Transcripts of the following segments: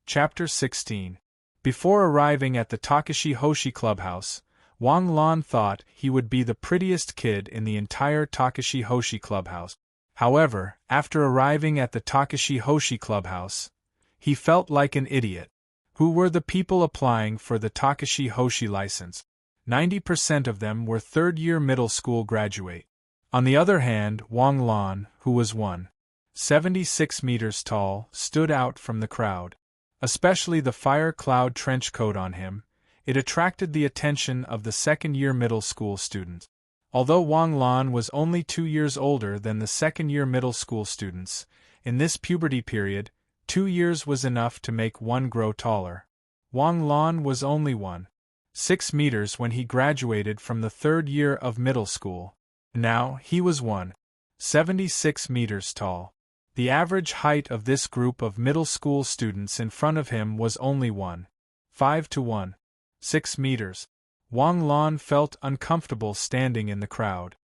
Chapter 16. Before arriving at the Takashi Hoshi Clubhouse, Wang Lan thought he would be the prettiest kid in the entire Takashi Hoshi Clubhouse. However, after arriving at the Takashi Hoshi Clubhouse, he felt like an idiot. Who were the people applying for the Takashi Hoshi license? 90% of them were third-year middle school graduate. On the other hand, Wang Lan, who was 1.76 meters tall, stood out from the crowd. Especially the fire cloud trench coat on him, it attracted the attention of the second-year middle school students. Although Wang Lan was only 2 years older than the second-year middle school students, in this puberty period, 2 years was enough to make one grow taller. Wang Lan was only 1.6 meters when he graduated from the third year of middle school. Now, he was 1.76 meters tall. The average height of this group of middle school students in front of him was only 1.5 to 1.6 meters. Wang Lan felt uncomfortable standing in the crowd.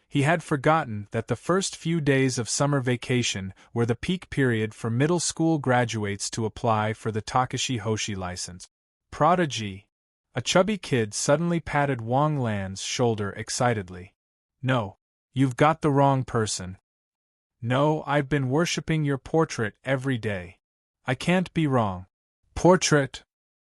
He had forgotten that the first few days of summer vacation were the peak period for middle school graduates to apply for the Takashi Hoshi license. Prodigy! A chubby kid suddenly patted Wang Lan's shoulder excitedly. "No, you've got the wrong person." "No, I've been worshipping your portrait every day. I can't be wrong." "Portrait?"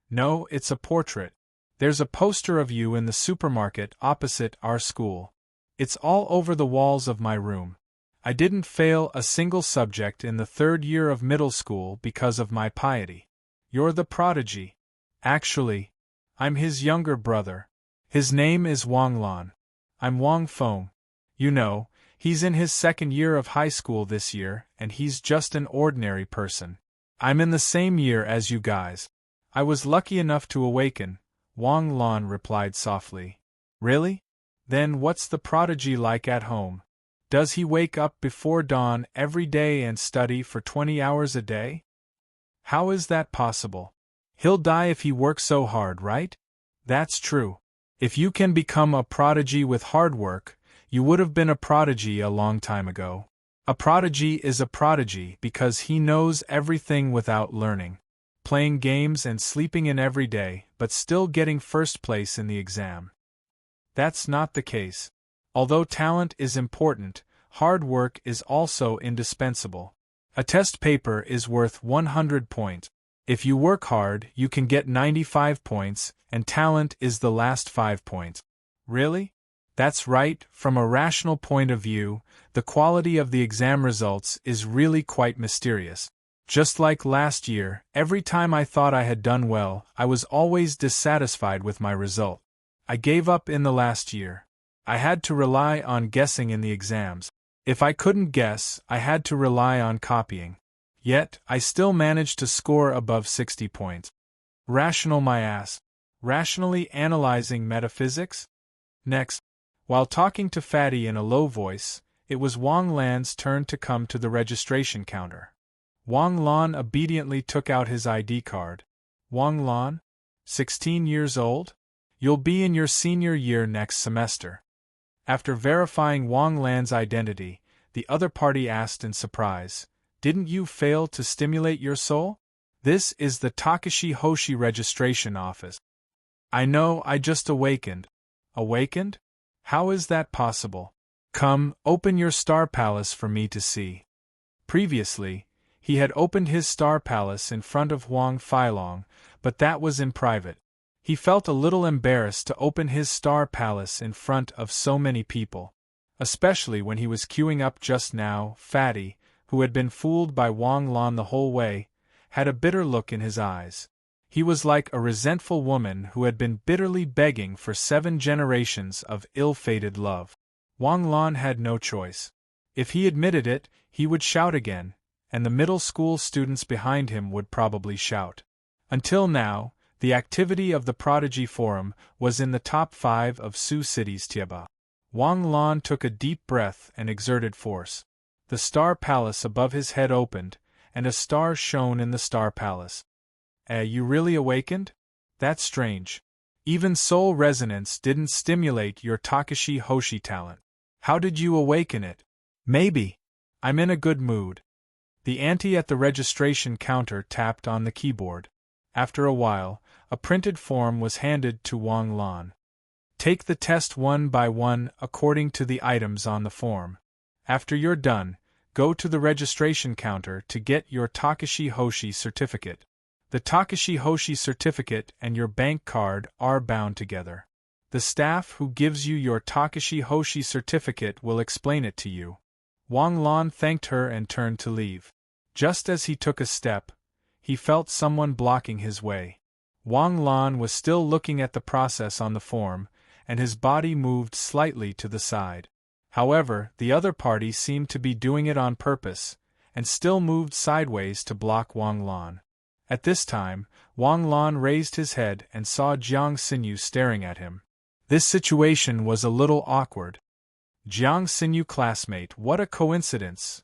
"No, it's a portrait. There's a poster of you in the supermarket opposite our school. It's all over the walls of my room. I didn't fail a single subject in the third year of middle school because of my piety." "You're the prodigy." "Actually, I'm his younger brother. His name is Wang Lan. I'm Wang Feng. You know, he's in his second year of high school this year, and he's just an ordinary person. I'm in the same year as you guys. I was lucky enough to awaken," Wang Lan replied softly. "Really? Then what's the prodigy like at home? Does he wake up before dawn every day and study for 20 hours a day?" "How is that possible? He'll die if he works so hard, right?" "That's true. If you can become a prodigy with hard work, you would have been a prodigy a long time ago. A prodigy is a prodigy because he knows everything without learning, playing games and sleeping in every day, but still getting first place in the exam." That's not the case. Although talent is important, hard work is also indispensable. A test paper is worth 100 points. If you work hard, you can get 95 points, and talent is the last 5 points. Really? That's right. From a rational point of view, the quality of the exam results is really quite mysterious. Just like last year, every time I thought I had done well, I was always dissatisfied with my result. I gave up in the last year. I had to rely on guessing in the exams. If I couldn't guess, I had to rely on copying. Yet, I still managed to score above 60 points. Rational my ass. Rationally analyzing metaphysics? Next, while talking to Fatty in a low voice, it was Wang Lan's turn to come to the registration counter. Wang Lan obediently took out his ID card. "Wang Lan? 16 years old? You'll be in your senior year next semester." After verifying Wang Lan's identity, the other party asked in surprise, "Didn't you fail to stimulate your soul? This is the Takashi Hoshi registration office." "I know, I just awakened." "Awakened? How is that possible? Come, open your star palace for me to see." Previously, he had opened his star palace in front of Huang Feilong, but that was in private. He felt a little embarrassed to open his star palace in front of so many people. Especially when he was queuing up just now. Fatty, who had been fooled by Wang Lan the whole way, had a bitter look in his eyes. He was like a resentful woman who had been bitterly begging for 7 generations of ill-fated love. Wang Lan had no choice. If he admitted it, he would shout again, and the middle school students behind him would probably shout. Until now, the activity of the Prodigy Forum was in the top 5 of Sioux City's Tieba. Wang Lan took a deep breath and exerted force. The star palace above his head opened, and a star shone in the star palace. You really awakened? That's strange. Even soul resonance didn't stimulate your Takashi Hoshi talent. How did you awaken it?" "Maybe. I'm in a good mood." The auntie at the registration counter tapped on the keyboard. After a while, a printed form was handed to Wang Lan. Take the test one by one according to the items on the form. After you're done, go to the registration counter to get your Takashi Hoshi certificate. The Takashi Hoshi certificate and your bank card are bound together. The staff who gives you your Takashi Hoshi certificate will explain it to you. Wang Lan thanked her and turned to leave. Just as he took a step, he felt someone blocking his way. Wang Lan was still looking at the process on the form, and his body moved slightly to the side. However, the other party seemed to be doing it on purpose, and still moved sideways to block Wang Lan. At this time, Wang Lan raised his head and saw Jiang Xinyu staring at him. This situation was a little awkward. Jiang Xinyu, classmate, what a coincidence.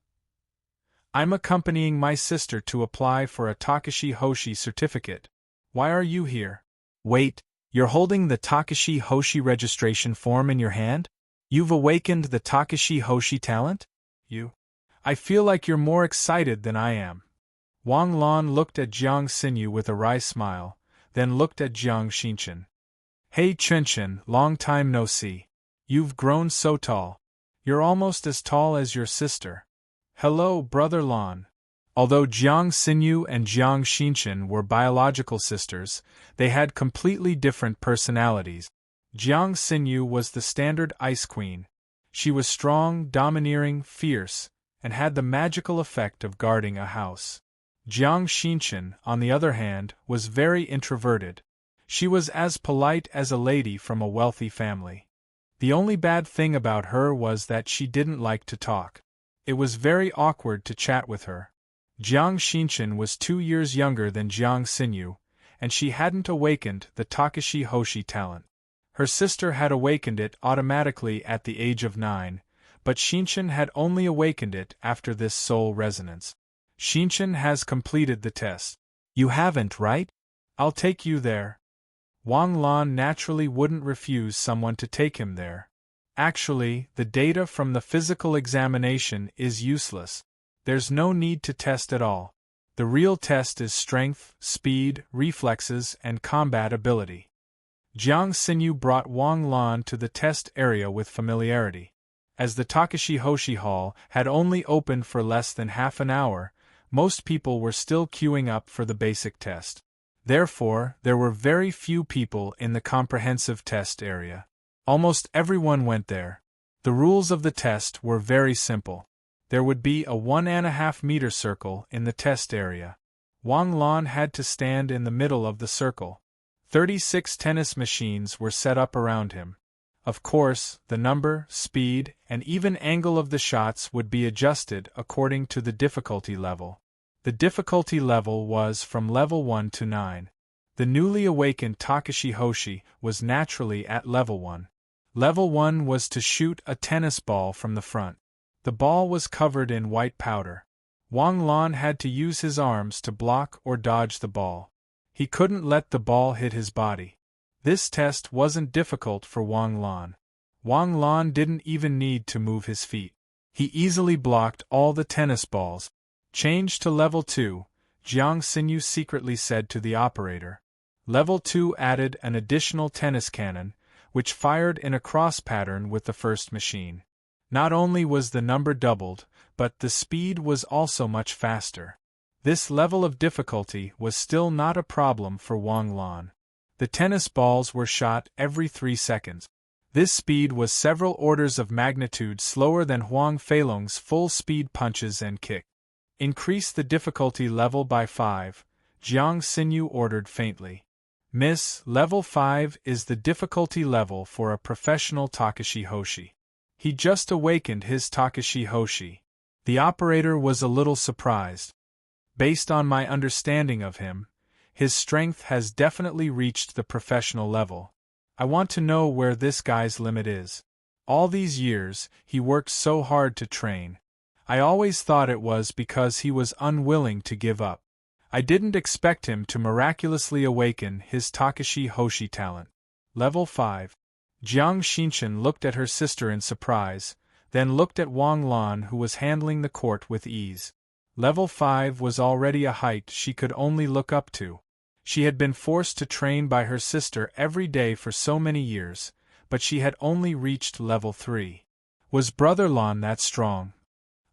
I'm accompanying my sister to apply for a Takashi Hoshi certificate. Why are you here? Wait, you're holding the Takashi Hoshi registration form in your hand? You've awakened the Takashi Hoshi talent? I feel like you're more excited than I am. Wang Lan looked at Jiang Xinyu with a wry smile, then looked at Jiang Xinchen. Hey Chenchen, long time no see. You've grown so tall. You're almost as tall as your sister. Hello, Brother Lan. Although Jiang Xinyu and Jiang Xinchen were biological sisters, they had completely different personalities. Jiang Xinyu was the standard Ice Queen. She was strong, domineering, fierce, and had the magical effect of guarding a house. Jiang Xinchen, on the other hand, was very introverted. She was as polite as a lady from a wealthy family. The only bad thing about her was that she didn't like to talk. It was very awkward to chat with her. Jiang Xinchen was 2 years younger than Jiang Xinyu, and she hadn't awakened the Takashi Hoshi talent. Her sister had awakened it automatically at the age of 9, but Xinchen had only awakened it after this soul resonance. Xinchen has completed the test. You haven't, right? I'll take you there. Wang Lan naturally wouldn't refuse someone to take him there. Actually, the data from the physical examination is useless. There's no need to test at all. The real test is strength, speed, reflexes, and combat ability. Jiang Xinyu brought Wang Lan to the test area with familiarity. As the Takashi Hoshi Hall had only opened for less than half an hour, most people were still queuing up for the basic test. Therefore, there were very few people in the comprehensive test area. Almost everyone went there. The rules of the test were very simple. There would be a 1.5 meter circle in the test area. Wang Lan had to stand in the middle of the circle. 36 tennis machines were set up around him. Of course, the number, speed, and even angle of the shots would be adjusted according to the difficulty level. The difficulty level was from level 1 to 9. The newly awakened Takashi Hoshi was naturally at level 1. Level 1 was to shoot a tennis ball from the front. The ball was covered in white powder. Wang Lan had to use his arms to block or dodge the ball. He couldn't let the ball hit his body. This test wasn't difficult for Wang Lan. Wang Lan didn't even need to move his feet. He easily blocked all the tennis balls. Change to level 2, Jiang Xinyu secretly said to the operator. Level 2 added an additional tennis cannon, which fired in a cross pattern with the first machine. Not only was the number doubled, but the speed was also much faster. This level of difficulty was still not a problem for Wang Lan. The tennis balls were shot every 3 seconds. This speed was several orders of magnitude slower than Huang Feilong's full-speed punches and kick. Increase the difficulty level by 5, Jiang Xinyu ordered faintly. Miss, level 5 is the difficulty level for a professional Takashi Hoshi. He just awakened his Takashi Hoshi. The operator was a little surprised. Based on my understanding of him, his strength has definitely reached the professional level. I want to know where this guy's limit is. All these years, he worked so hard to train. I always thought it was because he was unwilling to give up. I didn't expect him to miraculously awaken his Takashi Hoshi talent. Level 5. Jiang Xinchen looked at her sister in surprise, then looked at Wang Lan who was handling the court with ease. Level 5 was already a height she could only look up to. She had been forced to train by her sister every day for so many years, but she had only reached level 3. Was Brother Lon that strong?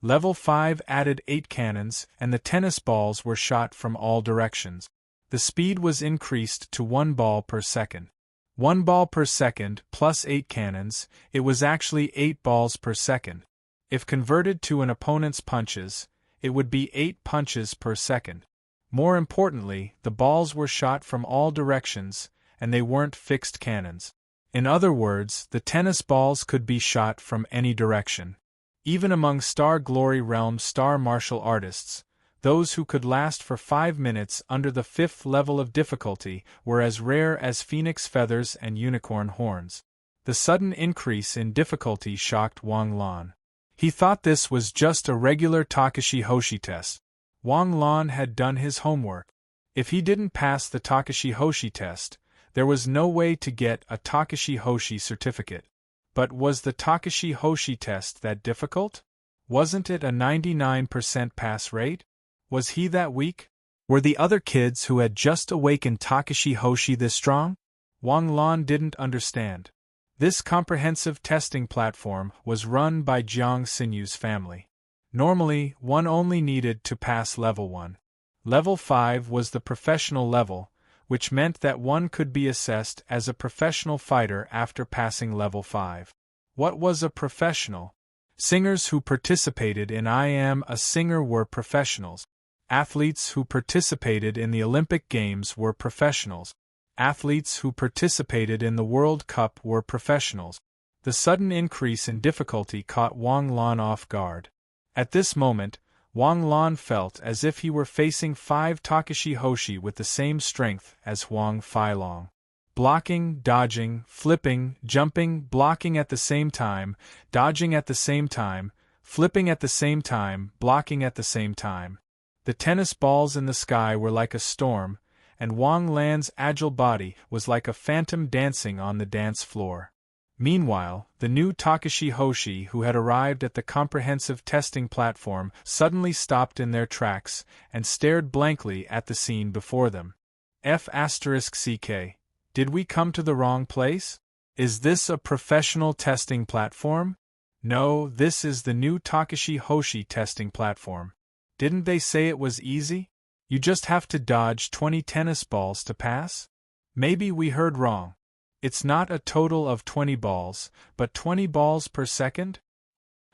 Level 5 added 8 cannons, and the tennis balls were shot from all directions. The speed was increased to 1 ball per second. 1 ball per second plus 8 cannons, it was actually 8 balls per second. If converted to an opponent's punches, it would be 8 punches per second. More importantly, the balls were shot from all directions, and they weren't fixed cannons. In other words, the tennis balls could be shot from any direction. Even among Star Glory Realm star martial artists, those who could last for 5 minutes under the 5th level of difficulty were as rare as phoenix feathers and unicorn horns. The sudden increase in difficulty shocked Wang Lan. He thought this was just a regular Takashi Hoshi test. Wang Lan had done his homework. If he didn't pass the Takashi Hoshi test, there was no way to get a Takashi Hoshi certificate. But was the Takashi Hoshi test that difficult? Wasn't it a 99% pass rate? Was he that weak? Were the other kids who had just awakened Takashi Hoshi this strong? Wang Lan didn't understand. This comprehensive testing platform was run by Jiang Sinyu's family. Normally, one only needed to pass level 1. Level 5 was the professional level, which meant that one could be assessed as a professional fighter after passing level 5. What was a professional? Singers who participated in I Am a Singer were professionals. Athletes who participated in the Olympic Games were professionals. Athletes who participated in the World Cup were professionals. The sudden increase in difficulty caught Wang Lan off guard. At this moment, Wang Lan felt as if he were facing 5 Takashi Hoshi with the same strength as Huang Feilong. Blocking, dodging, flipping, jumping, blocking at the same time, dodging at the same time, flipping at the same time, blocking at the same time. The tennis balls in the sky were like a storm, and Wang Lan's agile body was like a phantom dancing on the dance floor. Meanwhile, the new Takashi Hoshi who had arrived at the comprehensive testing platform suddenly stopped in their tracks and stared blankly at the scene before them. F***CK. Did we come to the wrong place? Is this a professional testing platform? No, this is the new Takashi Hoshi testing platform. Didn't they say it was easy? You just have to dodge 20 tennis balls to pass? Maybe we heard wrong. It's not a total of 20 balls, but 20 balls per second?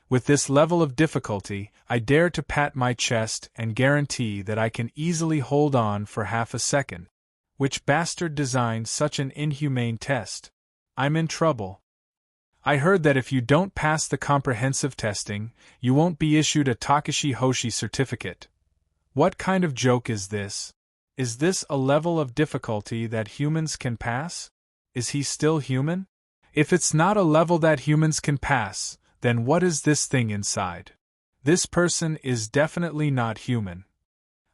With this level of difficulty, I dare to pat my chest and guarantee that I can easily hold on for half a second. Which bastard designed such an inhumane test? I'm in trouble. I heard that if you don't pass the comprehensive testing, you won't be issued a Takashi Hoshi certificate. What kind of joke is this? Is this a level of difficulty that humans can pass? Is he still human? If it's not a level that humans can pass, then what is this thing inside? This person is definitely not human.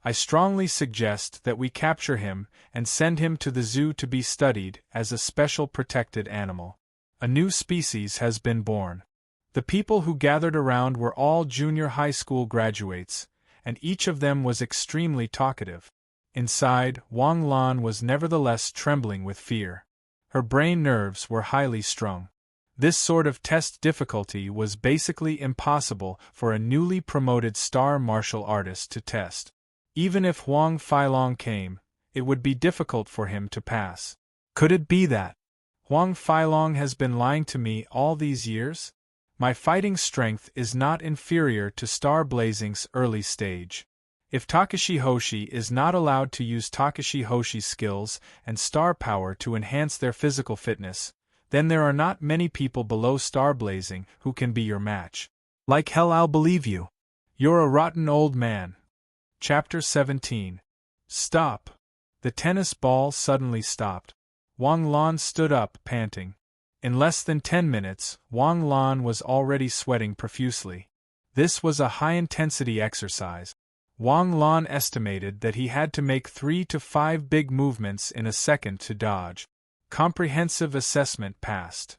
I strongly suggest that we capture him and send him to the zoo to be studied as a special protected animal. A new species has been born. The people who gathered around were all junior high school graduates, and each of them was extremely talkative. Inside, Wang Lan was nevertheless trembling with fear. Her brain nerves were highly strung. This sort of test difficulty was basically impossible for a newly promoted star martial artist to test. Even if Huang Feilong came, it would be difficult for him to pass. Could it be that Huang Feilong has been lying to me all these years? My fighting strength is not inferior to Star Blazing's early stage. If Takashi Hoshi is not allowed to use Takashi Hoshi's skills and star power to enhance their physical fitness, then there are not many people below Star Blazing who can be your match. Like hell I'll believe you. You're a rotten old man. Chapter 17. Stop. The tennis ball suddenly stopped. Wang Lan stood up, panting. In less than 10 minutes, Wang Lan was already sweating profusely. This was a high-intensity exercise. Wang Lan estimated that he had to make 3 to 5 big movements in a second to dodge. Comprehensive assessment passed.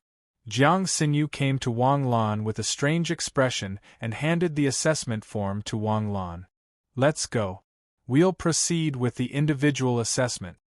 Jiang Xinyu came to Wang Lan with a strange expression and handed the assessment form to Wang Lan. Let's go. We'll proceed with the individual assessment.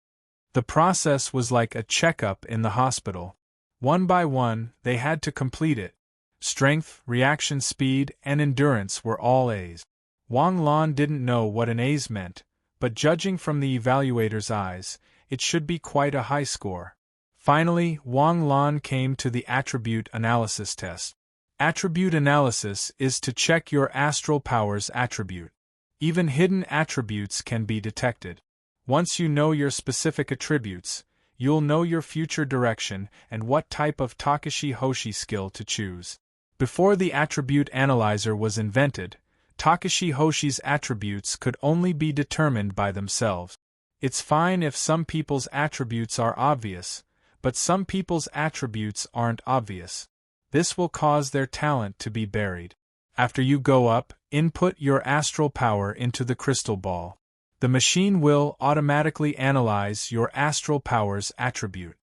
The process was like a checkup in the hospital. One by one, they had to complete it. Strength, reaction speed, and endurance were all A's. Wang Lan didn't know what an A's meant, but judging from the evaluator's eyes, it should be quite a high score. Finally, Wang Lan came to the attribute analysis test. Attribute analysis is to check your astral powers attribute. Even hidden attributes can be detected. Once you know your specific attributes, you'll know your future direction and what type of Takashi Hoshi skill to choose. Before the attribute analyzer was invented, Takashi Hoshi's attributes could only be determined by themselves. It's fine if some people's attributes are obvious, but some people's attributes aren't obvious. This will cause their talent to be buried. After you go up, input your astral power into the crystal ball. The machine will automatically analyze your astral powers attribute.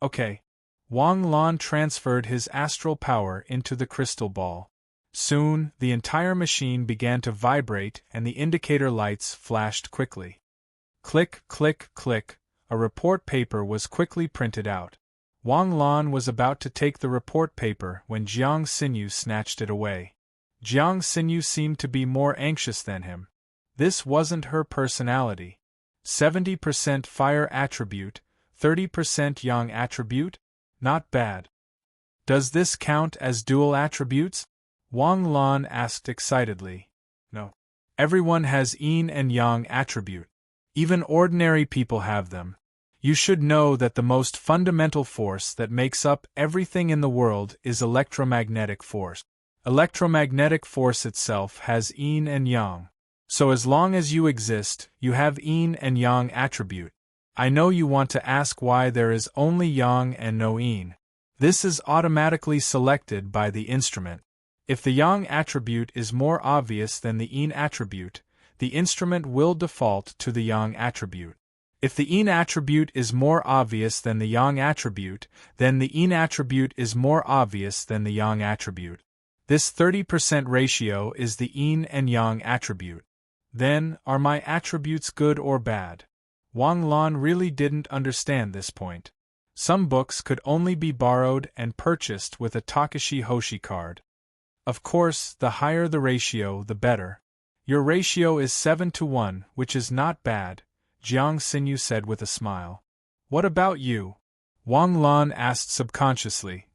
Okay. Wang Lan transferred his astral power into the crystal ball. Soon, the entire machine began to vibrate and the indicator lights flashed quickly. Click, click, click, a report paper was quickly printed out. Wang Lan was about to take the report paper when Jiang Xinyu snatched it away. Jiang Xinyu seemed to be more anxious than him. This wasn't her personality. 70% fire attribute, 30% yang attribute? Not bad. Does this count as dual attributes? Wang Lan asked excitedly. No. Everyone has yin and yang attribute. Even ordinary people have them. You should know that the most fundamental force that makes up everything in the world is electromagnetic force. Electromagnetic force itself has yin and yang. So as long as you exist, you have yin and yang attribute. I know you want to ask why there is only yang and no yin. This is automatically selected by the instrument. If the yang attribute is more obvious than the yin attribute, the instrument will default to the yang attribute. If the yin attribute is more obvious than the yang attribute, then the yin attribute is more obvious than the yang attribute. This 30% ratio is the yin and yang attribute. Then, are my attributes good or bad? Wang Lan really didn't understand this point. Some books could only be borrowed and purchased with a Takashi Hoshi card. Of course, the higher the ratio, the better. Your ratio is 7-1, which is not bad, Jiang Xinyu said with a smile. What about you? Wang Lan asked subconsciously.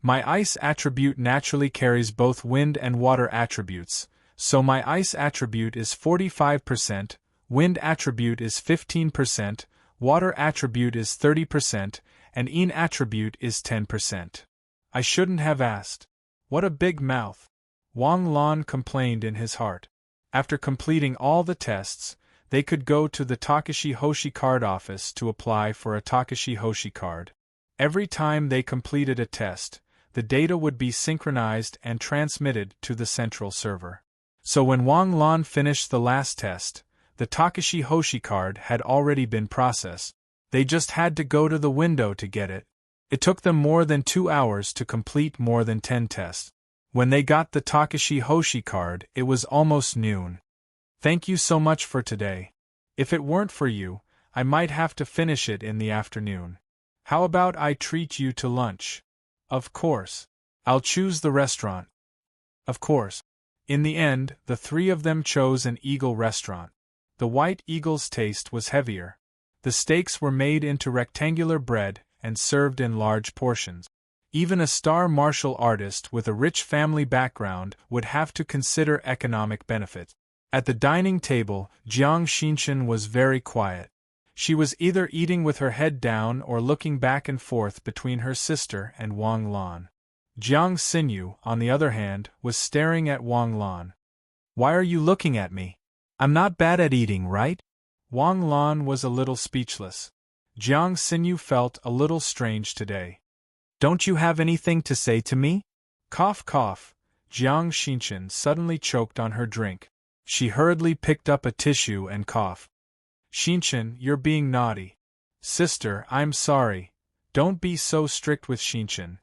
My ice attribute naturally carries both wind and water attributes, so my ice attribute is 45%, wind attribute is 15%, water attribute is 30%, and yin attribute is 10%. I shouldn't have asked. What a big mouth. Wang Lan complained in his heart. After completing all the tests, they could go to the Takashi Hoshi card office to apply for a Takashi Hoshi card. Every time they completed a test, the data would be synchronized and transmitted to the central server. So when Wang Lan finished the last test, the Takashi Hoshi card had already been processed. They just had to go to the window to get it. It took them more than 2 hours to complete more than 10 tests. When they got the Takashi Hoshi card, it was almost noon. Thank you so much for today. If it weren't for you, I might have to finish it in the afternoon. How about I treat you to lunch? Of course. I'll choose the restaurant. Of course. In the end, the three of them chose an Eagle restaurant. The White Eagle's taste was heavier. The steaks were made into rectangular bread and served in large portions. Even a star martial artist with a rich family background would have to consider economic benefits. At the dining table, Jiang Xinchen was very quiet. She was either eating with her head down or looking back and forth between her sister and Wang Lan. Jiang Xinyu, on the other hand, was staring at Wang Lan. Why are you looking at me? I'm not bad at eating, right? Wang Lan was a little speechless. Jiang Xinyu felt a little strange today. Don't you have anything to say to me? Cough cough. Jiang Xinchen suddenly choked on her drink. She hurriedly picked up a tissue and coughed. Xinchen, you're being naughty. Sister, I'm sorry. Don't be so strict with Xinchen.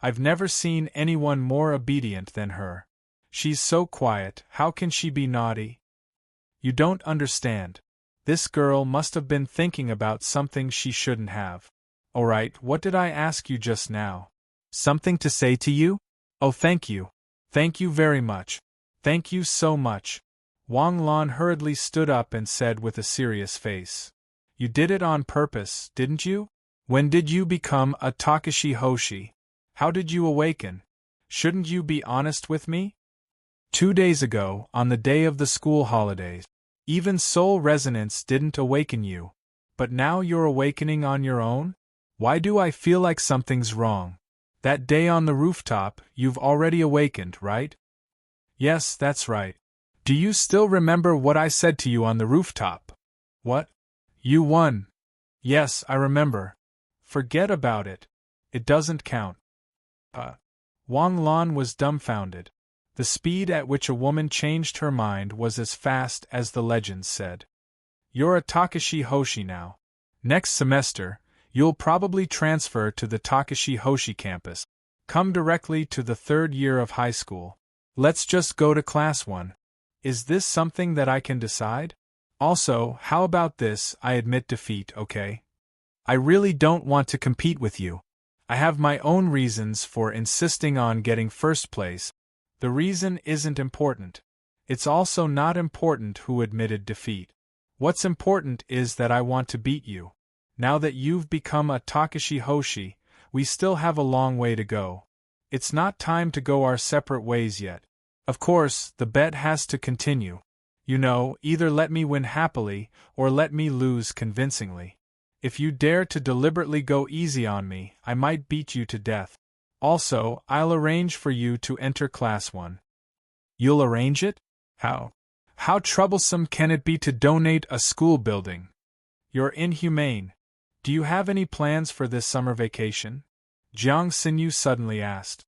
I've never seen anyone more obedient than her. She's so quiet, how can she be naughty? You don't understand. This girl must have been thinking about something she shouldn't have. Alright, what did I ask you just now? Something to say to you? Oh, thank you. Thank you very much. Thank you so much. Wang Lan hurriedly stood up and said with a serious face. You did it on purpose, didn't you? When did you become a Takashi Hoshi? How did you awaken? Shouldn't you be honest with me? 2 days ago, on the day of the school holidays. Even soul resonance didn't awaken you. But now you're awakening on your own? Why do I feel like something's wrong? That day on the rooftop, you've already awakened, right? Yes, that's right. Do you still remember what I said to you on the rooftop? What? You won. Yes, I remember. Forget about it. It doesn't count. Wang Lan was dumbfounded. The speed at which a woman changed her mind was as fast as the legends said. You're a Takashi Hoshi now. Next semester, you'll probably transfer to the Takashi Hoshi campus. Come directly to the 3rd year of high school. Let's just go to class 1. Is this something that I can decide? Also, how about this? I admit defeat, okay? I really don't want to compete with you. I have my own reasons for insisting on getting first place. The reason isn't important. It's also not important who admitted defeat. What's important is that I want to beat you. Now that you've become a Takashi Hoshi, we still have a long way to go. It's not time to go our separate ways yet. Of course, the bet has to continue. You know, either let me win happily, or let me lose convincingly. If you dare to deliberately go easy on me, I might beat you to death. Also, I'll arrange for you to enter class 1. You'll arrange it? How? How troublesome can it be to donate a school building? You're inhumane. Do you have any plans for this summer vacation? Jiang Xinyu suddenly asked.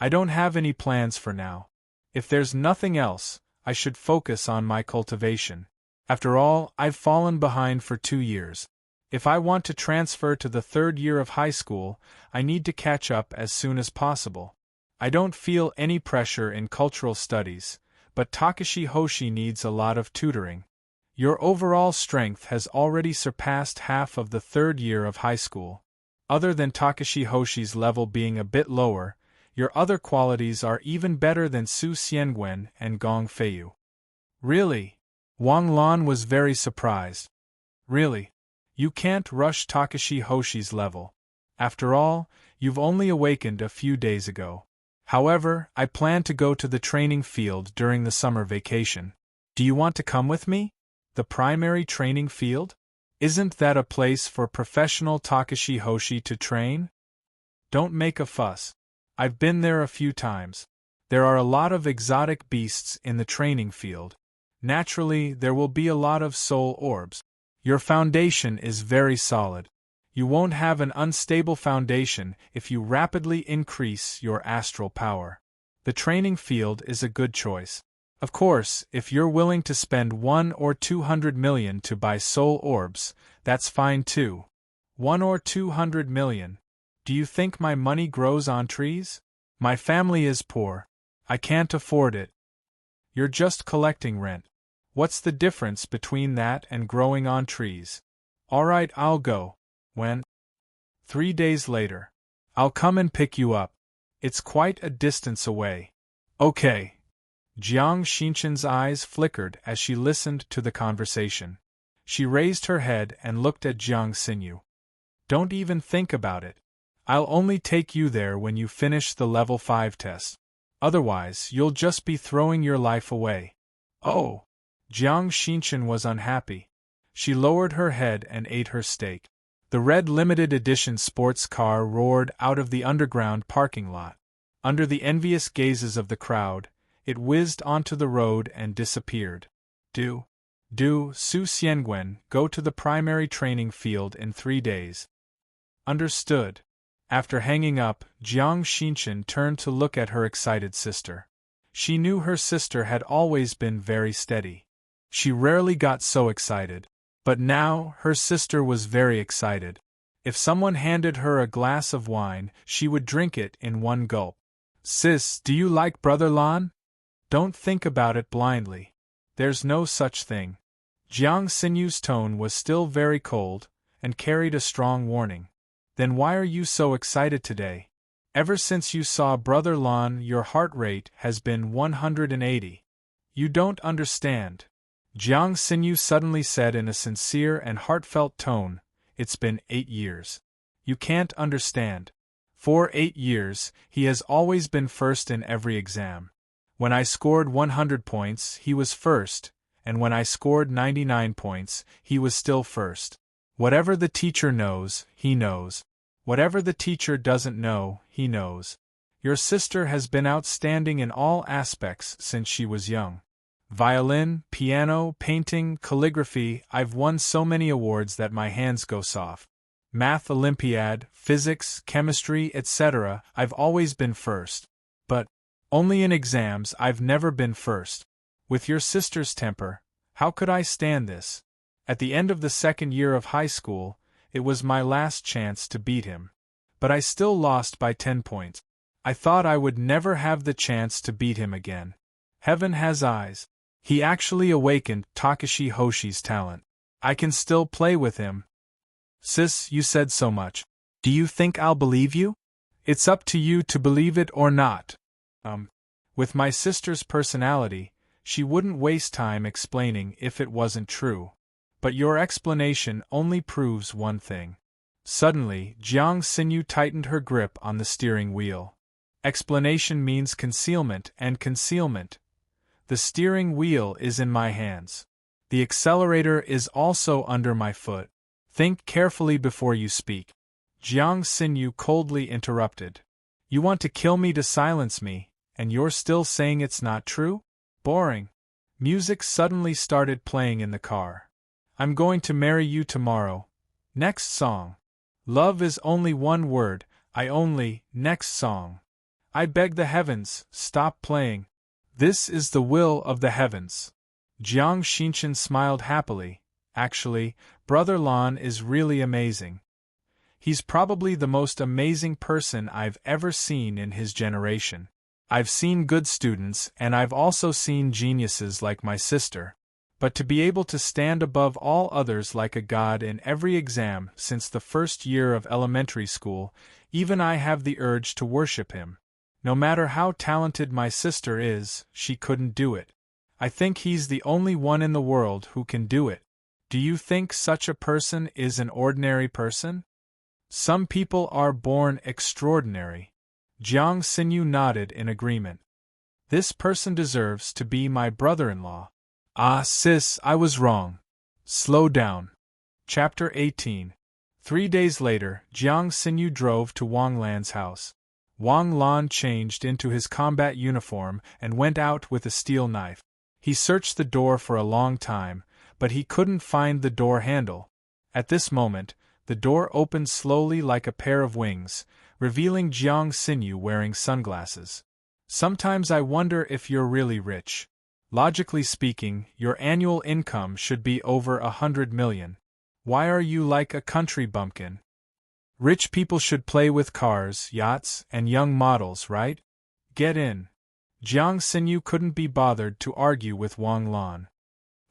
I don't have any plans for now. If there's nothing else, I should focus on my cultivation. After all, I've fallen behind for 2 years. If I want to transfer to the 3rd year of high school, I need to catch up as soon as possible. I don't feel any pressure in cultural studies, but Takashi Hoshi needs a lot of tutoring. Your overall strength has already surpassed half of the 3rd year of high school. Other than Takashi Hoshi's level being a bit lower, your other qualities are even better than Su Xiangwen and Gong Feiyu. Really? Wang Lan was very surprised. Really? You can't rush Takashi Hoshi's level. After all, you've only awakened a few days ago. However, I plan to go to the training field during the summer vacation. Do you want to come with me? The primary training field? Isn't that a place for professional Takashi Hoshi to train? Don't make a fuss. I've been there a few times. There are a lot of exotic beasts in the training field. Naturally, there will be a lot of soul orbs. Your foundation is very solid. You won't have an unstable foundation if you rapidly increase your astral power. The training field is a good choice. Of course, if you're willing to spend 1 or 200 million to buy soul orbs, that's fine too. 1 or 200 million. Do you think my money grows on trees? My family is poor. I can't afford it. You're just collecting rent. What's the difference between that and growing on trees? Alright, I'll go. When? 3 days later. I'll come and pick you up. It's quite a distance away. Okay. Jiang Xinchen's eyes flickered as she listened to the conversation. She raised her head and looked at Jiang Xinyu. Don't even think about it. I'll only take you there when you finish the level 5 test. Otherwise, you'll just be throwing your life away. Oh! Jiang Xinchen was unhappy. She lowered her head and ate her steak. The red limited edition sports car roared out of the underground parking lot. Under the envious gazes of the crowd, it whizzed onto the road and disappeared. Su Xiangwen, go to the primary training field in 3 days. Understood. After hanging up, Jiang Xinchen turned to look at her excited sister. She knew her sister had always been very steady. She rarely got so excited. But now, her sister was very excited. If someone handed her a glass of wine, she would drink it in one gulp. Sis, do you like Brother Lan? Don't think about it blindly. There's no such thing. Jiang Sinyu's tone was still very cold, and carried a strong warning. Then why are you so excited today? Ever since you saw Brother Lan, your heart rate has been 180. You don't understand. Jiang Sinyu suddenly said in a sincere and heartfelt tone, it's been 8 years. You can't understand. For 8 years, he has always been first in every exam. When I scored 100 points, he was first, and when I scored 99 points, he was still first. Whatever the teacher knows, he knows. Whatever the teacher doesn't know, he knows. Your sister has been outstanding in all aspects since she was young. Violin, piano, painting, calligraphy, I've won so many awards that my hands go soft. Math Olympiad, physics, chemistry, etc., I've always been first. But only in exams I've never been first. With your sister's temper, how could I stand this? At the end of the second year of high school, it was my last chance to beat him. But I still lost by 10 points. I thought I would never have the chance to beat him again. Heaven has eyes. He actually awakened Takashi Hoshi's talent. I can still play with him. Sis, you said so much. Do you think I'll believe you? It's up to you to believe it or not. With my sister's personality, she wouldn't waste time explaining if it wasn't true. But your explanation only proves one thing. Suddenly, Jiang Sinyu tightened her grip on the steering wheel. Explanation means concealment, and concealment. The steering wheel is in my hands. The accelerator is also under my foot. Think carefully before you speak. Jiang Sinyu coldly interrupted. You want to kill me to silence me, and you're still saying it's not true? Boring. Music suddenly started playing in the car. I'm going to marry you tomorrow. Next song. Love is only one word, next song. I beg the heavens, stop playing. This is the will of the heavens. Jiang Xinshan smiled happily. Actually, Brother Lan is really amazing. He's probably the most amazing person I've ever seen in his generation. I've seen good students, and I've also seen geniuses like my sister. But to be able to stand above all others like a god in every exam since the first year of elementary school, even I have the urge to worship him. No matter how talented my sister is, she couldn't do it. I think he's the only one in the world who can do it. Do you think such a person is an ordinary person? Some people are born extraordinary. Jiang Sinyu nodded in agreement. This person deserves to be my brother-in-law. Ah, sis, I was wrong. Slow down. Chapter 18. 3 days later, Jiang Sinyu drove to Wang Lan's house. Wang Lan changed into his combat uniform and went out with a steel knife. He searched the door for a long time, but he couldn't find the door handle. At this moment, the door opened slowly like a pair of wings, revealing Jiang Sinyu wearing sunglasses. Sometimes I wonder if you're really rich. Logically speaking, your annual income should be over 100 million. Why are you like a country bumpkin? Rich people should play with cars, yachts, and young models, right? Get in. Jiang Sinyu couldn't be bothered to argue with Wang Lan.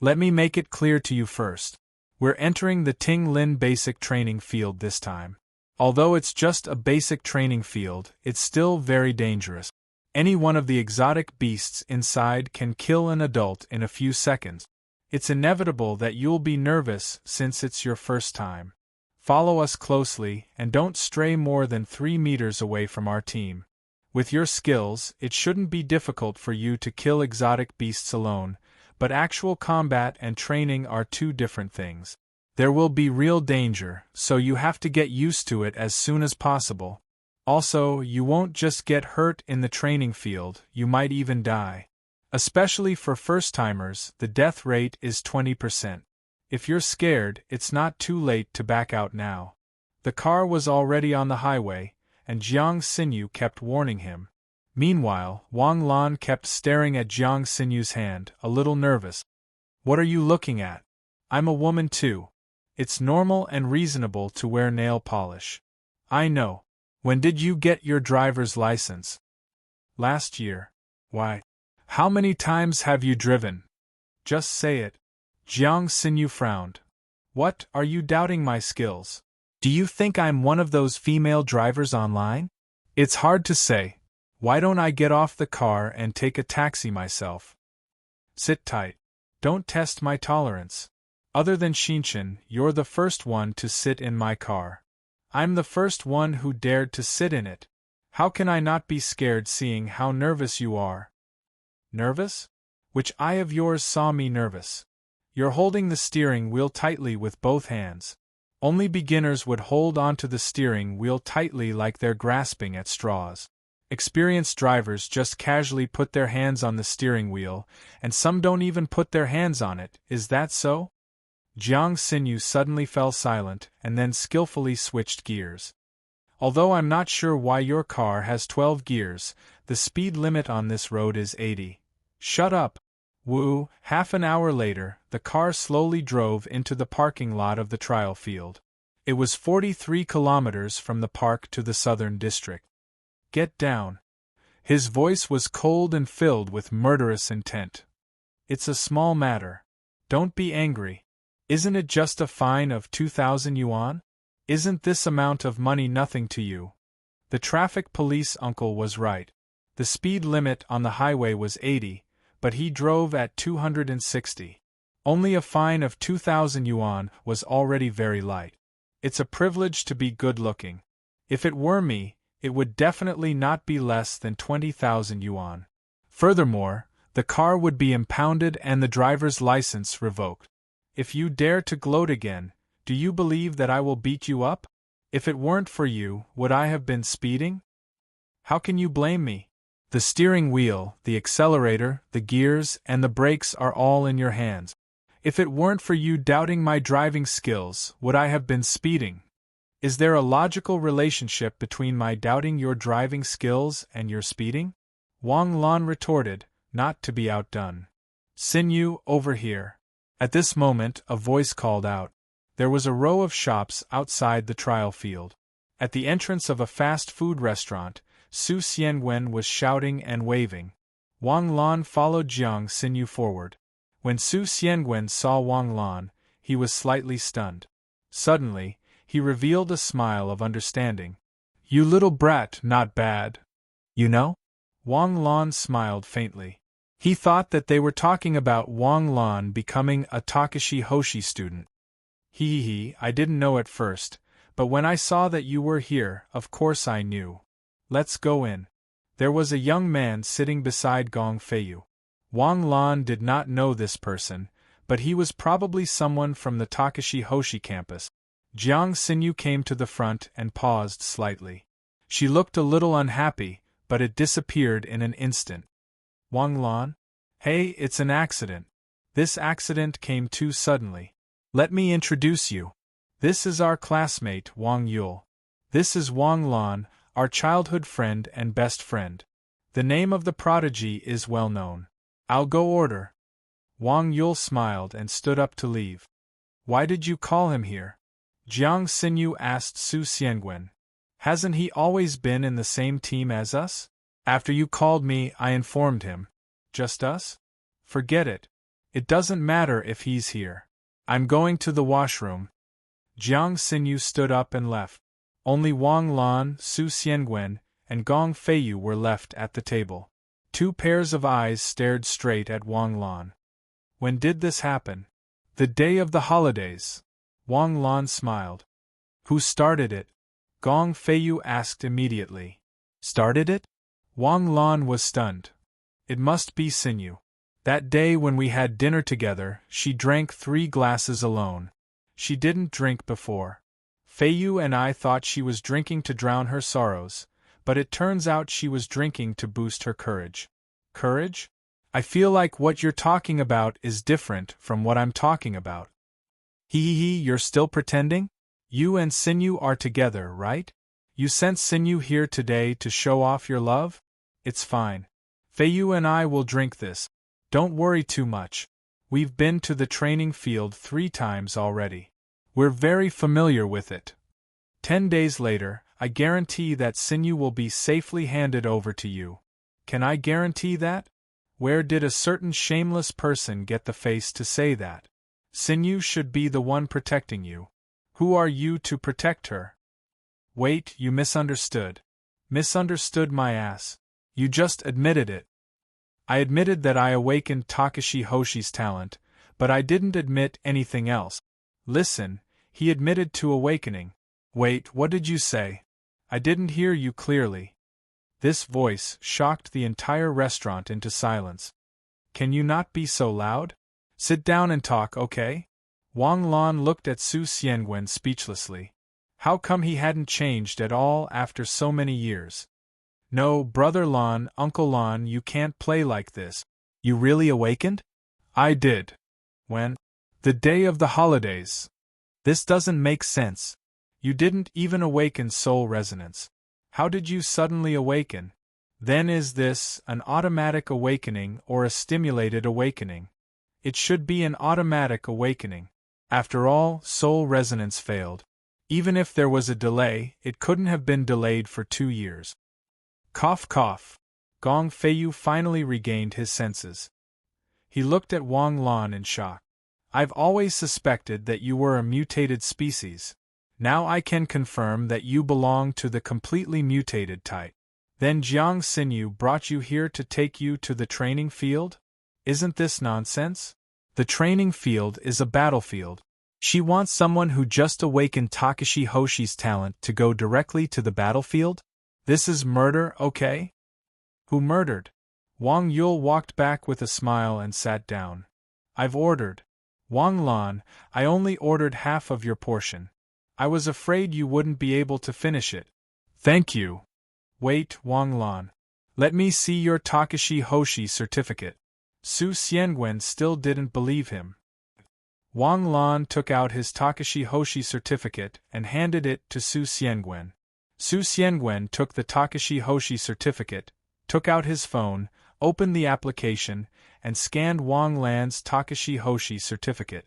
Let me make it clear to you first. We're entering the Ting Lin basic training field this time. Although it's just a basic training field, it's still very dangerous. Any one of the exotic beasts inside can kill an adult in a few seconds. It's inevitable that you'll be nervous since it's your first time. Follow us closely and don't stray more than 3 meters away from our team. With your skills, it shouldn't be difficult for you to kill exotic beasts alone, but actual combat and training are two different things. There will be real danger, so you have to get used to it as soon as possible. Also, you won't just get hurt in the training field, you might even die. Especially for first-timers, the death rate is 20%. If you're scared, it's not too late to back out now. The car was already on the highway, and Jiang Sinyu kept warning him. Meanwhile, Wang Lan kept staring at Jiang Sinyu's hand, a little nervous. What are you looking at? I'm a woman too. It's normal and reasonable to wear nail polish. I know. When did you get your driver's license? Last year. Why? How many times have you driven? Just say it. Jiang Xinyu frowned. What, are you doubting my skills? Do you think I'm one of those female drivers online? It's hard to say. Why don't I get off the car and take a taxi myself? Sit tight. Don't test my tolerance. Other than Xinshan, you're the first one to sit in my car. I'm the first one who dared to sit in it. How can I not be scared seeing how nervous you are? Nervous? Which eye of yours saw me nervous? You're holding the steering wheel tightly with both hands. Only beginners would hold onto the steering wheel tightly like they're grasping at straws. Experienced drivers just casually put their hands on the steering wheel, and some don't even put their hands on it. Is that so? Jiang Xinyu suddenly fell silent and then skillfully switched gears. Although I'm not sure why your car has 12 gears, the speed limit on this road is 80. Shut up. Woo. Half an hour later, the car slowly drove into the parking lot of the trial field. It was 43 kilometers from the park to the southern district. Get down. His voice was cold and filled with murderous intent. It's a small matter. Don't be angry. Isn't it just a fine of 2,000 yuan? Isn't this amount of money nothing to you? The traffic police uncle was right. The speed limit on the highway was 80, but he drove at 260. Only a fine of 2,000 yuan was already very light. It's a privilege to be good-looking. If it were me, it would definitely not be less than 20,000 yuan. Furthermore, the car would be impounded and the driver's license revoked. If you dare to gloat again, do you believe that I will beat you up? If it weren't for you, would I have been speeding? How can you blame me? The steering wheel, the accelerator, the gears, and the brakes are all in your hands. If it weren't for you doubting my driving skills, would I have been speeding? Is there a logical relationship between my doubting your driving skills and your speeding? Wang Lan retorted, not to be outdone. Xinyu, over here. At this moment, a voice called out. There was a row of shops outside the trial field. At the entrance of a fast food restaurant, Su Xianwen was shouting and waving. Wang Lan followed Jiang Xinyu forward. When Su Xianwen saw Wang Lan, he was slightly stunned. Suddenly, he revealed a smile of understanding. You little brat, not bad. You know? Wang Lan smiled faintly. He thought that they were talking about Wang Lan becoming a Takashi Hoshi student. I didn't know at first, but when I saw that you were here, of course I knew. Let's go in. There was a young man sitting beside Gong Feiyu. Wang Lan did not know this person, but he was probably someone from the Takashi Hoshi campus. Jiang Xinyu came to the front and paused slightly. She looked a little unhappy, but it disappeared in an instant. Wang Lan? Hey, it's an accident. This accident came too suddenly. Let me introduce you. This is our classmate, Wang Yul. This is Wang Lan, our childhood friend and best friend. The name of the prodigy is well known. I'll go order. Wang Yul smiled and stood up to leave. Why did you call him here? Jiang Xinyu asked Su Xianwen. Hasn't he always been in the same team as us? After you called me, I informed him. Just us? Forget it. It doesn't matter if he's here. I'm going to the washroom. Jiang Xinyu stood up and left. Only Wang Lan, Su Xianwen, and Gong Feiyu were left at the table. Two pairs of eyes stared straight at Wang Lan. When did this happen? The day of the holidays. Wang Lan smiled. Who started it? Gong Feiyu asked immediately. Started it? Wang Lan was stunned. It must be Xinyu. That day when we had dinner together, she drank 3 glasses alone. She didn't drink before. Feiyu and I thought she was drinking to drown her sorrows, but it turns out she was drinking to boost her courage. Courage? I feel like what you're talking about is different from what I'm talking about. You're still pretending? You and Xinyu are together, right? You sent Xinyu here today to show off your love? It's fine. Feiyu and I will drink this. Don't worry too much. We've been to the training field 3 times already. We're very familiar with it. 10 days later, I guarantee that Xinyu will be safely handed over to you. Can I guarantee that? Where did a certain shameless person get the face to say that? Sinyu should be the one protecting you. Who are you to protect her? Wait, you misunderstood. Misunderstood my ass. You just admitted it. I admitted that I awakened Takashi Hoshi's talent, but I didn't admit anything else. Listen, he admitted to awakening. Wait, what did you say? I didn't hear you clearly. This voice shocked the entire restaurant into silence. Can you not be so loud? Sit down and talk, okay? Wang Lan looked at Su Xiangwen speechlessly. How come he hadn't changed at all after so many years? No, Brother Lan, Uncle Lan, you can't play like this. You really awakened? I did. When? The day of the holidays. This doesn't make sense. You didn't even awaken soul resonance. How did you suddenly awaken? Then is this an automatic awakening or a stimulated awakening? It should be an automatic awakening. After all, soul resonance failed. Even if there was a delay, it couldn't have been delayed for 2 years. Cough cough. Gong Feiyu finally regained his senses. He looked at Wang Lan in shock. I've always suspected that you were a mutated species. Now I can confirm that you belong to the completely mutated type. Then Jiang Xinyu brought you here to take you to the training field? Isn't this nonsense? The training field is a battlefield. She wants someone who just awakened Takashi Hoshi's talent to go directly to the battlefield? This is murder, okay? Who murdered? Wang Yul walked back with a smile and sat down. I've ordered. Wang Lan, I only ordered half of your portion. I was afraid you wouldn't be able to finish it. Thank you. Wait, Wang Lan. Let me see your Takashi Hoshi certificate. Su Xiangwen still didn't believe him. Wang Lan took out his Takashi Hoshi certificate and handed it to Su Xiangwen. Su Xiangwen took the Takashi Hoshi certificate, took out his phone, opened the application, and scanned Wang Lan's Takashi Hoshi certificate.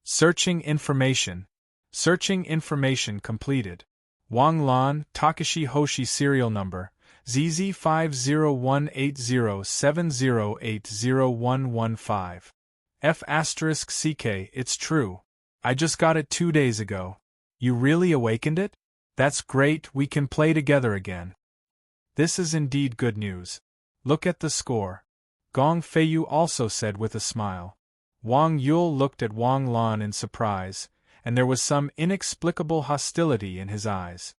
Searching information. Searching information completed. Wang Lan, Takashi Hoshi serial number, ZZ501807080115. F***CK, it's true. I just got it 2 days ago. You really awakened it? That's great, we can play together again. This is indeed good news. Look at the score. Gong Feiyu also said with a smile. Wang Yul looked at Wang Lan in surprise, and there was some inexplicable hostility in his eyes.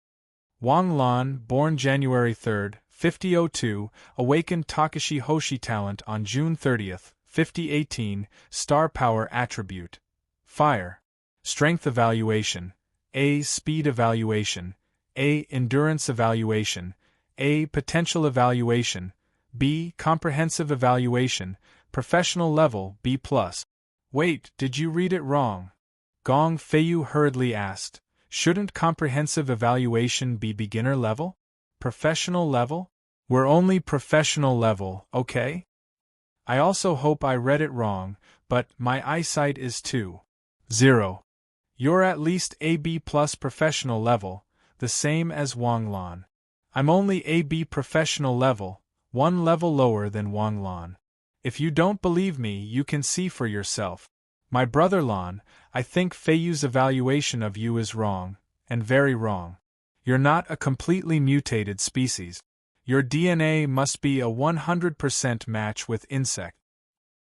Wang Lan, born January 3, 5002, awakened Takashi Hoshi talent on June 30, 5018, star power attribute. Fire. Strength evaluation. A. Speed evaluation. A. Endurance evaluation. A. Potential evaluation. B. Comprehensive evaluation. Professional level B+. Wait, did you read it wrong? Gong Feiyu hurriedly asked. Shouldn't comprehensive evaluation be beginner level? Professional level? We're only professional level, okay? I also hope I read it wrong, but my eyesight is 2.0. You're at least AB plus professional level, the same as Wang Lan. I'm only AB professional level, 1 level lower than Wang Lan. If you don't believe me, you can see for yourself. My brother Lan, I think Feiyu's evaluation of you is wrong, and very wrong. You're not a completely mutated species. Your DNA must be a 100% match with insect.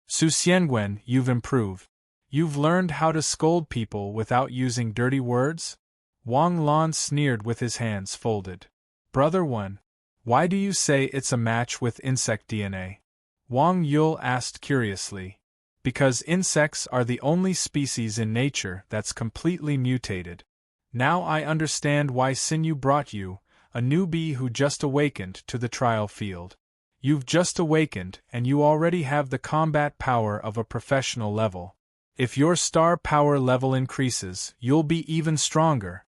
Su Xiangwen, you've improved. You've learned how to scold people without using dirty words? Wang Lan sneered with his hands folded. Brother Wen, why do you say it's a match with insect DNA? Wang Yul asked curiously. Because insects are the only species in nature that's completely mutated. Now I understand why Sinyu brought you, a newbie who just awakened, to the trial field. You've just awakened and you already have the combat power of a professional level. If your star power level increases, you'll be even stronger.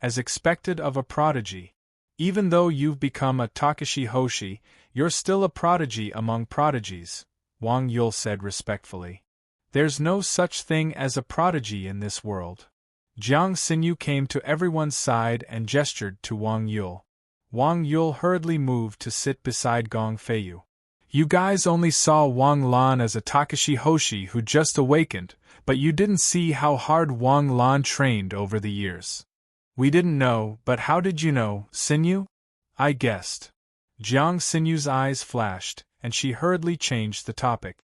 As expected of a prodigy. Even though you've become a Takashi Hoshi, you're still a prodigy among prodigies, Wang Yul said respectfully. There's no such thing as a prodigy in this world. Jiang Xinyu came to everyone's side and gestured to Wang Yul. Wang Yul hurriedly moved to sit beside Gong Feiyu. You guys only saw Wang Lan as a Takashi Hoshi who just awakened, but you didn't see how hard Wang Lan trained over the years. We didn't know, but how did you know, Sinyu? I guessed. Jiang Sinyu's eyes flashed, and she hurriedly changed the topic.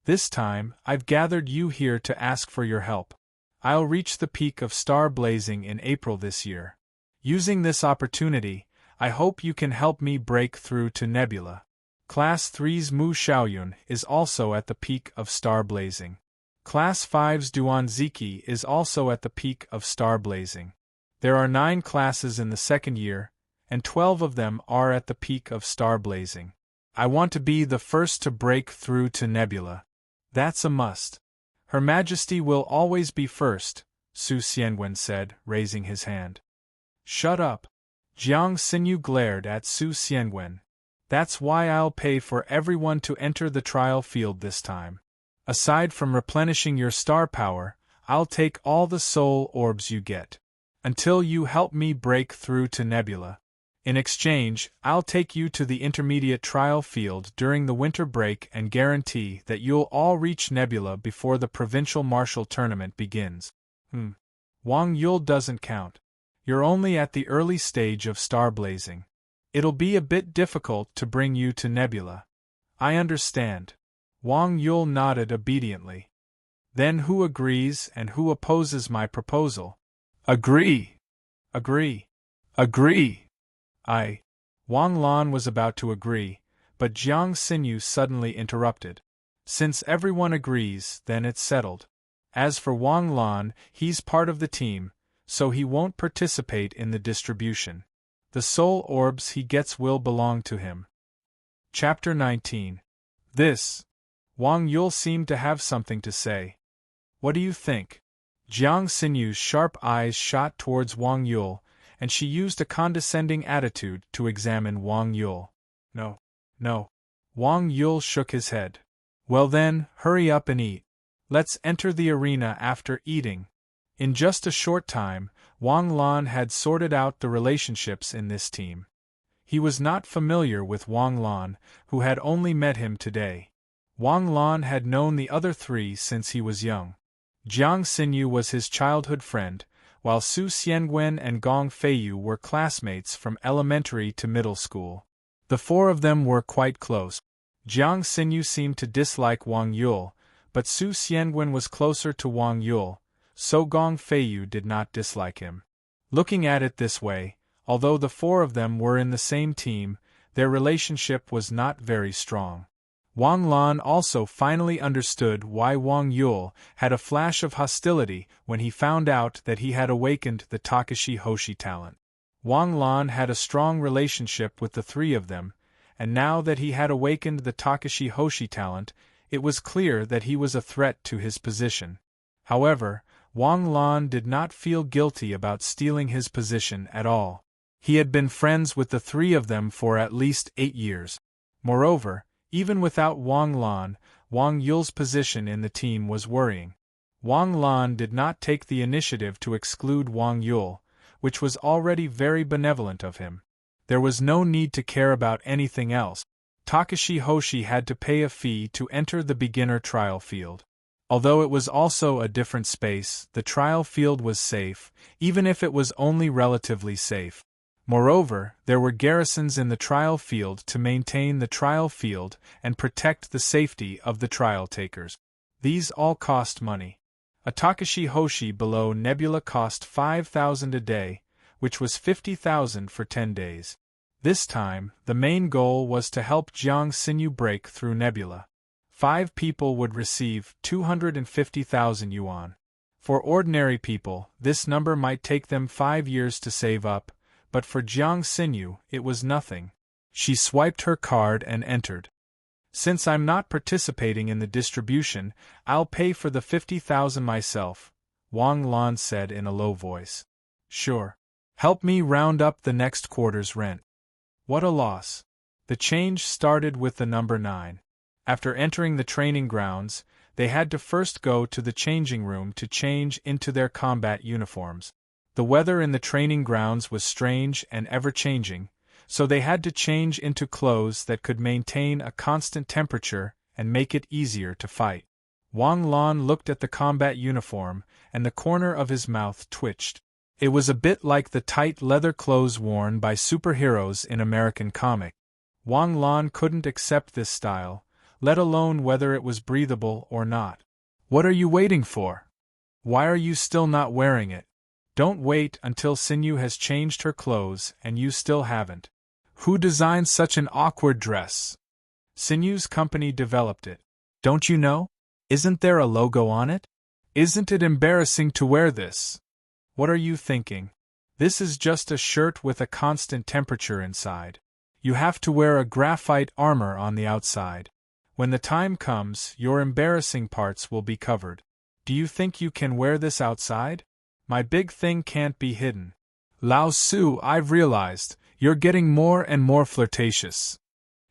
This time, I've gathered you here to ask for your help. I'll reach the peak of star blazing in April this year. Using this opportunity, I hope you can help me break through to Nebula. Class 3's Mu Xiaoyun is also at the peak of star blazing. Class 5's Duan Ziki is also at the peak of star blazing. There are 9 classes in the second year, and 12 of them are at the peak of star blazing. I want to be the first to break through to Nebula. That's a must. Her Majesty will always be first, Su Xianwen said, raising his hand. Shut up. Jiang Xinyu glared at Su Xianwen. That's why I'll pay for everyone to enter the trial field this time. Aside from replenishing your star power, I'll take all the soul orbs you get. Until you help me break through to Nebula. In exchange, I'll take you to the intermediate trial field during the winter break and guarantee that you'll all reach Nebula before the provincial martial tournament begins. Wang Yul doesn't count. You're only at the early stage of star blazing. It'll be a bit difficult to bring you to Nebula. I understand. Wang Yul nodded obediently. Then who agrees and who opposes my proposal? Agree. Agree. Agree. Wang Lan was about to agree, but Jiang Xinyu suddenly interrupted. Since everyone agrees, then it's settled. As for Wang Lan, he's part of the team, so he won't participate in the distribution. The soul orbs he gets will belong to him. Chapter 19. Wang Yul seemed to have something to say. What do you think? Jiang Xinyu's sharp eyes shot towards Wang Yul, and she used a condescending attitude to examine Wang Yul. No. Wang Yul shook his head. Well then, hurry up and eat. Let's enter the arena after eating. In just a short time, Wang Lan had sorted out the relationships in this team. He was not familiar with Wang Lan, who had only met him today. Wang Lan had known the other 3 since he was young. Jiang Xinyu was his childhood friend, while Su Xianwen and Gong Feiyu were classmates from elementary to middle school. The 4 of them were quite close. Jiang Xinyu seemed to dislike Wang Yul, but Su Xianwen was closer to Wang Yul, so Gong Feiyu did not dislike him. Looking at it this way, although the 4 of them were in the same team, their relationship was not very strong. Wang Lan also finally understood why Wang Yul had a flash of hostility when he found out that he had awakened the Takashi Hoshi talent. Wang Lan had a strong relationship with the 3 of them, and now that he had awakened the Takashi Hoshi talent, it was clear that he was a threat to his position. However, Wang Lan did not feel guilty about stealing his position at all. He had been friends with the 3 of them for at least 8 years. Moreover, even without Wang Lan, Wang Yul's position in the team was worrying. Wang Lan did not take the initiative to exclude Wang Yul, which was already very benevolent of him. There was no need to care about anything else. Takashi Hoshi had to pay a fee to enter the beginner trial field. Although it was also a different space, the trial field was safe, even if it was only relatively safe. Moreover, there were garrisons in the trial field to maintain the trial field and protect the safety of the trial takers. These all cost money. A Takashi Hoshi below Nebula cost 5,000 a day, which was 50,000 for 10 days. This time, the main goal was to help Jiang Xinyu break through Nebula. 5 people would receive 250,000 yuan. For ordinary people, this number might take them 5 years to save up, but for Jiang Xinyu, it was nothing. She swiped her card and entered. Since I'm not participating in the distribution, I'll pay for the 50,000 myself, Wang Lan said in a low voice. Sure. Help me round up the next quarter's rent. What a loss. The change started with the number 9. After entering the training grounds, they had to first go to the changing room to change into their combat uniforms. The weather in the training grounds was strange and ever-changing, so they had to change into clothes that could maintain a constant temperature and make it easier to fight. Wang Lan looked at the combat uniform, and the corner of his mouth twitched. It was a bit like the tight leather clothes worn by superheroes in American comics. Wang Lan couldn't accept this style, let alone whether it was breathable or not. What are you waiting for? Why are you still not wearing it? Don't wait until Sinew has changed her clothes and you still haven't. Who designed such an awkward dress? Sinew's company developed it. Don't you know? Isn't there a logo on it? Isn't it embarrassing to wear this? What are you thinking? This is just a shirt with a constant temperature inside. You have to wear a graphite armor on the outside. When the time comes, your embarrassing parts will be covered. Do you think you can wear this outside? My big thing can't be hidden. Lao Su, I've realized, you're getting more and more flirtatious.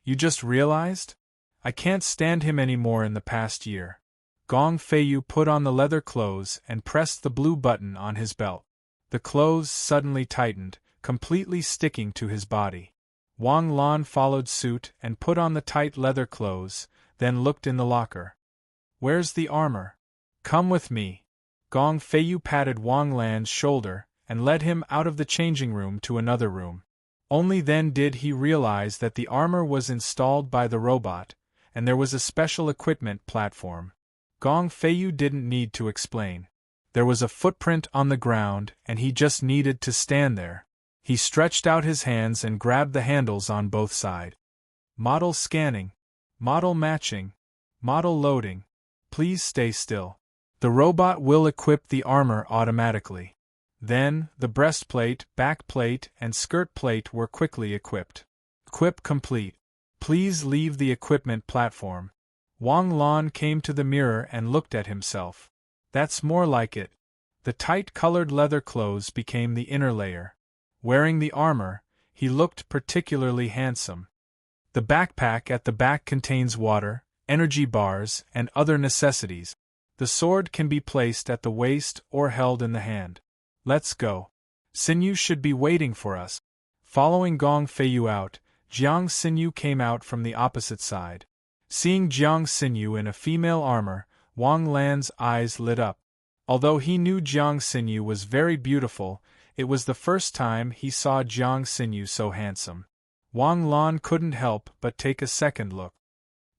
You just realized? I can't stand him anymore in the past year. Gong Feiyu put on the leather clothes and pressed the blue button on his belt. The clothes suddenly tightened, completely sticking to his body. Wang Lan followed suit and put on the tight leather clothes, then looked in the locker. Where's the armor? Come with me. Gong Feiyu patted Wang Lan's shoulder and led him out of the changing room to another room. Only then did he realize that the armor was installed by the robot, and there was a special equipment platform. Gong Feiyu didn't need to explain. There was a footprint on the ground and he just needed to stand there. He stretched out his hands and grabbed the handles on both sides. Model scanning. Model matching. Model loading. Please stay still. The robot will equip the armor automatically. Then, the breastplate, backplate, and skirt plate were quickly equipped. Equip complete. Please leave the equipment platform. Wang Lan came to the mirror and looked at himself. That's more like it. The tight-colored leather clothes became the inner layer. Wearing the armor, he looked particularly handsome. The backpack at the back contains water, energy bars, and other necessities. The sword can be placed at the waist or held in the hand. Let's go. Sinew should be waiting for us. Following Gong Feiyu out, Jiang Sinew came out from the opposite side. Seeing Jiang Sinew in a female armor, Wang Lan's eyes lit up. Although he knew Jiang Sinew was very beautiful, it was the first time he saw Jiang Sinew so handsome. Wang Lan couldn't help but take a second look.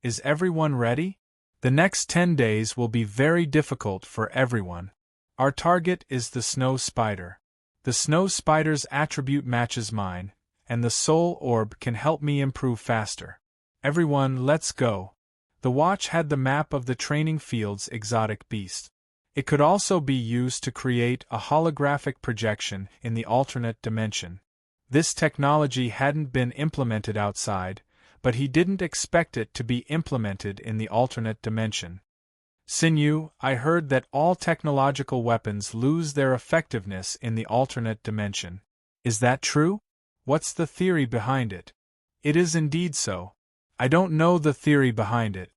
Is everyone ready? The next 10 days will be very difficult for everyone. Our target is the snow spider. The snow spider's attribute matches mine, and the soul orb can help me improve faster. Everyone, let's go. The watch had the map of the training field's exotic beast. It could also be used to create a holographic projection in the alternate dimension. This technology hadn't been implemented outside, but he didn't expect it to be implemented in the alternate dimension. Sinew, I heard that all technological weapons lose their effectiveness in the alternate dimension. Is that true? What's the theory behind it? It is indeed so. I don't know the theory behind it.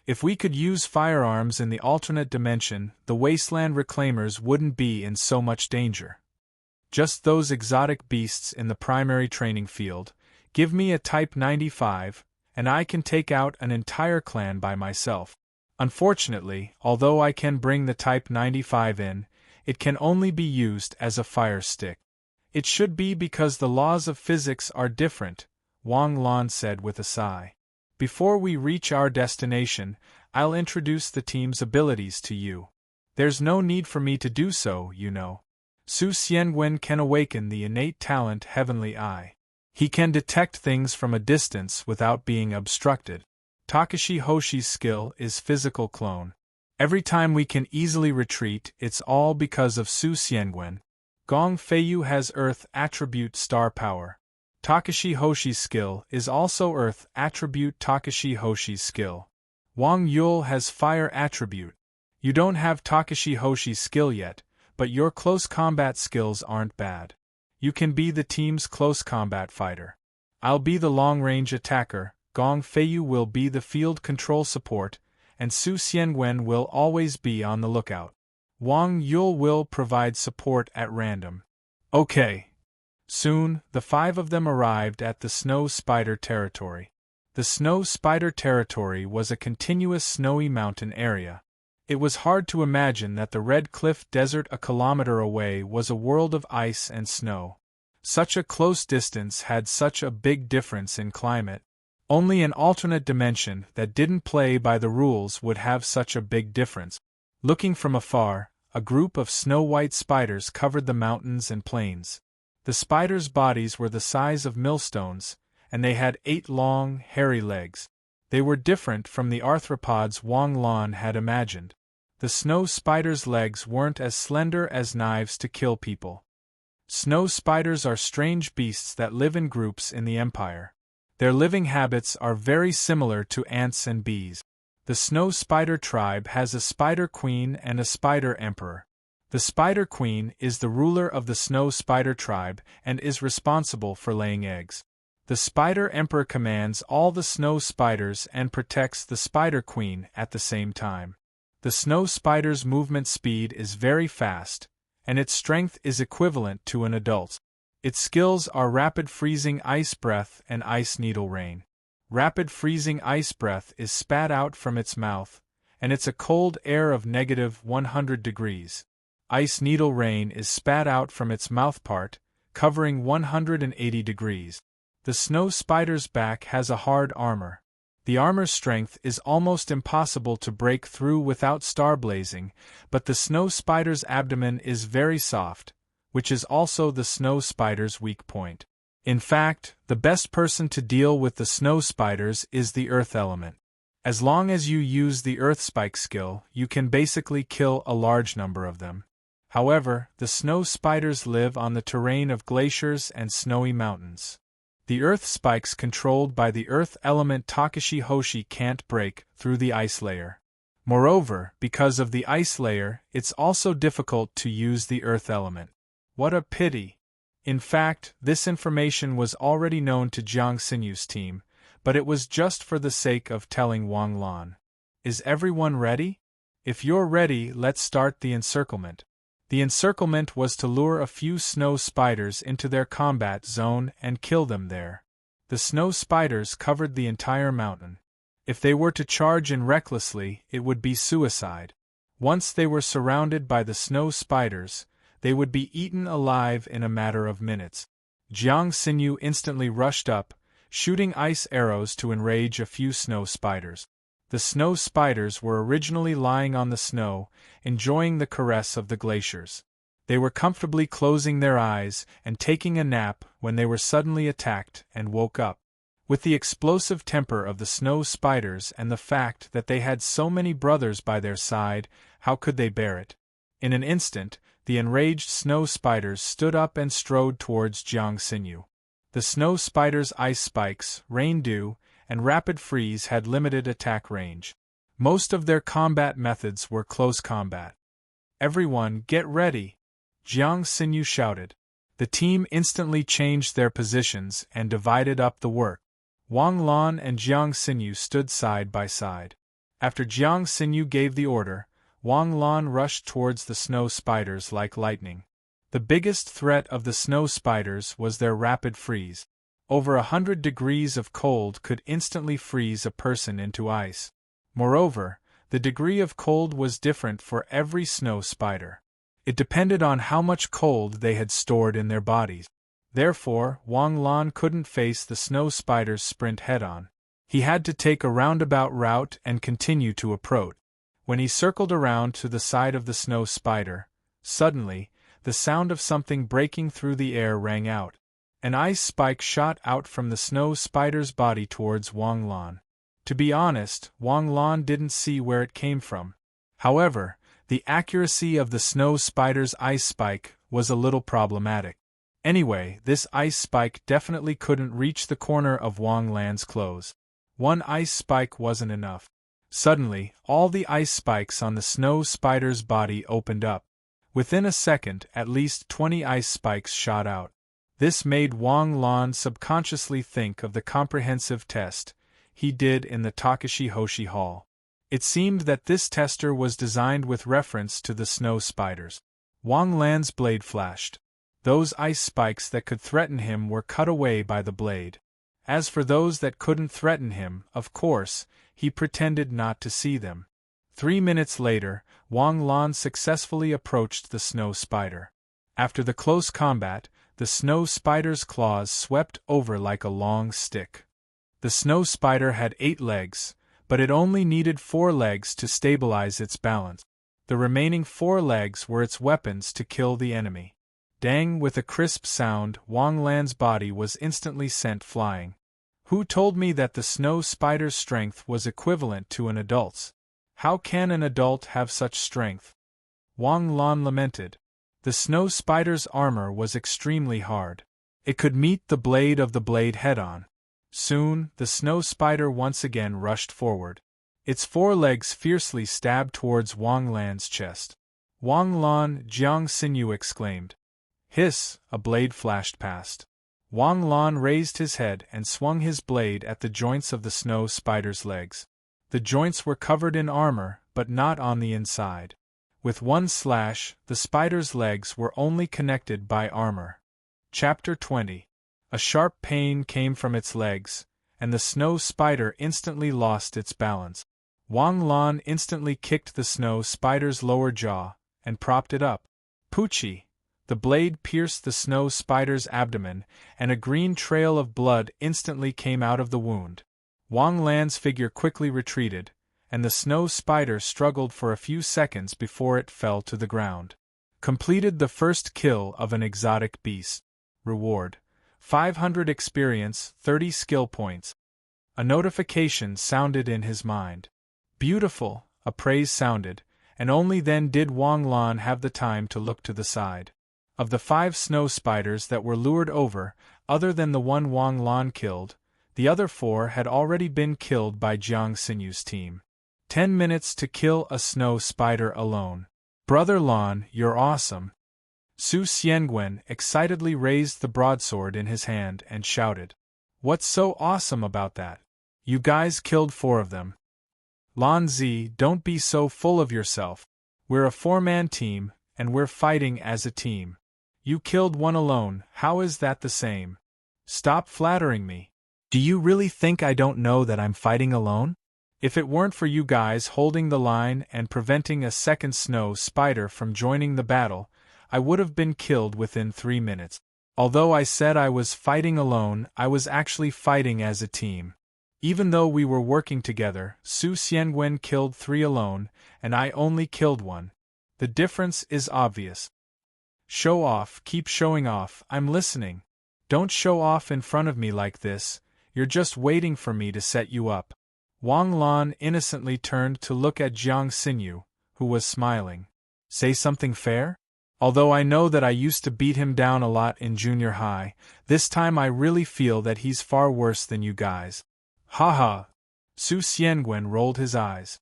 If we could use firearms in the alternate dimension, the wasteland reclaimers wouldn't be in so much danger. Just those exotic beasts in the primary training field. Give me a Type 95, and I can take out an entire clan by myself. Unfortunately, although I can bring the Type 95 in, it can only be used as a fire stick. It should be because the laws of physics are different, Wang Lan said with a sigh. Before we reach our destination, I'll introduce the team's abilities to you. There's no need for me to do so, you know. Su Xianwen can awaken the innate talent Heavenly Eye. He can detect things from a distance without being obstructed. Takashi Hoshi's skill is physical clone. Every time we can easily retreat, it's all because of Su Xianwen. Gong Feiyu has Earth attribute star power. Takashi Hoshi's skill is also Earth attribute Takashi Hoshi's skill. Wang Yul has Fire attribute. You don't have Takashi Hoshi's skill yet, but your close combat skills aren't bad. You can be the team's close combat fighter. I'll be the long-range attacker, Gong Feiyu will be the field control support, and Su Xianwen will always be on the lookout. Wang Yul will provide support at random. Okay. Soon, the 5 of them arrived at the snow spider territory. The snow spider territory was a continuous snowy mountain area. It was hard to imagine that the Red Cliff Desert a kilometer away was a world of ice and snow. Such a close distance had such a big difference in climate. Only an alternate dimension that didn't play by the rules would have such a big difference. Looking from afar, a group of snow-white spiders covered the mountains and plains. The spiders' bodies were the size of millstones, and they had 8 long, hairy legs. They were different from the arthropods Wang Lan had imagined. The snow spiders' legs weren't as slender as knives to kill people. Snow spiders are strange beasts that live in groups in the empire. Their living habits are very similar to ants and bees. The snow spider tribe has a spider queen and a spider emperor. The spider queen is the ruler of the snow spider tribe and is responsible for laying eggs. The spider emperor commands all the snow spiders and protects the spider queen at the same time. The snow spider's movement speed is very fast, and its strength is equivalent to an adult's. Its skills are rapid freezing ice breath and ice needle rain. Rapid freezing ice breath is spat out from its mouth, and it's a cold air of -100 degrees. Ice needle rain is spat out from its mouthpart, covering 180 degrees. The snow spider's back has a hard armor. The armor's strength is almost impossible to break through without starblazing, but the snow spider's abdomen is very soft, which is also the snow spider's weak point. In fact, the best person to deal with the snow spiders is the earth element. As long as you use the earth spike skill, you can basically kill a large number of them. However, the snow spiders live on the terrain of glaciers and snowy mountains. The earth spikes controlled by the earth element Takashi Hoshi can't break through the ice layer. Moreover, because of the ice layer, it's also difficult to use the earth element. What a pity! In fact, this information was already known to Jiang Sinyu's team, but it was just for the sake of telling Wang Lan. Is everyone ready? If you're ready, let's start the encirclement. The encirclement was to lure a few snow spiders into their combat zone and kill them there. The snow spiders covered the entire mountain. If they were to charge in recklessly, it would be suicide. Once they were surrounded by the snow spiders, they would be eaten alive in a matter of minutes. Jiang Xinyu instantly rushed up, shooting ice arrows to enrage a few snow spiders. The snow spiders were originally lying on the snow, enjoying the caress of the glaciers. They were comfortably closing their eyes and taking a nap when they were suddenly attacked and woke up. With the explosive temper of the snow spiders and the fact that they had so many brothers by their side, how could they bear it? In an instant, the enraged snow spiders stood up and strode towards Jiang Xinyu. The snow spiders' ice spikes, rain dew, and rapid freeze had limited attack range. Most of their combat methods were close combat. Everyone, get ready! Jiang Xinyu shouted. The team instantly changed their positions and divided up the work. Wang Lan and Jiang Xinyu stood side by side. After Jiang Xinyu gave the order, Wang Lan rushed towards the snow spiders like lightning. The biggest threat of the snow spiders was their rapid freeze. Over 100 degrees of cold could instantly freeze a person into ice. Moreover, the degree of cold was different for every snow spider. It depended on how much cold they had stored in their bodies. Therefore, Wang Lan couldn't face the snow spider's sprint head-on. He had to take a roundabout route and continue to approach. When he circled around to the side of the snow spider, suddenly, the sound of something breaking through the air rang out. An ice spike shot out from the snow spider's body towards Wang Lan. To be honest, Wang Lan didn't see where it came from. However, the accuracy of the snow spider's ice spike was a little problematic. Anyway, this ice spike definitely couldn't reach the corner of Wang Lan's clothes. One ice spike wasn't enough. Suddenly, all the ice spikes on the snow spider's body opened up. Within a second, at least 20 ice spikes shot out. This made Wang Lan subconsciously think of the comprehensive test he did in the Takashi Hoshi Hall. It seemed that this tester was designed with reference to the snow spiders. Wang Lan's blade flashed. Those ice spikes that could threaten him were cut away by the blade. As for those that couldn't threaten him, of course, he pretended not to see them. 3 minutes later, Wang Lan successfully approached the snow spider. After the close combat, the snow spider's claws swept over like a long stick. The snow spider had 8 legs, but it only needed 4 legs to stabilize its balance. The remaining 4 legs were its weapons to kill the enemy. Dang! With a crisp sound, Wang Lan's body was instantly sent flying. Who told me that the snow spider's strength was equivalent to an adult's? How can an adult have such strength? Wang Lan lamented. The snow spider's armor was extremely hard. It could meet the blade of the blade head-on. Soon, the snow spider once again rushed forward. Its 4 legs fiercely stabbed towards Wang Lan's chest. Wang Lan, Jiang Xinyu exclaimed. Hiss! A blade flashed past. Wang Lan raised his head and swung his blade at the joints of the snow spider's legs. The joints were covered in armor, but not on the inside. With one slash, the spider's legs were only connected by armor. Chapter 20. A sharp pain came from its legs, and the snow spider instantly lost its balance. Wang Lan instantly kicked the snow spider's lower jaw, and propped it up. Poochie! The blade pierced the snow spider's abdomen, and a green trail of blood instantly came out of the wound. Wang Lan's figure quickly retreated, and the snow spider struggled for a few seconds before it fell to the ground. Completed the first kill of an exotic beast. Reward: 500 experience, 30 skill points. A notification sounded in his mind. Beautiful, a praise sounded, and only then did Wang Lan have the time to look to the side. Of the 5 snow spiders that were lured over, other than the one Wang Lan killed, the other 4 had already been killed by Jiang Xinyu's team. 10 minutes to kill a snow spider alone. Brother Lan, you're awesome. Su Xiangwen excitedly raised the broadsword in his hand and shouted. What's so awesome about that? You guys killed 4 of them. Lan Zi, don't be so full of yourself. We're a 4-man team, and we're fighting as a team. You killed 1 alone, how is that the same? Stop flattering me. Do you really think I don't know that I'm fighting alone? If it weren't for you guys holding the line and preventing a second snow spider from joining the battle, I would have been killed within 3 minutes. Although I said I was fighting alone, I was actually fighting as a team. Even though we were working together, Su Xiangwen killed 3 alone, and I only killed 1. The difference is obvious. Show off, keep showing off, I'm listening. Don't show off in front of me like this, you're just waiting for me to set you up. Wang Lan innocently turned to look at Jiang Xinyu, who was smiling. Say something fair? Although I know that I used to beat him down a lot in junior high, this time I really feel that he's far worse than you guys. Ha ha! Su Xiangwen rolled his eyes.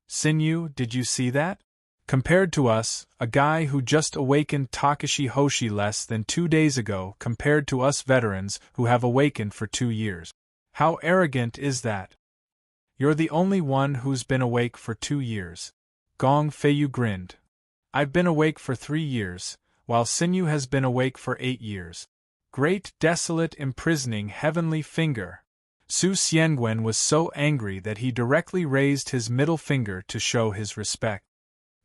Xinyu, did you see that? Compared to us, a guy who just awakened Takashi Hoshi less than 2 days ago compared to us veterans who have awakened for 2 years. How arrogant is that? You're the only one who's been awake for 2 years. Gong Feiyu grinned. I've been awake for 3 years, while Xinyu has been awake for 8 years. Great desolate imprisoning heavenly finger. Su Xiangwen was so angry that he directly raised his middle finger to show his respect.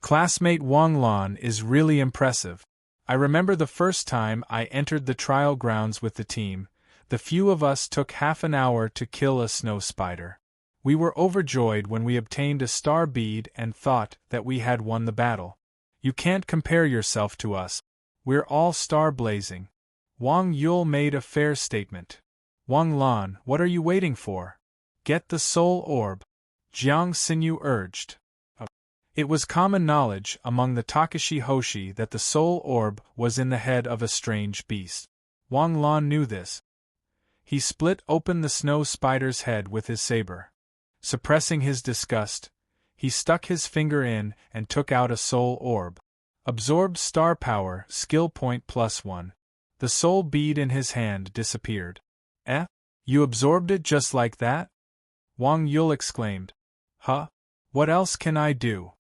Classmate Wang Lan is really impressive. I remember the first time I entered the trial grounds with the team, the few of us took half an hour to kill a snow spider. We were overjoyed when we obtained a star bead and thought that we had won the battle. You can't compare yourself to us. We're all star-blazing. Wang Yul made a fair statement. Wang Lan, what are you waiting for? Get the soul orb. Jiang Xinyu urged. It was common knowledge among the Takashi Hoshi that the soul orb was in the head of a strange beast. Wang Lan knew this. He split open the snow spider's head with his saber. Suppressing his disgust, he stuck his finger in and took out a soul orb. Absorbed star power, skill point +1. The soul bead in his hand disappeared. Eh? You absorbed it just like that? Wang Yul exclaimed. Huh? What else can I do?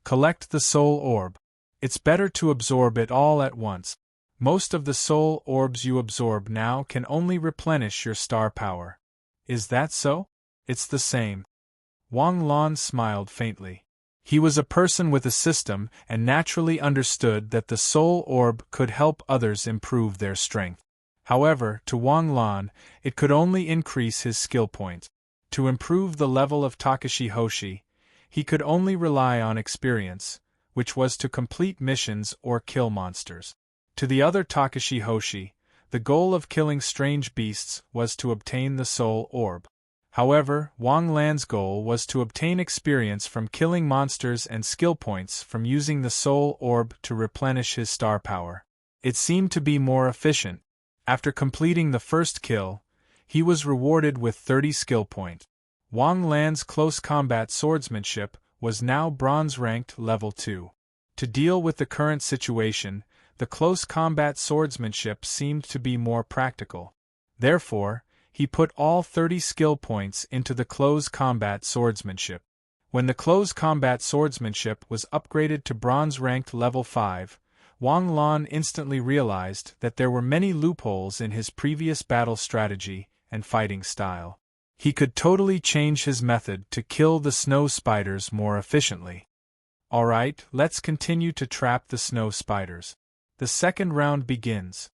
Collect the soul orb. It's better to absorb it all at once. Most of the soul orbs you absorb now can only replenish your star power. Is that so? It's the same. Wang Lan smiled faintly. He was a person with a system and naturally understood that the soul orb could help others improve their strength. However, to Wang Lan, it could only increase his skill points. To improve the level of Takashi Hoshi, he could only rely on experience, which was to complete missions or kill monsters. To the other Takashi Hoshi, the goal of killing strange beasts was to obtain the soul orb. However, Wang Lan's goal was to obtain experience from killing monsters and skill points from using the soul orb to replenish his star power. It seemed to be more efficient. After completing the first kill, he was rewarded with 30 skill points. Wang Lan's close combat swordsmanship was now bronze-ranked level 2. To deal with the current situation, the close combat swordsmanship seemed to be more practical. Therefore, he put all 30 skill points into the close combat swordsmanship. When the close combat swordsmanship was upgraded to bronze-ranked level 5, Wang Lan instantly realized that there were many loopholes in his previous battle strategy and fighting style. He could totally change his method to kill the snow spiders more efficiently. Alright, let's continue to trap the snow spiders. The second round begins.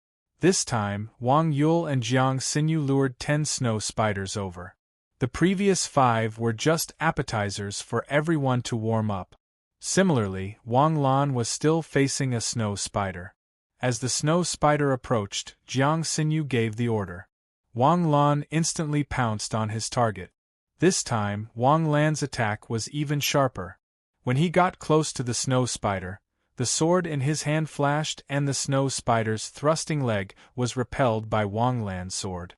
This time, Wang Yul and Jiang Xinyu lured 10 snow spiders over. The previous 5 were just appetizers for everyone to warm up. Similarly, Wang Lan was still facing a snow spider. As the snow spider approached, Jiang Xinyu gave the order. Wang Lan instantly pounced on his target. This time, Wang Lan's attack was even sharper. When he got close to the snow spider, the sword in his hand flashed and the snow spider's thrusting leg was repelled by Wang Lan's sword.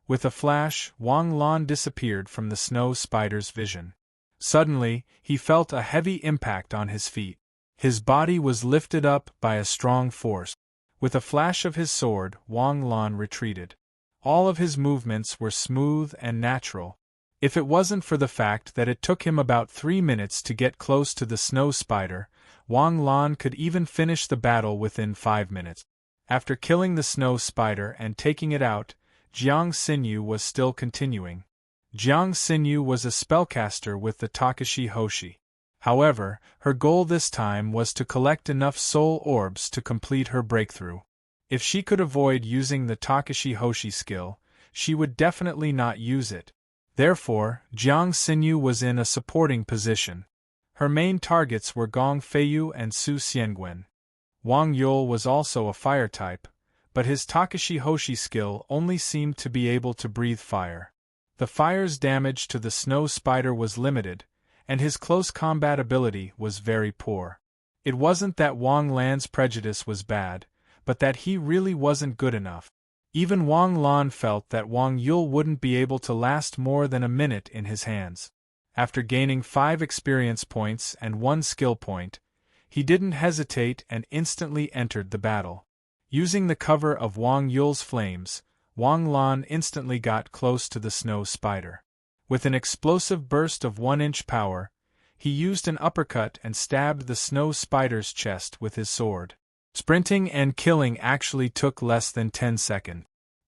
With a flash, Wang Lan disappeared from the snow spider's vision. Suddenly, he felt a heavy impact on his feet. His body was lifted up by a strong force. With a flash of his sword, Wang Lan retreated. All of his movements were smooth and natural. If it wasn't for the fact that it took him about 3 minutes to get close to the snow spider, Wang Lan could even finish the battle within 5 minutes. After killing the snow spider and taking it out, Jiang Xinyu was still continuing. Jiang Xinyu was a spellcaster with the Takashi Hoshi. However, her goal this time was to collect enough soul orbs to complete her breakthrough. If she could avoid using the Takashi Hoshi skill, she would definitely not use it. Therefore, Jiang Xinyu was in a supporting position. Her main targets were Gong Feiyu and Su Xiangwen. Wang Yul was also a fire type, but his Takashi Hoshi skill only seemed to be able to breathe fire. The fire's damage to the snow spider was limited, and his close combat ability was very poor. It wasn't that Wang Lan's prejudice was bad, but that he really wasn't good enough. Even Wang Lan felt that Wang Yul wouldn't be able to last more than a minute in his hands. After gaining 5 experience points and 1 skill point, he didn't hesitate and instantly entered the battle. Using the cover of Wang Yul's flames, Wang Lan instantly got close to the snow spider. With an explosive burst of 1-inch power, he used an uppercut and stabbed the snow spider's chest with his sword. Sprinting and killing actually took less than 10 seconds.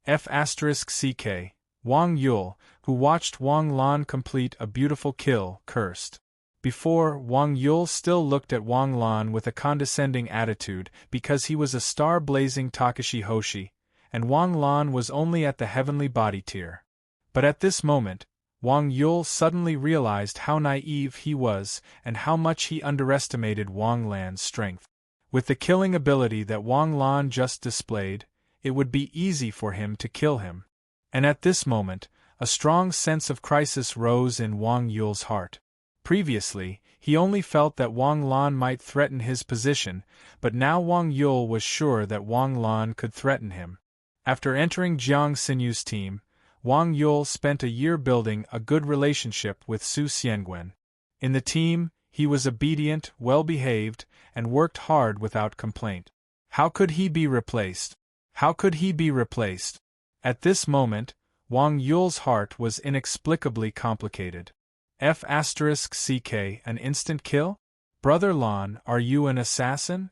F***ck. Wang Yul, who watched Wang Lan complete a beautiful kill, cursed. Before, Wang Yul still looked at Wang Lan with a condescending attitude because he was a star-blazing Takashi Hoshi, and Wang Lan was only at the heavenly body tier. But at this moment, Wang Yul suddenly realized how naive he was and how much he underestimated Wang Lan's strength. With the killing ability that Wang Lan just displayed, it would be easy for him to kill him. And at this moment, a strong sense of crisis rose in Wang Yul's heart. Previously, he only felt that Wang Lan might threaten his position, but now Wang Yul was sure that Wang Lan could threaten him. After entering Jiang Xinyu's team, Wang Yul spent a year building a good relationship with Su Xiangwen. In the team, he was obedient, well-behaved, and worked hard without complaint. How could he be replaced? How could he be replaced? At this moment, Wang Yul's heart was inexplicably complicated. F***ck, an instant kill? Brother Lan, are you an assassin?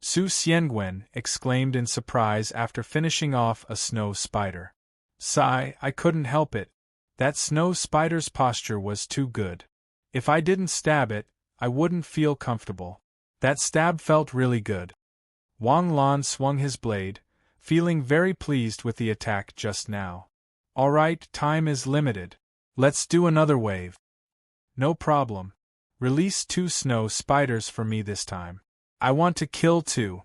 Su Xiangwen exclaimed in surprise after finishing off a snow spider. Sigh, I couldn't help it. That snow spider's posture was too good. If I didn't stab it, I wouldn't feel comfortable. That stab felt really good. Wang Lan swung his blade, feeling very pleased with the attack just now. Alright, time is limited. Let's do another wave. No problem. Release 2 snow spiders for me this time. I want to kill 2.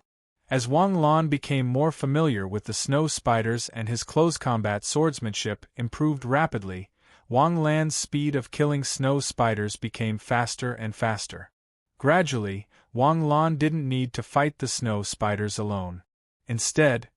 As Wang Lan became more familiar with the snow spiders and his close combat swordsmanship improved rapidly, Wang Lan's speed of killing snow spiders became faster and faster. Gradually, Wang Lan didn't need to fight the snow spiders alone. Instead,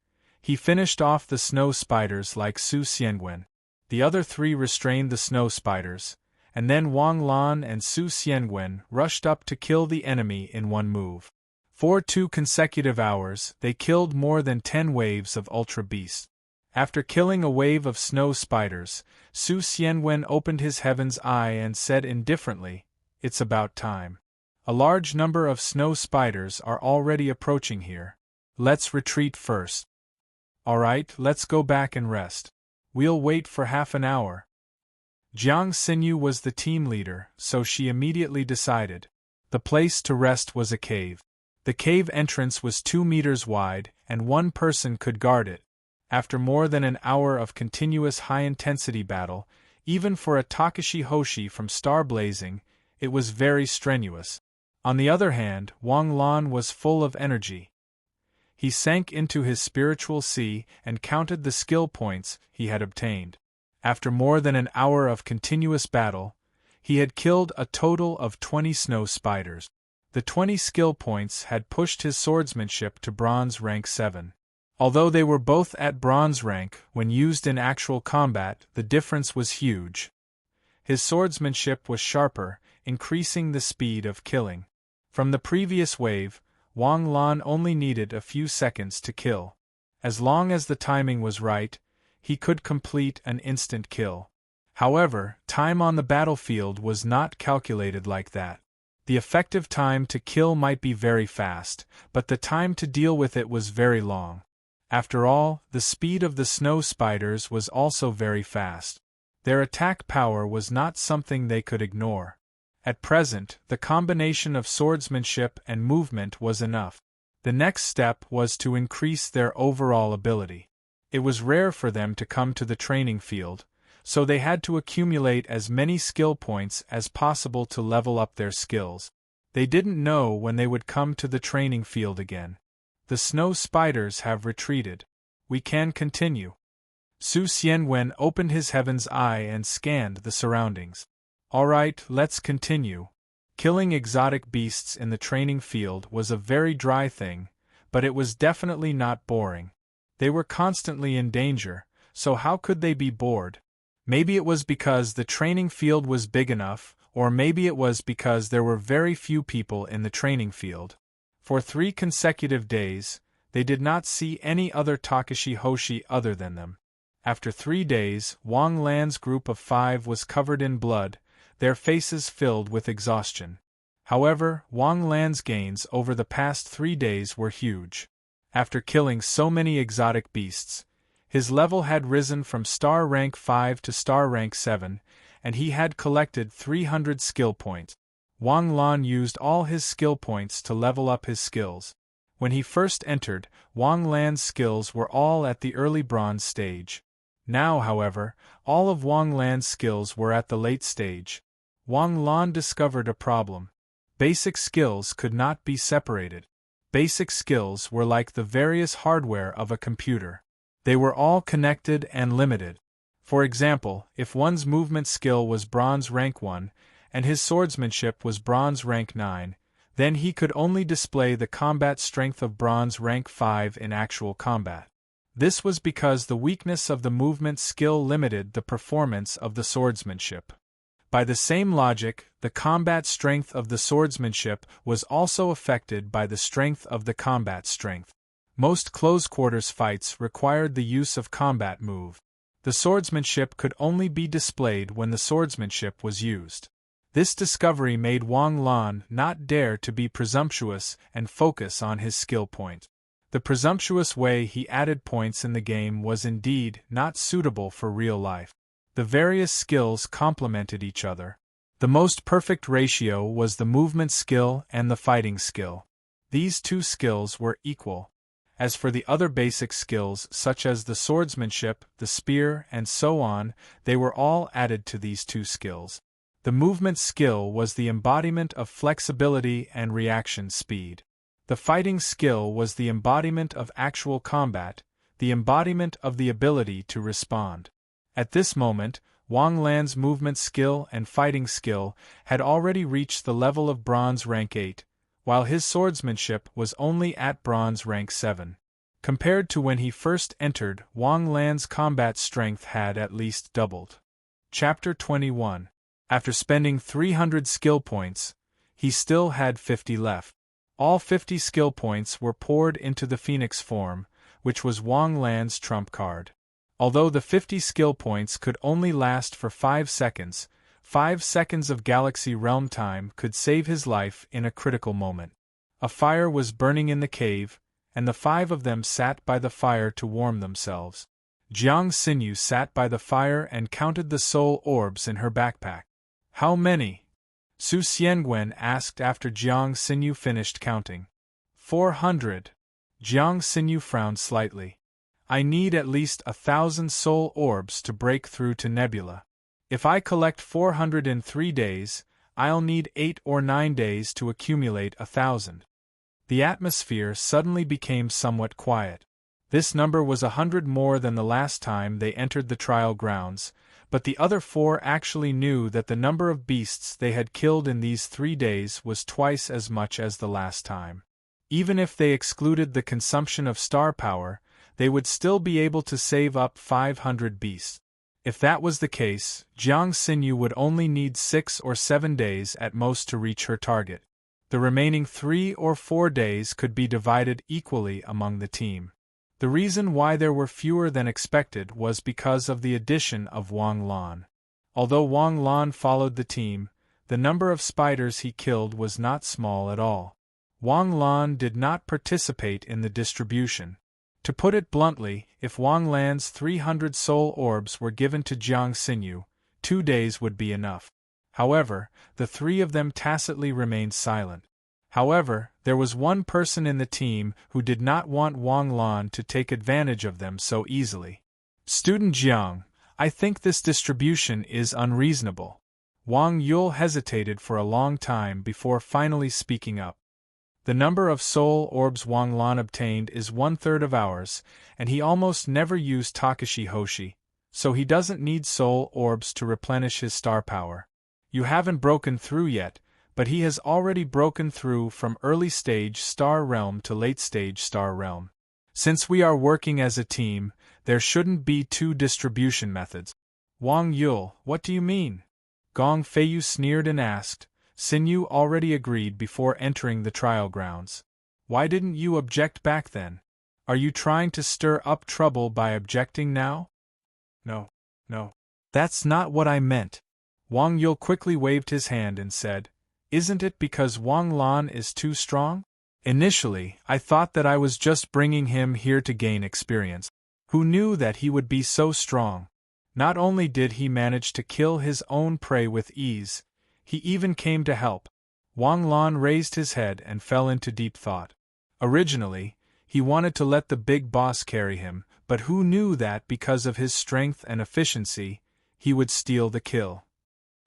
he finished off the snow spiders like Su Xiangwen. The other 3 restrained the snow spiders, and then Wang Lan and Su Xiangwen rushed up to kill the enemy in one move. For 2 consecutive hours, they killed more than 10 waves of ultra beasts. After killing a wave of snow spiders, Su Xiangwen opened his heaven's eye and said indifferently, "It's about time. A large number of snow spiders are already approaching here. Let's retreat first." Alright, let's go back and rest. We'll wait for half an hour. Jiang Xinyu was the team leader, so she immediately decided. The place to rest was a cave. The cave entrance was 2 meters wide, and 1 person could guard it. After more than an hour of continuous high-intensity battle, even for a Takashi Hoshi from Star Blazing, it was very strenuous. On the other hand, Wang Lan was full of energy. He sank into his spiritual sea and counted the skill points he had obtained. After more than an hour of continuous battle, he had killed a total of 20 snow spiders. The 20 skill points had pushed his swordsmanship to bronze rank 7. Although they were both at bronze rank, when used in actual combat, the difference was huge. His swordsmanship was sharper, increasing the speed of killing. From the previous wave, Wang Lan only needed a few seconds to kill. As long as the timing was right, he could complete an instant kill. However, time on the battlefield was not calculated like that. The effective time to kill might be very fast, but the time to deal with it was very long. After all, the speed of the snow spiders was also very fast. Their attack power was not something they could ignore. At present, the combination of swordsmanship and movement was enough. The next step was to increase their overall ability. It was rare for them to come to the training field, so they had to accumulate as many skill points as possible to level up their skills. They didn't know when they would come to the training field again. The snow spiders have retreated. We can continue. Su Xianwen opened his heaven's eye and scanned the surroundings. Alright, let's continue. Killing exotic beasts in the training field was a very dry thing, but it was definitely not boring. They were constantly in danger, so how could they be bored? Maybe it was because the training field was big enough, or maybe it was because there were very few people in the training field. For 3 consecutive days, they did not see any other Takashi Hoshi other than them. After 3 days, Wang Lan's group of 5 was covered in blood, their faces filled with exhaustion. However, Wang Lan's gains over the past 3 days were huge. After killing so many exotic beasts, his level had risen from star rank 5 to star rank 7, and he had collected 300 skill points. Wang Lan used all his skill points to level up his skills. When he first entered, Wang Lan's skills were all at the early bronze stage. Now, however, all of Wang Lan's skills were at the late stage. Wang Lan discovered a problem. Basic skills could not be separated. Basic skills were like the various hardware of a computer. They were all connected and limited. For example, if one's movement skill was bronze rank 1, and his swordsmanship was bronze rank 9, then he could only display the combat strength of bronze rank 5 in actual combat. This was because the weakness of the movement skill limited the performance of the swordsmanship. By the same logic, the combat strength of the swordsmanship was also affected by the strength of the combat strength. Most close-quarters fights required the use of combat move. The swordsmanship could only be displayed when the swordsmanship was used. This discovery made Wang Lan not dare to be presumptuous and focus on his skill point. The presumptuous way he added points in the game was indeed not suitable for real life. The various skills complemented each other. The most perfect ratio was the movement skill and the fighting skill. These two skills were equal. As for the other basic skills such as the swordsmanship, the spear, and so on, they were all added to these two skills. The movement skill was the embodiment of flexibility and reaction speed. The fighting skill was the embodiment of actual combat, the embodiment of the ability to respond. At this moment, Wang Lan's movement skill and fighting skill had already reached the level of bronze rank 8, while his swordsmanship was only at bronze rank 7. Compared to when he first entered, Wang Lan's combat strength had at least doubled. Chapter 21. After spending 300 skill points, he still had 50 left. All 50 skill points were poured into the Phoenix form, which was Wang Lan's trump card. Although the 50 skill points could only last for 5 seconds, 5 seconds of Galaxy Realm time could save his life in a critical moment. A fire was burning in the cave, and the 5 of them sat by the fire to warm themselves. Jiang Xinyu sat by the fire and counted the soul orbs in her backpack. How many? Su Xiangwen asked after Jiang Xinyu finished counting. 400. Jiang Xinyu frowned slightly. I need at least 1,000 soul orbs to break through to Nebula. If I collect 400 in 3 days, I'll need 8 or 9 days to accumulate 1,000. The atmosphere suddenly became somewhat quiet. This number was 100 more than the last time they entered the trial grounds, but the other 4 actually knew that the number of beasts they had killed in these 3 days was twice as much as the last time. Even if they excluded the consumption of star power, they would still be able to save up 500 beasts. If that was the case, Jiang Xinyu would only need 6 or 7 days at most to reach her target. The remaining 3 or 4 days could be divided equally among the team. The reason why there were fewer than expected was because of the addition of Wang Lan. Although Wang Lan followed the team, the number of spiders he killed was not small at all. Wang Lan did not participate in the distribution. To put it bluntly, if Wang Lan's 300 soul orbs were given to Jiang Xinyu, 2 days would be enough. However, the 3 of them tacitly remained silent. However, there was one person in the team who did not want Wang Lan to take advantage of them so easily. Student Jiang, I think this distribution is unreasonable. Wang Yul hesitated for a long time before finally speaking up. The number of soul orbs Wang Lan obtained is 1/3 of ours, and he almost never used Takashi Hoshi, so he doesn't need soul orbs to replenish his star power. You haven't broken through yet, but he has already broken through from early stage Star Realm to late stage Star Realm. Since we are working as a team, there shouldn't be 2 distribution methods. Wang Yul, what do you mean? Gong Feiyu sneered and asked. Xinyu already agreed before entering the trial grounds. Why didn't you object back then? Are you trying to stir up trouble by objecting now? No. That's not what I meant. Wang Yul quickly waved his hand and said, Isn't it because Wang Lan is too strong? Initially, I thought that I was just bringing him here to gain experience. Who knew that he would be so strong? Not only did he manage to kill his own prey with ease, he even came to help. Wang Lan raised his head and fell into deep thought. Originally, he wanted to let the big boss carry him, but who knew that because of his strength and efficiency, he would steal the kill.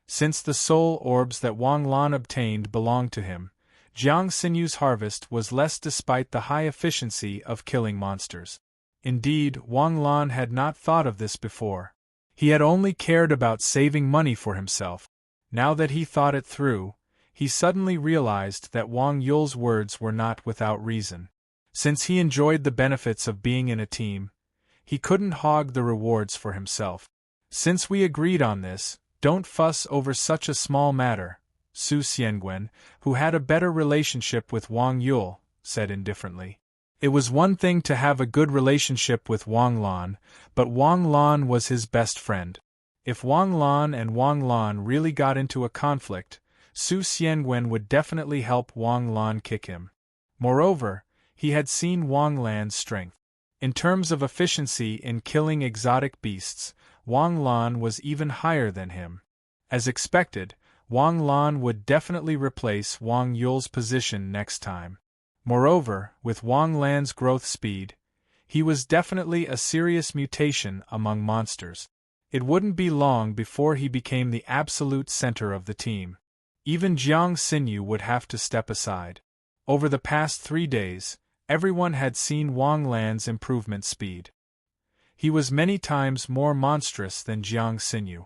Since the soul orbs that Wang Lan obtained belonged to him, Jiang Xinyu's harvest was less despite the high efficiency of killing monsters. Indeed, Wang Lan had not thought of this before. He had only cared about saving money for himself. Now that he thought it through, he suddenly realized that Wang Yul's words were not without reason. Since he enjoyed the benefits of being in a team, he couldn't hog the rewards for himself. Since we agreed on this, don't fuss over such a small matter, Su Xiangwen, who had a better relationship with Wang Yul, said indifferently. It was one thing to have a good relationship with Wang Lan, but Wang Lan was his best friend. If Wang Lan and Wang Lan really got into a conflict, Su Xianwen would definitely help Wang Lan kick him. Moreover, he had seen Wang Lan's strength. In terms of efficiency in killing exotic beasts, Wang Lan was even higher than him. As expected, Wang Lan would definitely replace Wang Yul's position next time. Moreover, with Wang Lan's growth speed, he was definitely a serious mutation among monsters. It wouldn't be long before he became the absolute center of the team. Even Jiang Xinyu would have to step aside. Over the past 3 days, everyone had seen Wang Lan's improvement speed. He was many times more monstrous than Jiang Xinyu.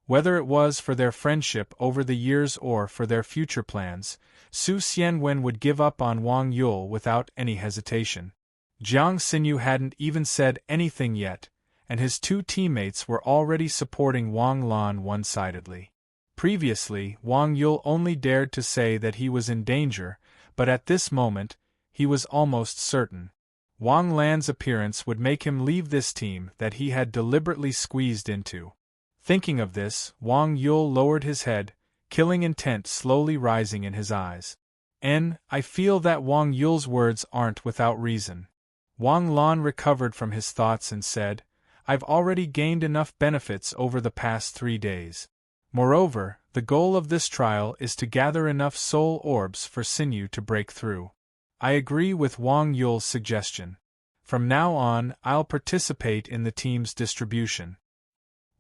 Whether it was for their friendship over the years or for their future plans, Su Xianwen would give up on Wang Yul without any hesitation. Jiang Xinyu hadn't even said anything yet, and his 2 teammates were already supporting Wang Lan one-sidedly. Previously, Wang Yul only dared to say that he was in danger, but at this moment, he was almost certain. Wang Lan's appearance would make him leave this team that he had deliberately squeezed into. Thinking of this, Wang Yul lowered his head, killing intent slowly rising in his eyes. I feel that Wang Yul's words aren't without reason. Wang Lan recovered from his thoughts and said, I've already gained enough benefits over the past 3 days. Moreover, the goal of this trial is to gather enough soul orbs for Xinyu to break through. I agree with Wang Yul's suggestion. From now on, I'll participate in the team's distribution.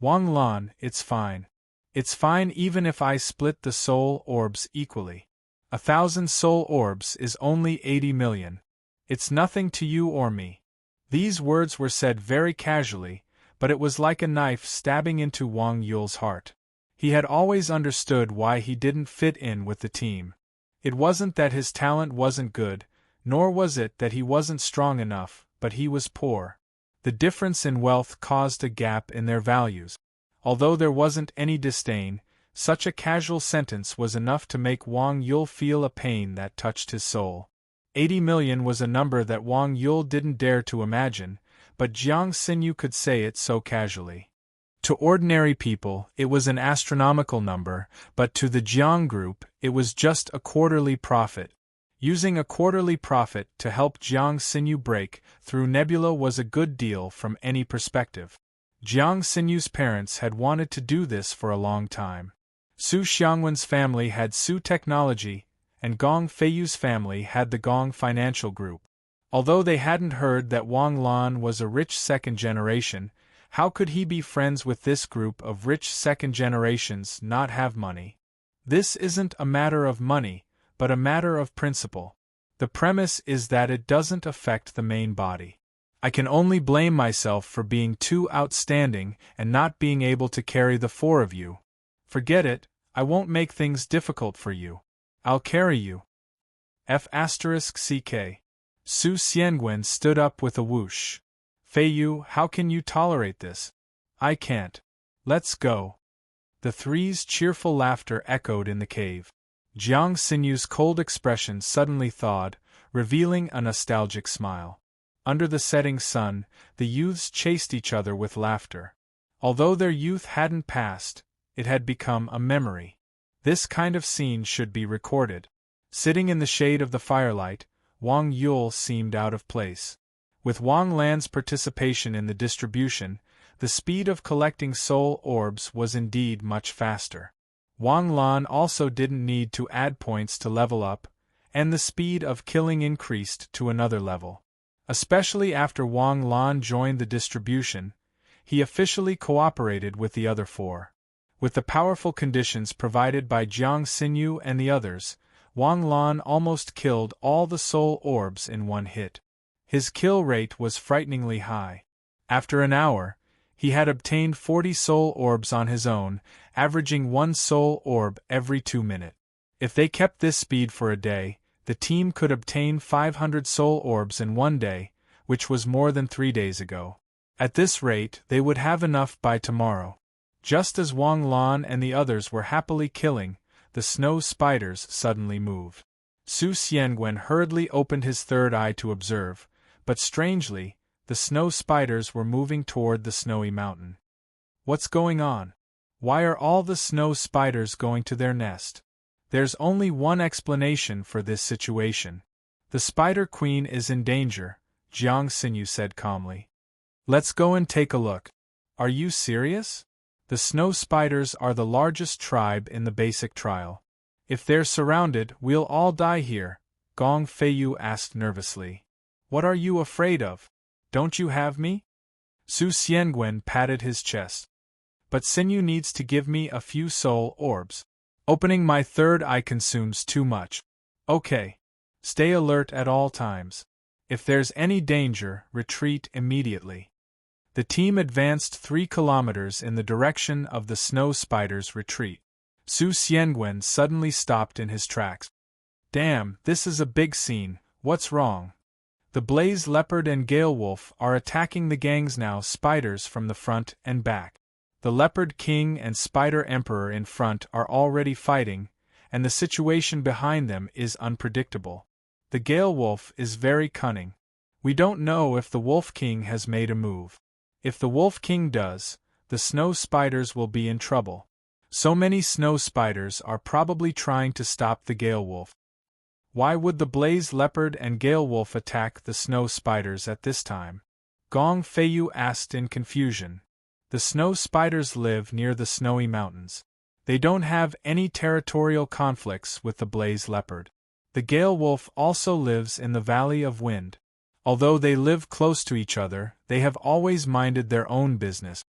Wang Lan, it's fine. It's fine even if I split the soul orbs equally. 1,000 soul orbs is only 80 million. It's nothing to you or me. These words were said very casually, but it was like a knife stabbing into Wang Yul's heart. He had always understood why he didn't fit in with the team. It wasn't that his talent wasn't good, nor was it that he wasn't strong enough, but he was poor. The difference in wealth caused a gap in their values. Although there wasn't any disdain, such a casual sentence was enough to make Wang Yul feel a pain that touched his soul. 80 million was a number that Wang Yul didn't dare to imagine, but Jiang Xinyu could say it so casually. To ordinary people, it was an astronomical number, but to the Jiang group, it was just a quarterly profit. Using a quarterly profit to help Jiang Xinyu break through Nebula was a good deal from any perspective. Jiang Xinyu's parents had wanted to do this for a long time. Su Xiangwen's family had Su Technology, and Gong Feiyu's family had the Gong Financial Group. Although they hadn't heard that Wang Lan was a rich second generation, how could he be friends with this group of rich second generations not have money? This isn't a matter of money, but a matter of principle. The premise is that it doesn't affect the main body. I can only blame myself for being too outstanding and not being able to carry the 4 of you. Forget it, I won't make things difficult for you. I'll carry you. F***CK. Su Xianwen stood up with a whoosh. Feiyu, how can you tolerate this? I can't. Let's go. The 3's cheerful laughter echoed in the cave. Jiang Xinyu's cold expression suddenly thawed, revealing a nostalgic smile. Under the setting sun, the youths chased each other with laughter. Although their youth hadn't passed, it had become a memory. This kind of scene should be recorded. Sitting in the shade of the firelight, Wang Yul seemed out of place. With Wang Lan's participation in the distribution, the speed of collecting soul orbs was indeed much faster. Wang Lan also didn't need to add points to level up, and the speed of killing increased to another level. Especially after Wang Lan joined the distribution, he officially cooperated with the other 4. With the powerful conditions provided by Jiang Xinyu and the others, Wang Lan almost killed all the soul orbs in one hit. His kill rate was frighteningly high. After an hour, he had obtained 40 soul orbs on his own, averaging 1 soul orb every 2 minutes. If they kept this speed for a day, the team could obtain 500 soul orbs in 1 day, which was more than 3 days ago. At this rate, they would have enough by tomorrow. Just as Wang Lan and the others were happily killing, the snow spiders suddenly moved. Su Xianwen hurriedly opened his third eye to observe, but strangely, the snow spiders were moving toward the snowy mountain. What's going on? Why are all the snow spiders going to their nest? There's only one explanation for this situation. The Spider Queen is in danger, Jiang Xinyu said calmly. Let's go and take a look. Are you serious? The snow spiders are the largest tribe in the basic trial. If they're surrounded, we'll all die here, Gong Feiyu asked nervously. What are you afraid of? Don't you have me? Su Xiangwen patted his chest. But Xinyu needs to give me a few soul orbs. Opening my third eye consumes too much. Okay. Stay alert at all times. If there's any danger, retreat immediately. The team advanced 3 kilometers in the direction of the snow spider's retreat. Su Xiangwen suddenly stopped in his tracks. Damn, this is a big scene. What's wrong? The blaze leopard and gale wolf are attacking the gangs now, spiders from the front and back. The leopard king and spider emperor in front are already fighting, and the situation behind them is unpredictable. The gale wolf is very cunning. We don't know if the wolf king has made a move. If the wolf king does, the snow spiders will be in trouble. So many snow spiders are probably trying to stop the gale wolf. Why would the blaze leopard and gale wolf attack the snow spiders at this time? Gong Feiyu asked in confusion. The snow spiders live near the snowy mountains. They don't have any territorial conflicts with the blaze leopard. The gale wolf also lives in the Valley of Wind. Although they live close to each other, they have always minded their own business.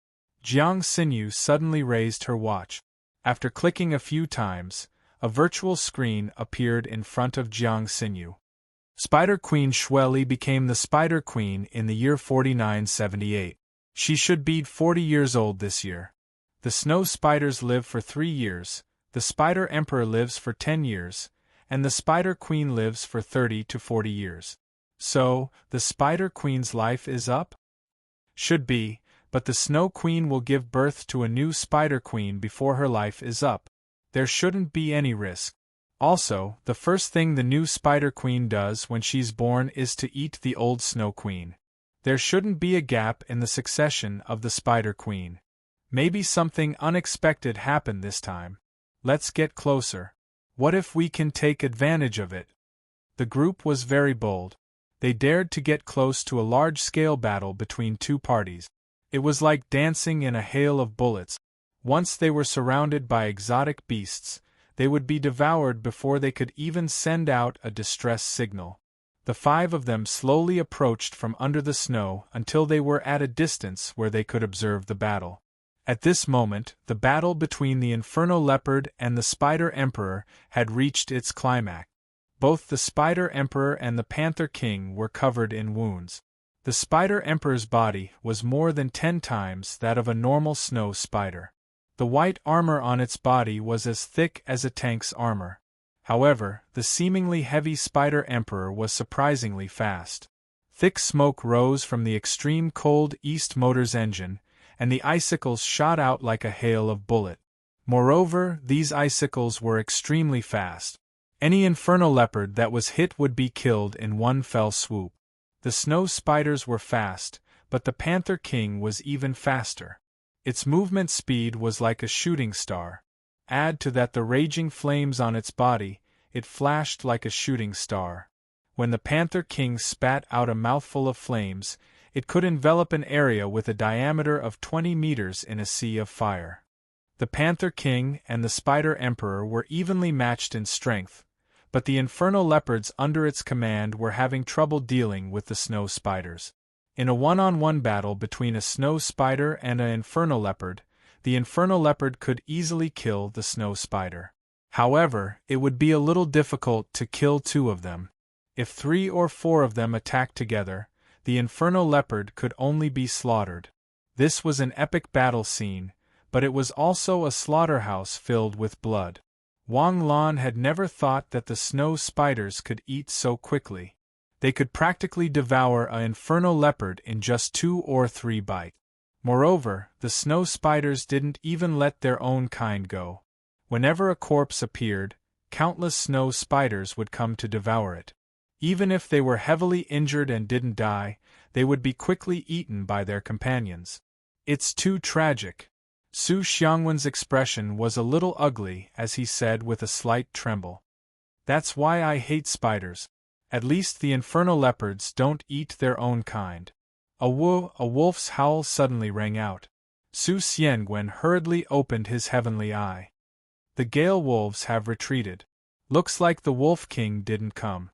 Jiang Xinyu suddenly raised her watch. After clicking a few times, a virtual screen appeared in front of Jiang Xinyu. Spider Queen Xueli became the Spider Queen in the year 4978. She should be 40 years old this year. The snow spiders live for 3 years, the Spider Emperor lives for 10 years, and the Spider Queen lives for 30 to 40 years. So, the Spider Queen's life is up? Should be, but the Snow Queen will give birth to a new Spider Queen before her life is up. There shouldn't be any risk. Also, the first thing the new Spider Queen does when she's born is to eat the old Snow Queen. There shouldn't be a gap in the succession of the Spider Queen. Maybe something unexpected happened this time. Let's get closer. What if we can take advantage of it? The group was very bold. They dared to get close to a large-scale battle between 2 parties. It was like dancing in a hail of bullets. Once they were surrounded by exotic beasts, they would be devoured before they could even send out a distress signal. The 5 of them slowly approached from under the snow until they were at a distance where they could observe the battle. At this moment, the battle between the Inferno Leopard and the Spider Emperor had reached its climax. Both the Spider Emperor and the Panther King were covered in wounds. The Spider Emperor's body was more than 10 times that of a normal snow spider. The white armor on its body was as thick as a tank's armor. However, the seemingly heavy Spider Emperor was surprisingly fast. Thick smoke rose from the extreme cold East Motor's engine, and the icicles shot out like a hail of bullets. Moreover, these icicles were extremely fast. Any Inferno Leopard that was hit would be killed in one fell swoop. The snow spiders were fast, but the Panther King was even faster. Its movement speed was like a shooting star. Add to that the raging flames on its body, it flashed like a shooting star. When the Panther King spat out a mouthful of flames, it could envelop an area with a diameter of 20 meters in a sea of fire. The Panther King and the Spider Emperor were evenly matched in strength, but the Inferno Leopards under its command were having trouble dealing with the snow spiders. In a one-on-one battle between a snow spider and an Inferno Leopard, the Inferno Leopard could easily kill the snow spider. However, it would be a little difficult to kill 2 of them. If 3 or 4 of them attacked together, the Inferno Leopard could only be slaughtered. This was an epic battle scene, but it was also a slaughterhouse filled with blood. Wang Lan had never thought that the snow spiders could eat so quickly. They could practically devour an Inferno Leopard in just 2 or 3 bites. Moreover, the snow spiders didn't even let their own kind go. Whenever a corpse appeared, countless snow spiders would come to devour it. Even if they were heavily injured and didn't die, they would be quickly eaten by their companions. It's too tragic. Su Xiangwen's expression was a little ugly as he said with a slight tremble. That's why I hate spiders. At least the infernal leopards don't eat their own kind. A wolf's howl suddenly rang out. Su Xiangwen hurriedly opened his heavenly eye. The Gale wolves have retreated. Looks like the Wolf King didn't come.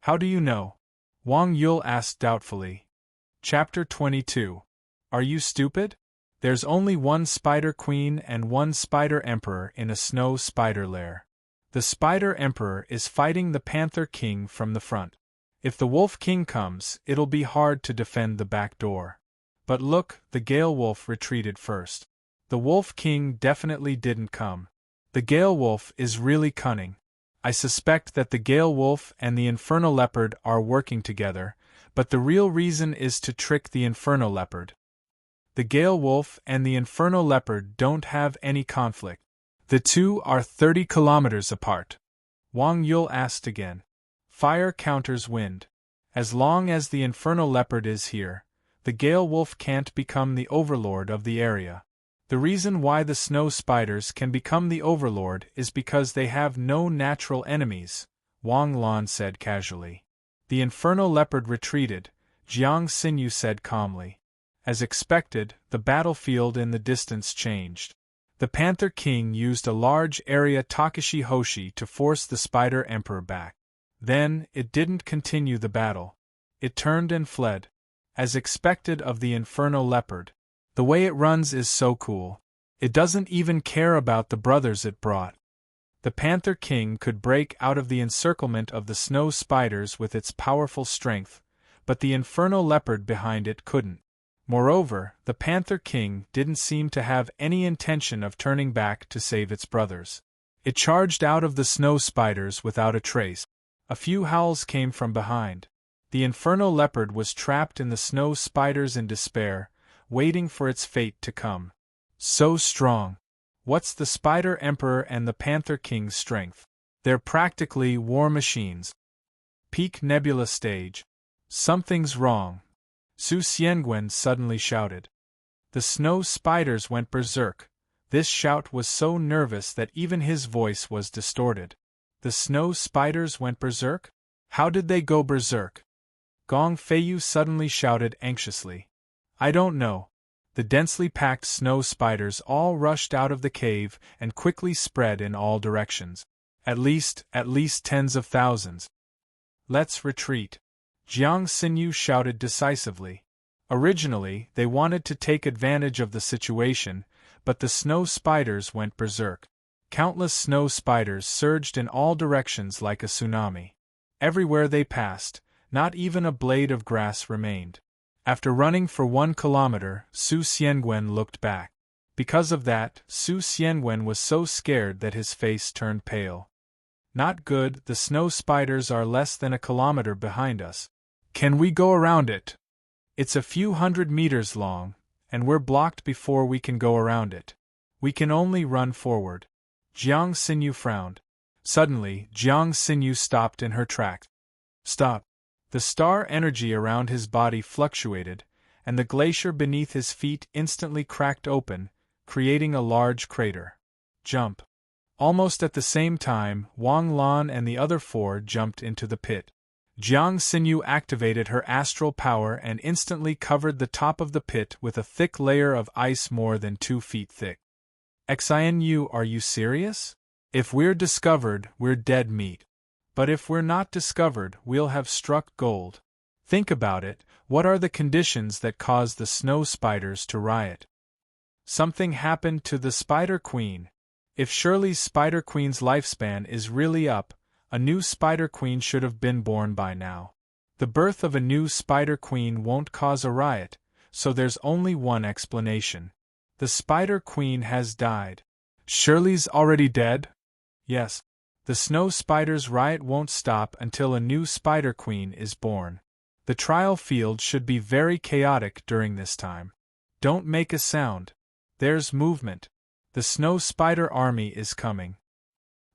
How do you know? Wang Yul asked doubtfully. Chapter 22. Are you stupid? There's only one Spider Queen and one Spider Emperor in a snow spider lair. The Spider Emperor is fighting the Panther King from the front. If the Wolf King comes, it'll be hard to defend the back door. But look, the Gale Wolf retreated first. The Wolf King definitely didn't come. The Gale Wolf is really cunning. I suspect that the Gale Wolf and the Infernal Leopard are working together, but the real reason is to trick the Infernal Leopard. The Gale Wolf and the Infernal Leopard don't have any conflict. The two are 30 kilometers apart. Wang Yul asked again. Fire counters wind. As long as the Infernal Leopard is here, the Gale Wolf can't become the overlord of the area. The reason why the snow spiders can become the overlord is because they have no natural enemies, Wang Lan said casually. The Infernal Leopard retreated, Jiang Xinyu said calmly. As expected, the battlefield in the distance changed. The Panther King used a large area Takashi Hoshi to force the Spider Emperor back. Then, it didn't continue the battle. It turned and fled. As expected of the Infernal Leopard. The way it runs is so cool. It doesn't even care about the brothers it brought. The Panther King could break out of the encirclement of the snow spiders with its powerful strength, but the Infernal Leopard behind it couldn't. Moreover, the Panther King didn't seem to have any intention of turning back to save its brothers. It charged out of the snow spiders without a trace. A few howls came from behind. The Infernal Leopard was trapped in the snow spiders in despair, waiting for its fate to come. So strong. What's the Spider Emperor and the Panther King's strength? They're practically war machines. Peak nebula stage. Something's wrong. Su Xiangwen suddenly shouted. The snow spiders went berserk. This shout was so nervous that even his voice was distorted. The snow spiders went berserk? How did they go berserk? Gong Feiyu suddenly shouted anxiously. I don't know. The densely packed snow spiders all rushed out of the cave and quickly spread in all directions. At least tens of thousands. Let's retreat. Jiang Xinyu shouted decisively. Originally, they wanted to take advantage of the situation, but the snow spiders went berserk. Countless snow spiders surged in all directions like a tsunami. Everywhere they passed, not even a blade of grass remained. After running for 1 kilometer, Su Xiangwen looked back. Because of that, Su Xiangwen was so scared that his face turned pale. Not good, the snow spiders are less than a kilometer behind us. Can we go around it? It's a few hundred meters long, and we're blocked before we can go around it. We can only run forward. Jiang Xinyu frowned. Suddenly, Jiang Xinyu stopped in her tracks. Stop. The star energy around his body fluctuated, and the glacier beneath his feet instantly cracked open, creating a large crater. Jump. Almost at the same time, Wang Lan and the other 4 jumped into the pit. Jiang Xinyu activated her astral power and instantly covered the top of the pit with a thick layer of ice more than 2 feet thick. Xinu, are you serious? If we're discovered, we're dead meat. But if we're not discovered, we'll have struck gold. Think about it, what are the conditions that cause the snow spiders to riot? Something happened to the Spider Queen. If Shirley's Spider Queen's lifespan is really up, a new Spider Queen should have been born by now. The birth of a new Spider Queen won't cause a riot, so there's only one explanation. The Spider Queen has died. Shirley's already dead? Yes. The snow spider's riot won't stop until a new Spider Queen is born. The trial field should be very chaotic during this time. Don't make a sound. There's movement. The snow spider army is coming.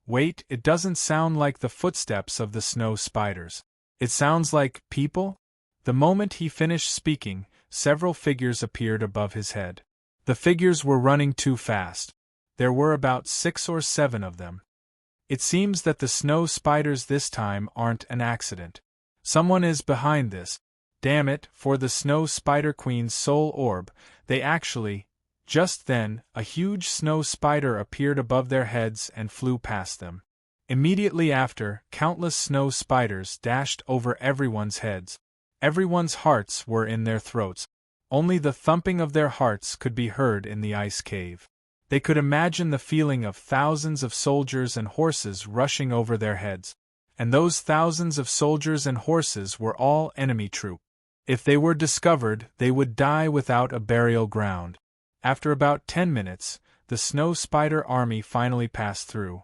Wait, it doesn't sound like the footsteps of the snow spiders. It sounds like people? The moment he finished speaking, several figures appeared above his head. The figures were running too fast. There were about 6 or 7 of them. It seems that the snow spiders this time aren't an accident. Someone is behind this. Damn it, for the Snow Spider Queen's soul orb, they actually— Just then, a huge snow spider appeared above their heads and flew past them. Immediately after, countless snow spiders dashed over everyone's heads. Everyone's hearts were in their throats. Only the thumping of their hearts could be heard in the ice cave. They could imagine the feeling of thousands of soldiers and horses rushing over their heads. And those thousands of soldiers and horses were all enemy troops. If they were discovered, they would die without a burial ground. After about 10 minutes, the snow spider army finally passed through.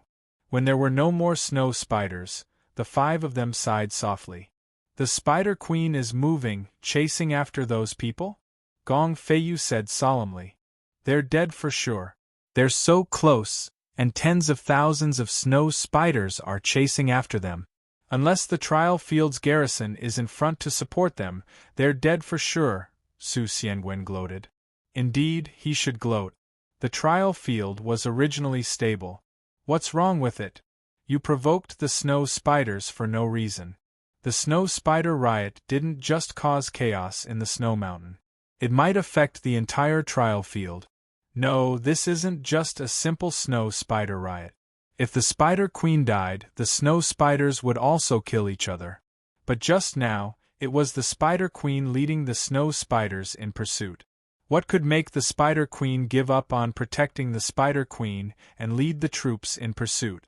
When there were no more snow spiders, the 5 of them sighed softly. The Spider Queen is moving, chasing after those people? Gong Feiyu said solemnly. They're dead for sure. They're so close, and tens of thousands of snow spiders are chasing after them. Unless the trial field's garrison is in front to support them, they're dead for sure, Su Xiangwen gloated. Indeed, he should gloat. The trial field was originally stable. What's wrong with it? You provoked the snow spiders for no reason. The snow spider riot didn't just cause chaos in the snow mountain. It might affect the entire trial field. No, this isn't just a simple snow spider riot. If the Spider Queen died, the snow spiders would also kill each other. But just now, it was the Spider Queen leading the snow spiders in pursuit. What could make the Spider Queen give up on protecting the Spider Queen and lead the troops in pursuit?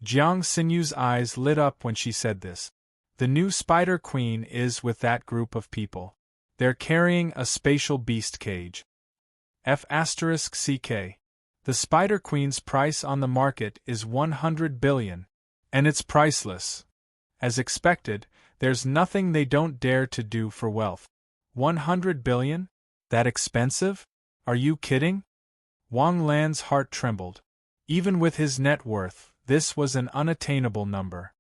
Jiang Sinyu's eyes lit up when she said this. The new Spider Queen is with that group of people. They're carrying a spatial beast cage. F***CK. The Spider Queen's price on the market is 100 billion. And it's priceless. As expected, there's nothing they don't dare to do for wealth. 100 billion? That expensive? Are you kidding? Wang Lan's heart trembled. Even with his net worth, this was an unattainable number.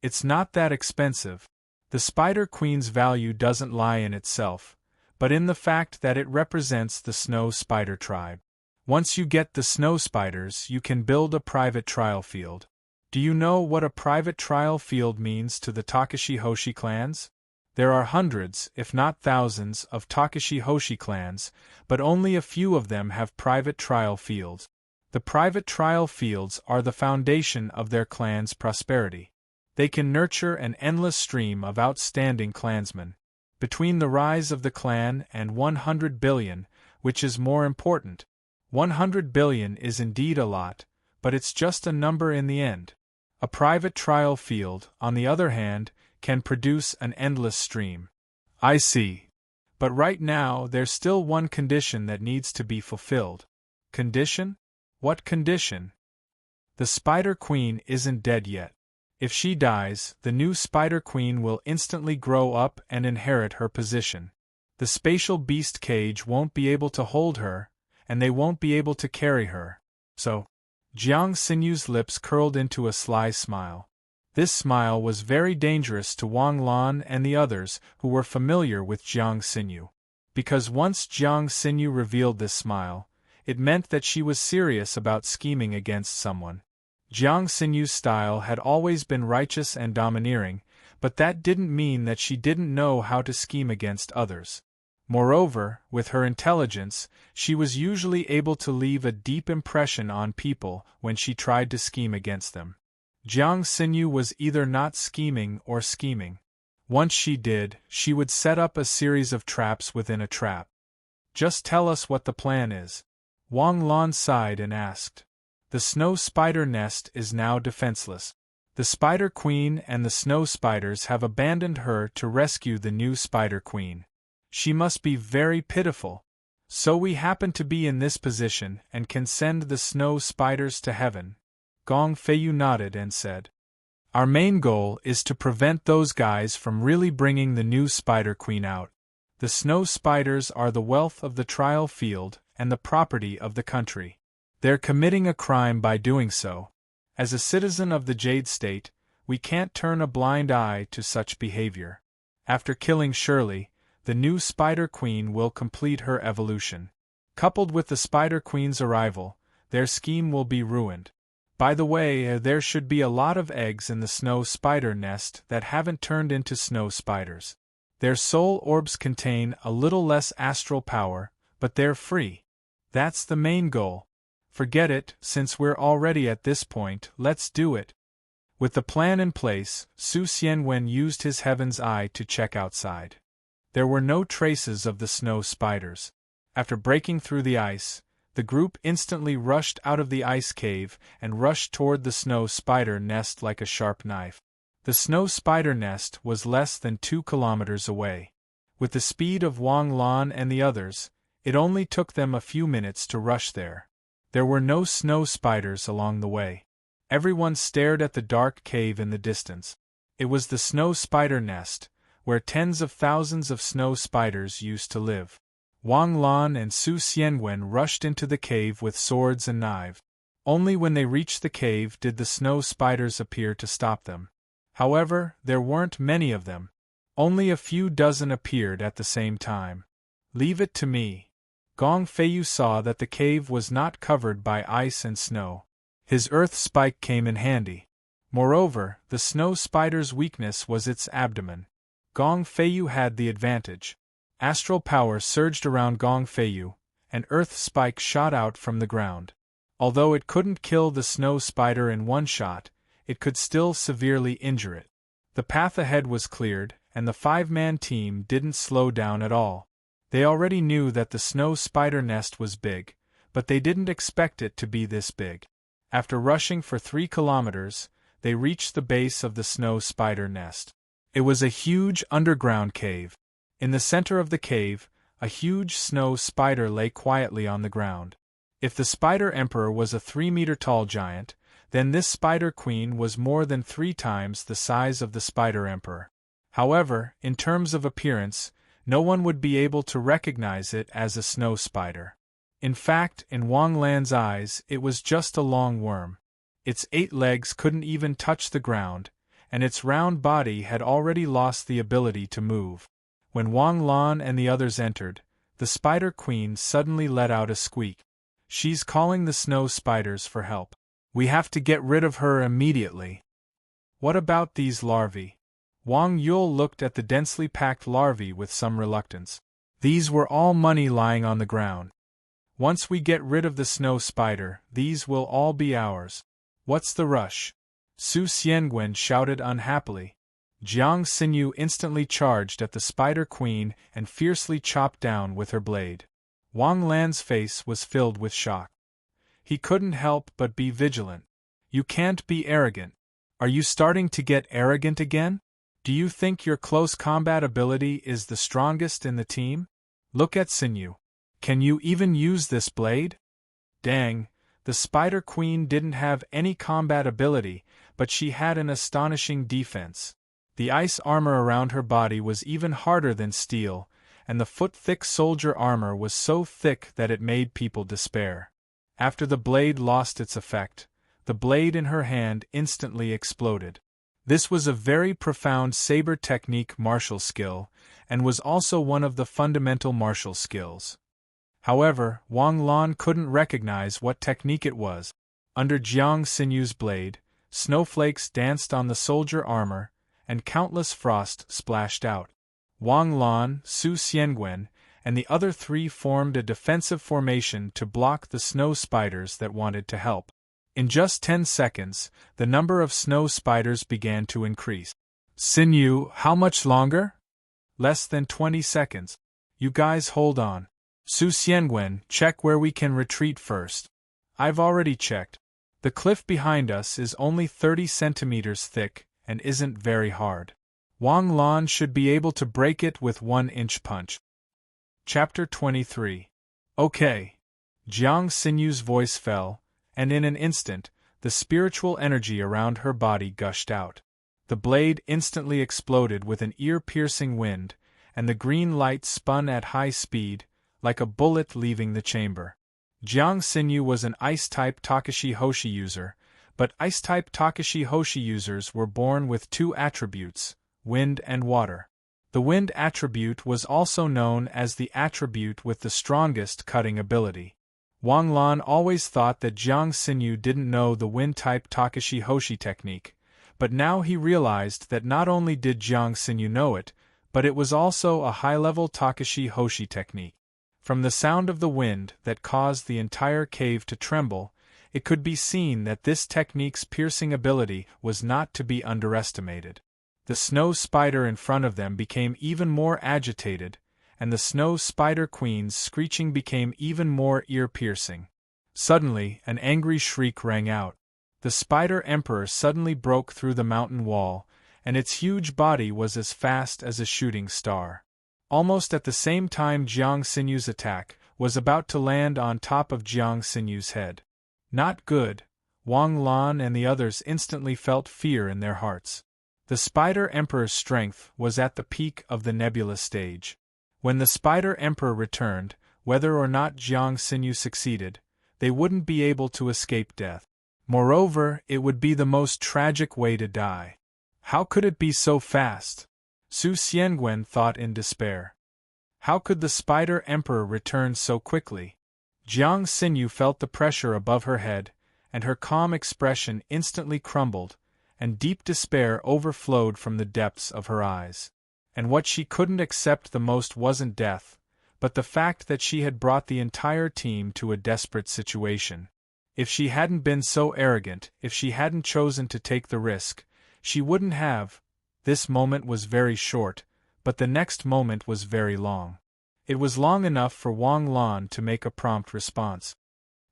It's not that expensive. The Spider Queen's value doesn't lie in itself, but in the fact that it represents the Snow Spider tribe. Once you get the snow spiders, you can build a private trial field. Do you know what a private trial field means to the Takashi Hoshi clans? There are hundreds, if not thousands, of Takashi Hoshi clans, but only a few of them have private trial fields. The private trial fields are the foundation of their clan's prosperity. They can nurture an endless stream of outstanding clansmen. Between the rise of the clan and 100 billion, which is more important? 100 billion is indeed a lot, but it's just a number in the end. A private trial field, on the other hand, can produce an endless stream. I see. But right now there's still one condition that needs to be fulfilled. Condition? What condition? The Spider Queen isn't dead yet. If she dies, the new Spider Queen will instantly grow up and inherit her position. The spatial beast cage won't be able to hold her, and they won't be able to carry her. So, Jiang Sinyu's lips curled into a sly smile. This smile was very dangerous to Wang Lan and the others who were familiar with Jiang Sinyu. Because once Jiang Sinyu revealed this smile, it meant that she was serious about scheming against someone. Jiang Sinyu's style had always been righteous and domineering, but that didn't mean that she didn't know how to scheme against others. Moreover, with her intelligence, she was usually able to leave a deep impression on people when she tried to scheme against them. Jiang Sinyu was either not scheming or scheming. Once she did, she would set up a series of traps within a trap. Just tell us what the plan is. Wang Lan sighed and asked. The snow spider nest is now defenseless. The Spider Queen and the snow spiders have abandoned her to rescue the new Spider Queen. She must be very pitiful. So we happen to be in this position and can send the snow spiders to heaven. Gong Feiyu nodded and said. Our main goal is to prevent those guys from really bringing the new Spider Queen out. The snow spiders are the wealth of the trial field and the property of the country. They're committing a crime by doing so. As a citizen of the Jade State, we can't turn a blind eye to such behavior. After killing Shirley, the new Spider Queen will complete her evolution. Coupled with the Spider Queen's arrival, their scheme will be ruined. By the way, there should be a lot of eggs in the snow spider nest that haven't turned into snow spiders. Their soul orbs contain a little less astral power, but they're free. That's the main goal. Forget it, since we're already at this point, let's do it. With the plan in place, Su Xianwen used his heaven's eye to check outside. There were no traces of the snow spiders. After breaking through the ice, the group instantly rushed out of the ice cave and rushed toward the snow spider nest like a sharp knife. The snow spider nest was less than 2 kilometers away. With the speed of Wang Lan and the others, it only took them a few minutes to rush there. There were no snow spiders along the way. Everyone stared at the dark cave in the distance. It was the snow spider nest, where tens of thousands of snow spiders used to live. Wang Lan and Su Xianwen rushed into the cave with swords and knives. Only when they reached the cave did the snow spiders appear to stop them. However, there weren't many of them. Only a few dozen appeared at the same time. Leave it to me. Gong Feiyu saw that the cave was not covered by ice and snow. His earth spike came in handy. Moreover, the snow spider's weakness was its abdomen. Gong Feiyu had the advantage. Astral power surged around Gong Feiyu, and earth spike shot out from the ground. Although it couldn't kill the snow spider in one shot, it could still severely injure it. The path ahead was cleared, and the 5-man team didn't slow down at all. They already knew that the snow spider nest was big, but they didn't expect it to be this big. After rushing for 3 kilometers, they reached the base of the snow spider nest. It was a huge underground cave. In the center of the cave, a huge snow spider lay quietly on the ground. If the Spider Emperor was a 3-meter-tall giant, then this Spider Queen was more than 3 times the size of the Spider Emperor. However, in terms of appearance, no one would be able to recognize it as a snow spider. In fact, in Wang Lan's eyes, it was just a long worm. Its 8 legs couldn't even touch the ground, and its round body had already lost the ability to move. When Wang Lan and the others entered, the Spider Queen suddenly let out a squeak. She's calling the snow spiders for help. We have to get rid of her immediately. What about these larvae? Wang Yul looked at the densely packed larvae with some reluctance. These were all money lying on the ground. Once we get rid of the snow spider, these will all be ours. What's the rush? Su Xianwen shouted unhappily. Jiang Xinyu instantly charged at the Spider Queen and fiercely chopped down with her blade. Wang Lan's face was filled with shock. He couldn't help but be vigilant. You can't be arrogant. Are you starting to get arrogant again? Do you think your close combat ability is the strongest in the team? Look at Xinyu. Can you even use this blade? Dang, the Spider Queen didn't have any combat ability, but she had an astonishing defense. The ice armor around her body was even harder than steel, and the foot-thick soldier armor was so thick that it made people despair. After the blade lost its effect, the blade in her hand instantly exploded. This was a very profound saber technique martial skill, and was also one of the fundamental martial skills. However, Wang Lan couldn't recognize what technique it was. Under Jiang Xinyu's blade, snowflakes danced on the soldier armor, and countless frost splashed out. Wang Lan, Su Xianwen, and the other 3 formed a defensive formation to block the snow spiders that wanted to help. In just 10 seconds, the number of snow spiders began to increase. Xinyu, how much longer? Less than 20 seconds. You guys hold on. Su Xianwen, check where we can retreat first. I've already checked. The cliff behind us is only 30 centimeters thick and isn't very hard. Wang Lan should be able to break it with 1-inch punch. Chapter 23. Okay. Jiang Xinyu's voice fell, and in an instant, the spiritual energy around her body gushed out. The blade instantly exploded with an ear-piercing wind, and the green light spun at high speed, like a bullet leaving the chamber. Jiang Xinyu was an Ice-type Takashi Hoshi user, but Ice-type Takashi Hoshi users were born with 2 attributes, wind and water. The wind attribute was also known as the attribute with the strongest cutting ability. Wang Lan always thought that Jiang Xinyu didn't know the wind-type Takashi Hoshi technique, but now he realized that not only did Jiang Xinyu know it, but it was also a high-level Takashi Hoshi technique. From the sound of the wind that caused the entire cave to tremble, it could be seen that this technique's piercing ability was not to be underestimated. The snow spider in front of them became even more agitated, and the snow spider queen's screeching became even more ear-piercing. Suddenly, an angry shriek rang out. The spider emperor suddenly broke through the mountain wall, and its huge body was as fast as a shooting star. Almost at the same time Jiang Xinyu's attack was about to land on top of Jiang Xinyu's head. Not good. Wang Lan and the others instantly felt fear in their hearts. The Spider Emperor's strength was at the peak of the nebula stage. When the Spider Emperor returned, whether or not Jiang Xinyu succeeded, they wouldn't be able to escape death. Moreover, it would be the most tragic way to die. How could it be so fast? Su Xiangwen thought in despair. How could the Spider Emperor return so quickly? Jiang Xinyu felt the pressure above her head, and her calm expression instantly crumbled, and deep despair overflowed from the depths of her eyes. And what she couldn't accept the most wasn't death, but the fact that she had brought the entire team to a desperate situation. If she hadn't been so arrogant, if she hadn't chosen to take the risk, she wouldn't have. This moment was very short, but the next moment was very long. It was long enough for Wang Lan to make a prompt response.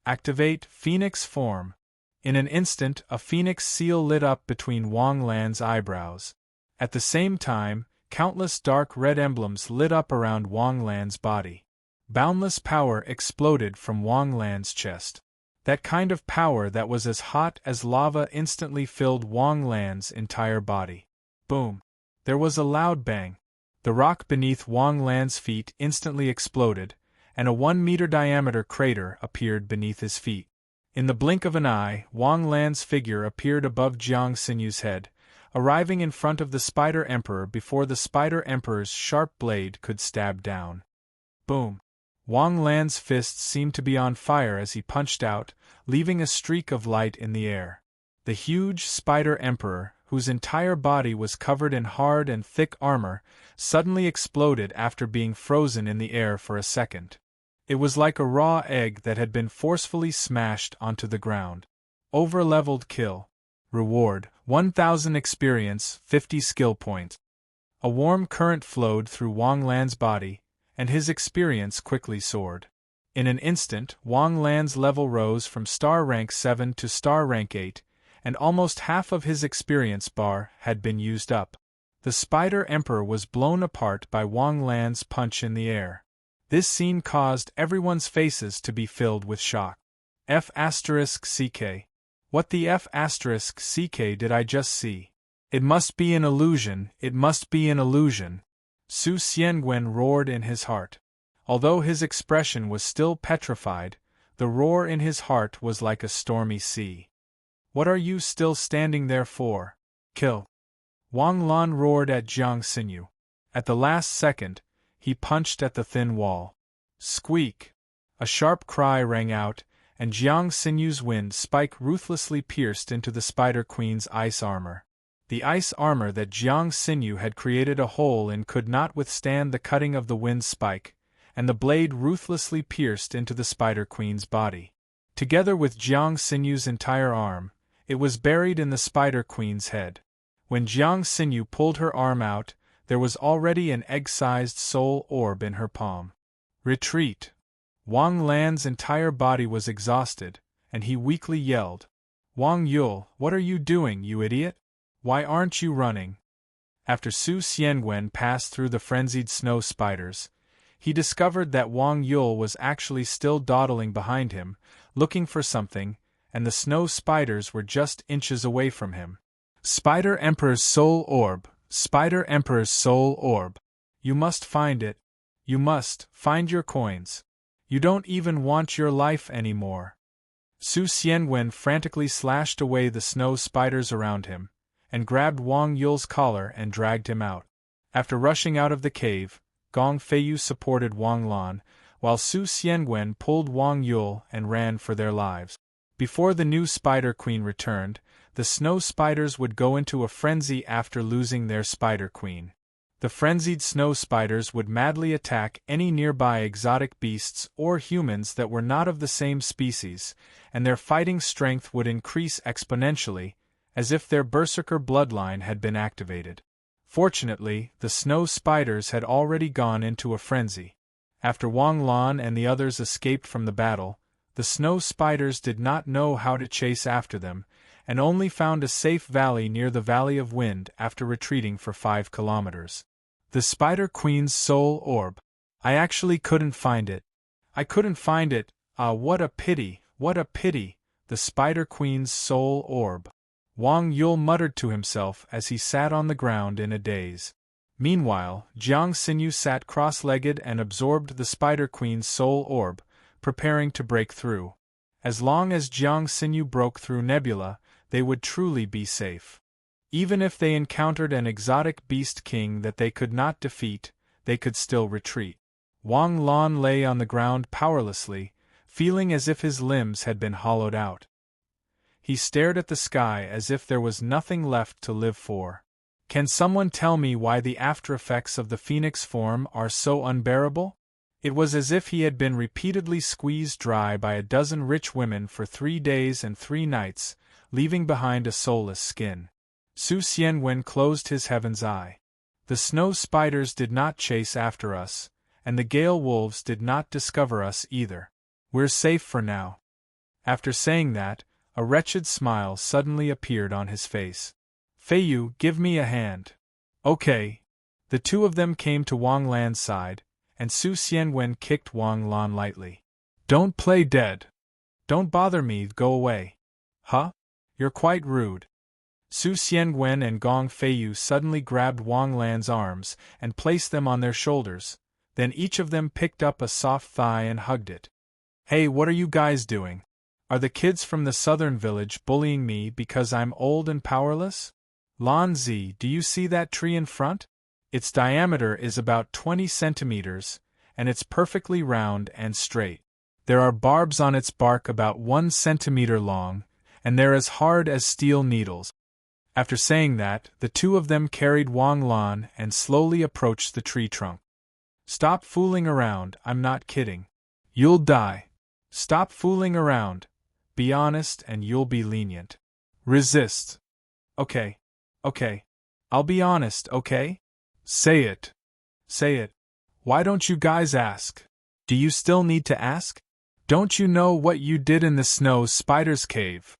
Activate Phoenix Form. In an instant, a phoenix seal lit up between Wang Lan's eyebrows. At the same time, countless dark red emblems lit up around Wang Lan's body. Boundless power exploded from Wang Lan's chest. That kind of power that was as hot as lava instantly filled Wang Lan's entire body. Boom! There was a loud bang. The rock beneath Wang Lan's feet instantly exploded, and a 1-meter diameter crater appeared beneath his feet. In the blink of an eye, Wang Lan's figure appeared above Jiang Xinyu's head, arriving in front of the Spider Emperor before the Spider Emperor's sharp blade could stab down. Boom! Wang Lan's fists seemed to be on fire as he punched out, leaving a streak of light in the air. The huge Spider Emperor, whose entire body was covered in hard and thick armor, suddenly exploded after being frozen in the air for a second. It was like a raw egg that had been forcefully smashed onto the ground. Over-leveled kill. Reward, 1000 experience, 50 skill points. A warm current flowed through Wang Lan's body, and his experience quickly soared. In an instant, Wang Lan's level rose from star rank 7 to star rank 8, and almost half of his experience bar had been used up. The Spider Emperor was blown apart by Wang Lan's punch in the air. This scene caused everyone's faces to be filled with shock. F***CK. What the F***CK did I just see? It must be an illusion, it must be an illusion. Su Xiangwen roared in his heart. Although his expression was still petrified, the roar in his heart was like a stormy sea. What are you still standing there for? Kill! Wang Lan roared at Jiang Xinyu. At the last second, he punched at the thin wall. Squeak! A sharp cry rang out, and Jiang Xinyu's wind spike ruthlessly pierced into the Spider Queen's ice armor. The ice armor that Jiang Xinyu had created a hole in could not withstand the cutting of the wind spike, and the blade ruthlessly pierced into the Spider Queen's body. Together with Jiang Xinyu's entire arm, it was buried in the Spider Queen's head. When Jiang Xinyu pulled her arm out, there was already an egg-sized soul orb in her palm. Retreat! Wang Lan's entire body was exhausted, and he weakly yelled, Wang Yul, what are you doing, you idiot? Why aren't you running? After Su Xiangwen passed through the frenzied snow spiders, he discovered that Wang Yul was actually still dawdling behind him, looking for something, and the snow spiders were just inches away from him. Spider Emperor's Soul Orb! Spider Emperor's Soul Orb! You must find it. You must find your coins. You don't even want your life anymore. Su Xiangwen frantically slashed away the snow spiders around him, and grabbed Wang Yul's collar and dragged him out. After rushing out of the cave, Gong Feiyu supported Wang Lan, while Su Xianwen pulled Wang Yul and ran for their lives. Before the new Spider Queen returned, the snow spiders would go into a frenzy after losing their Spider Queen. The frenzied snow spiders would madly attack any nearby exotic beasts or humans that were not of the same species, and their fighting strength would increase exponentially, as if their berserker bloodline had been activated. Fortunately, the snow spiders had already gone into a frenzy. After Wang Lan and the others escaped from the battle, the snow spiders did not know how to chase after them, and only found a safe valley near the Valley of Wind after retreating for 5 kilometers. The Spider Queen's soul orb. I actually couldn't find it. I couldn't find it. Ah, what a pity, what a pity, the Spider Queen's soul orb. Wang Yul muttered to himself as he sat on the ground in a daze. Meanwhile, Jiang Xinyu sat cross-legged and absorbed the Spider Queen's soul orb, preparing to break through. As long as Jiang Xinyu broke through Nebula, they would truly be safe. Even if they encountered an exotic beast king that they could not defeat, they could still retreat. Wang Lan lay on the ground powerlessly, feeling as if his limbs had been hollowed out. He stared at the sky as if there was nothing left to live for. Can someone tell me why the after-effects of the phoenix form are so unbearable? It was as if he had been repeatedly squeezed dry by a dozen rich women for 3 days and 3 nights, leaving behind a soulless skin. Su Xianwen closed his heaven's eye. The snow spiders did not chase after us, and the gale wolves did not discover us either. We're safe for now. After saying that, a wretched smile suddenly appeared on his face. Feiyu, give me a hand. Okay. The two of them came to Wang Lan's side, and Su Xianwen kicked Wang Lan lightly. Don't play dead. Don't bother me, go away. Huh? You're quite rude. Su Xianwen and Gong Feiyu suddenly grabbed Wang Lan's arms and placed them on their shoulders, then each of them picked up a soft thigh and hugged it. Hey, what are you guys doing? Are the kids from the southern village bullying me because I'm old and powerless? Lan Zi, do you see that tree in front? Its diameter is about 20 centimeters, and it's perfectly round and straight. There are barbs on its bark about 1 centimeter long, and they're as hard as steel needles. After saying that, the two of them carried Wang Lan and slowly approached the tree trunk. Stop fooling around, I'm not kidding. You'll die. Stop fooling around. Be honest and you'll be lenient. Resist. Okay. Okay. I'll be honest, okay? Say it. Say it. Why don't you guys ask? Do you still need to ask? Don't you know what you did in the snow spider's cave?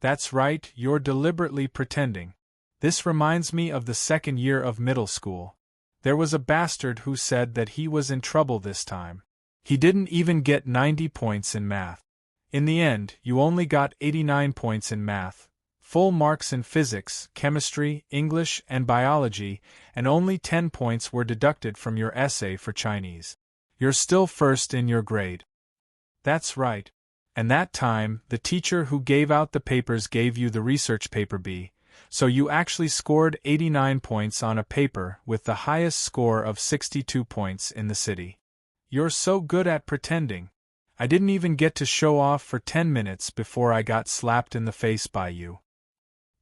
That's right, you're deliberately pretending. This reminds me of the 2nd year of middle school. There was a bastard who said that he was in trouble this time. He didn't even get 90 points in math. In the end, you only got 89 points in math, full marks in physics, chemistry, English, and biology, and only 10 points were deducted from your essay for Chinese. You're still first in your grade. That's right. And that time, the teacher who gave out the papers gave you the research paper B, so you actually scored 89 points on a paper with the highest score of 62 points in the city. You're so good at pretending. I didn't even get to show off for 10 minutes before I got slapped in the face by you.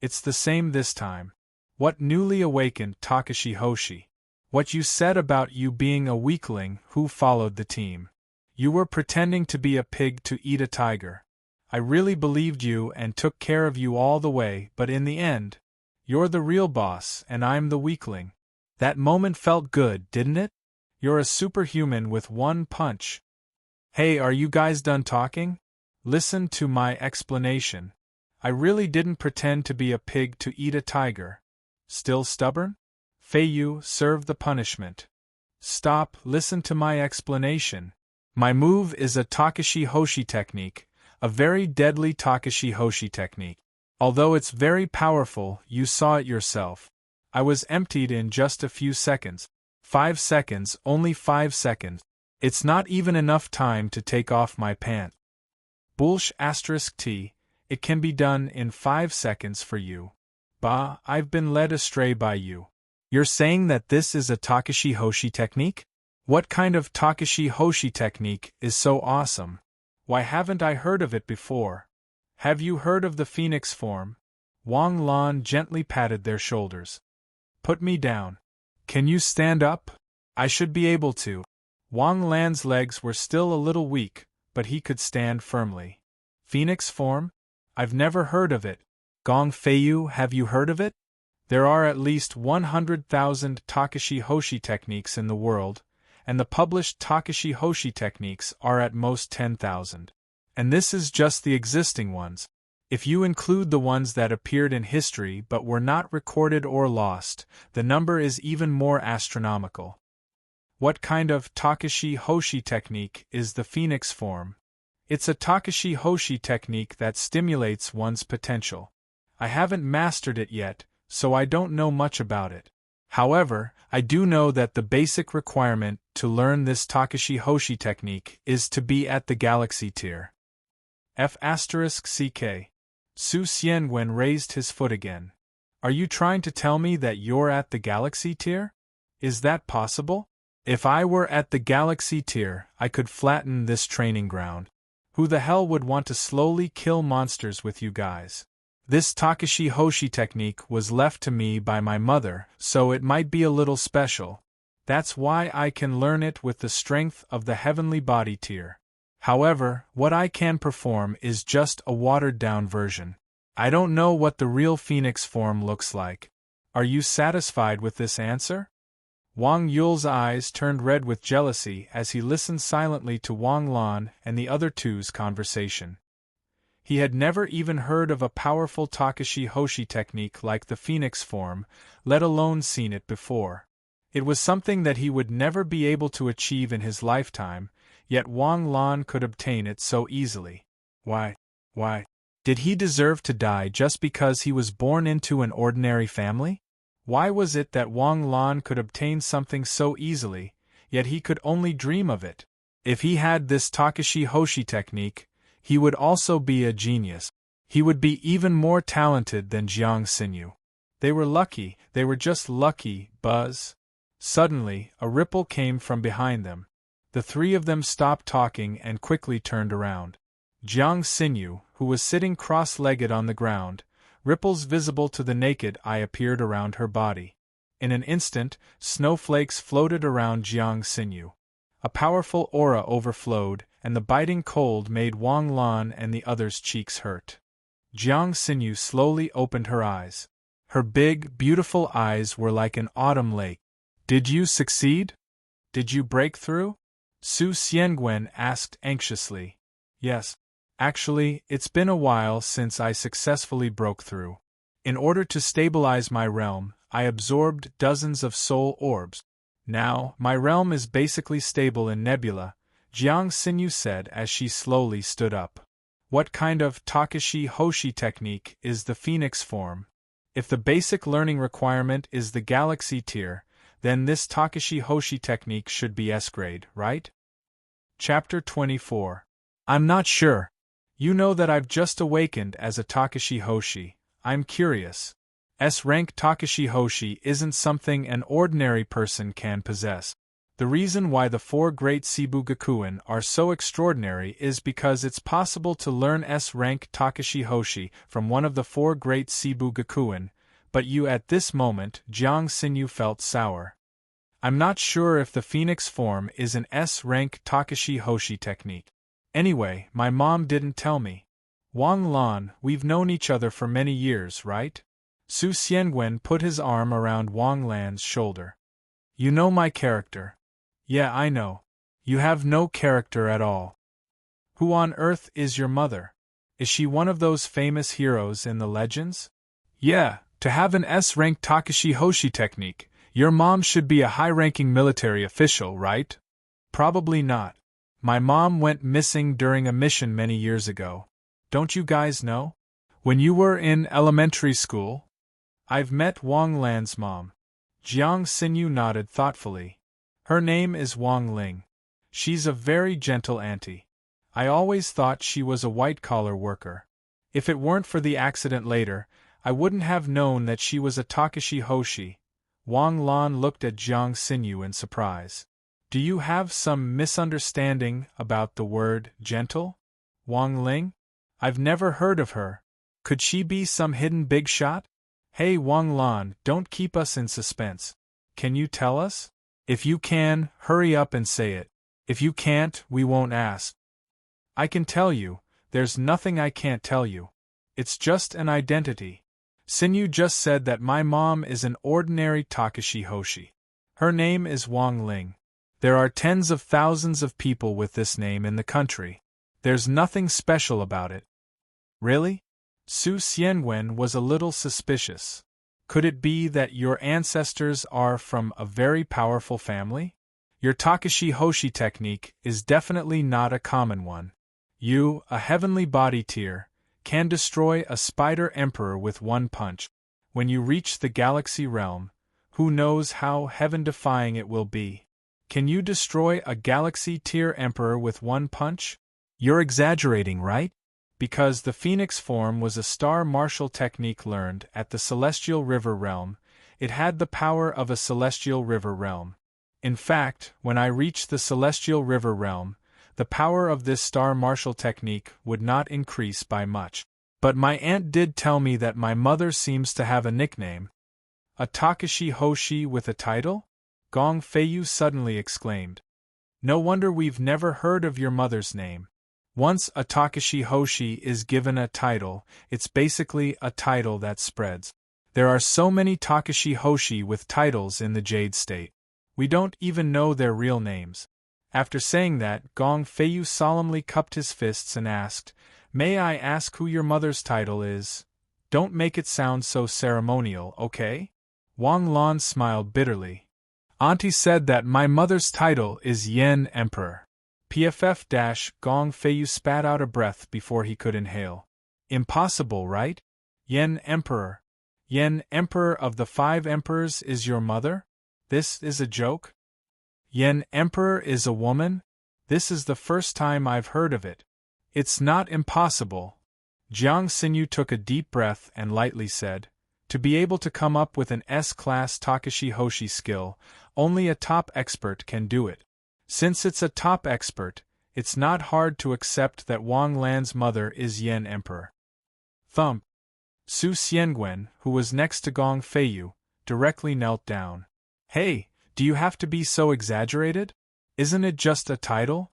It's the same this time. What newly awakened Takashi Hoshi? What you said about you being a weakling who followed the team. You were pretending to be a pig to eat a tiger. I really believed you and took care of you all the way, but in the end, you're the real boss and I'm the weakling. That moment felt good, didn't it? You're a superhuman with 1 punch. Hey, are you guys done talking? Listen to my explanation. I really didn't pretend to be a pig to eat a tiger. Still stubborn? Feiyu, serve the punishment. Stop, listen to my explanation. My move is a Takashi Hoshi technique, a very deadly Takashi Hoshi technique. Although it's very powerful, you saw it yourself. I was emptied in just a few seconds. 5 seconds, only 5 seconds. It's not even enough time to take off my pants. Bullsh *T, it can be done in 5 seconds for you. Bah, I've been led astray by you. You're saying that this is a Takashi Hoshi technique? What kind of Takashi Hoshi technique is so awesome? Why haven't I heard of it before? Have you heard of the phoenix form? Wang Lan gently patted their shoulders. Put me down. Can you stand up? I should be able to. Wang Lan's legs were still a little weak, but he could stand firmly. Phoenix form? I've never heard of it. Gong Feiyu, have you heard of it? There are at least 100,000 Takashi Hoshi techniques in the world, and the published Takashi Hoshi techniques are at most 10,000. And this is just the existing ones. If you include the ones that appeared in history but were not recorded or lost, the number is even more astronomical. What kind of Takashi Hoshi technique is the phoenix form? It's a Takashi Hoshi technique that stimulates one's potential. I haven't mastered it yet, so I don't know much about it. However, I do know that the basic requirement to learn this Takashi Hoshi technique is to be at the galaxy tier. F***CK. Su Xianwen raised his foot again. Are you trying to tell me that you're at the galaxy tier? Is that possible? If I were at the galaxy tier, I could flatten this training ground. Who the hell would want to slowly kill monsters with you guys? This Takashi Hoshi technique was left to me by my mother, so it might be a little special. That's why I can learn it with the strength of the heavenly body tier. However, what I can perform is just a watered-down version. I don't know what the real phoenix form looks like. Are you satisfied with this answer? Wang Yule's eyes turned red with jealousy as he listened silently to Wang Lan and the other two's conversation. He had never even heard of a powerful Takashi Hoshi technique like the phoenix form, let alone seen it before. It was something that he would never be able to achieve in his lifetime, yet Wang Lan could obtain it so easily. Why? Did he deserve to die just because he was born into an ordinary family? Why was it that Wang Lan could obtain something so easily, yet he could only dream of it? If he had this Takashi Hoshi technique, he would also be a genius. He would be even more talented than Jiang Xinyu. They were lucky, they were just lucky, Buzz. Suddenly, a ripple came from behind them. The three of them stopped talking and quickly turned around. Jiang Xinyu, who was sitting cross-legged on the ground, ripples visible to the naked eye appeared around her body. In an instant, snowflakes floated around Jiang Xinyu. A powerful aura overflowed, and the biting cold made Wang Lan and the others' cheeks hurt. Jiang Xinyu slowly opened her eyes. Her big, beautiful eyes were like an autumn lake. Did you succeed? Did you break through? Su Xianguan asked anxiously. Yes. Actually, it's been a while since I successfully broke through. In order to stabilize my realm, I absorbed dozens of soul orbs. Now, my realm is basically stable in nebula, Jiang Xinyu said as she slowly stood up. What kind of Takashi Hoshi technique is the phoenix form? If the basic learning requirement is the galaxy tier, then this Takashi Hoshi technique should be S-grade, right? Chapter 24. I'm not sure. You know that I've just awakened as a Takashi Hoshi. I'm curious. S-rank Takashi Hoshi isn't something an ordinary person can possess. The reason why the four great Seibu Gakuin are so extraordinary is because it's possible to learn S-rank Takashi Hoshi from one of the four great Seibu Gakuin, but you at this moment, Jiang Xinyu felt sour. I'm not sure if the phoenix form is an S-rank Takashi Hoshi technique. Anyway, my mom didn't tell me. Wang Lan, we've known each other for many years, right? Su Xianguan put his arm around Wang Lan's shoulder. You know my character. Yeah, I know. You have no character at all. Who on earth is your mother? Is she one of those famous heroes in the legends? Yeah, to have an S-rank Takashi Hoshi technique, your mom should be a high-ranking military official, right? Probably not. My mom went missing during a mission many years ago. Don't you guys know? When you were in elementary school? I've met Wang Lan's mom. Jiang Xinyu nodded thoughtfully. Her name is Wang Ling. She's a very gentle auntie. I always thought she was a white-collar worker. If it weren't for the accident later, I wouldn't have known that she was a Takashi Hoshi. Wang Lan looked at Jiang Xinyu in surprise. Do you have some misunderstanding about the word gentle? Wang Ling? I've never heard of her. Could she be some hidden big shot? Hey Wang Lan, don't keep us in suspense. Can you tell us? If you can, hurry up and say it. If you can't, we won't ask. I can tell you, there's nothing I can't tell you. It's just an identity. Xinyu just said that my mom is an ordinary Takashi Hoshi. Her name is Wang Ling. There are tens of thousands of people with this name in the country. There's nothing special about it. Really? Su Xianwen was a little suspicious. Could it be that your ancestors are from a very powerful family? Your Takashi Hoshi technique is definitely not a common one. You, a heavenly body tier, can destroy a spider emperor with one punch. When you reach the galaxy realm, who knows how heaven-defying it will be. Can you destroy a galaxy tier emperor with one punch? You're exaggerating, right? Because the phoenix form was a star martial technique learned at the celestial river realm, it had the power of a celestial river realm. In fact, when I reach the celestial river realm, the power of this star martial technique would not increase by much. But my aunt did tell me that my mother seems to have a nickname. A Takashi Hoshi with a title? Gong Feiyu suddenly exclaimed. No wonder we've never heard of your mother's name. Once a Takashi Hoshi is given a title, it's basically a title that spreads. There are so many Takashi Hoshi with titles in the Jade State. We don't even know their real names. After saying that, Gong Feiyu solemnly cupped his fists and asked, May I ask who your mother's title is? Don't make it sound so ceremonial, okay? Wang Lan smiled bitterly. Auntie said that my mother's title is Yen Emperor. Gong Feiyu spat out a breath before he could inhale. Impossible, right? Yen Emperor. Yen Emperor of the 5 emperors is your mother? This is a joke? Yen Emperor is a woman? This is the first time I've heard of it. It's not impossible. Jiang Xinyu took a deep breath and lightly said, to be able to come up with an S-class Takashi Hoshi skill, only a top expert can do it. Since it's a top expert, it's not hard to accept that Wang Lan's mother is Yen Emperor. Thump. Su Xianwen, who was next to Gong Feiyu, directly knelt down. Hey, do you have to be so exaggerated? Isn't it just a title?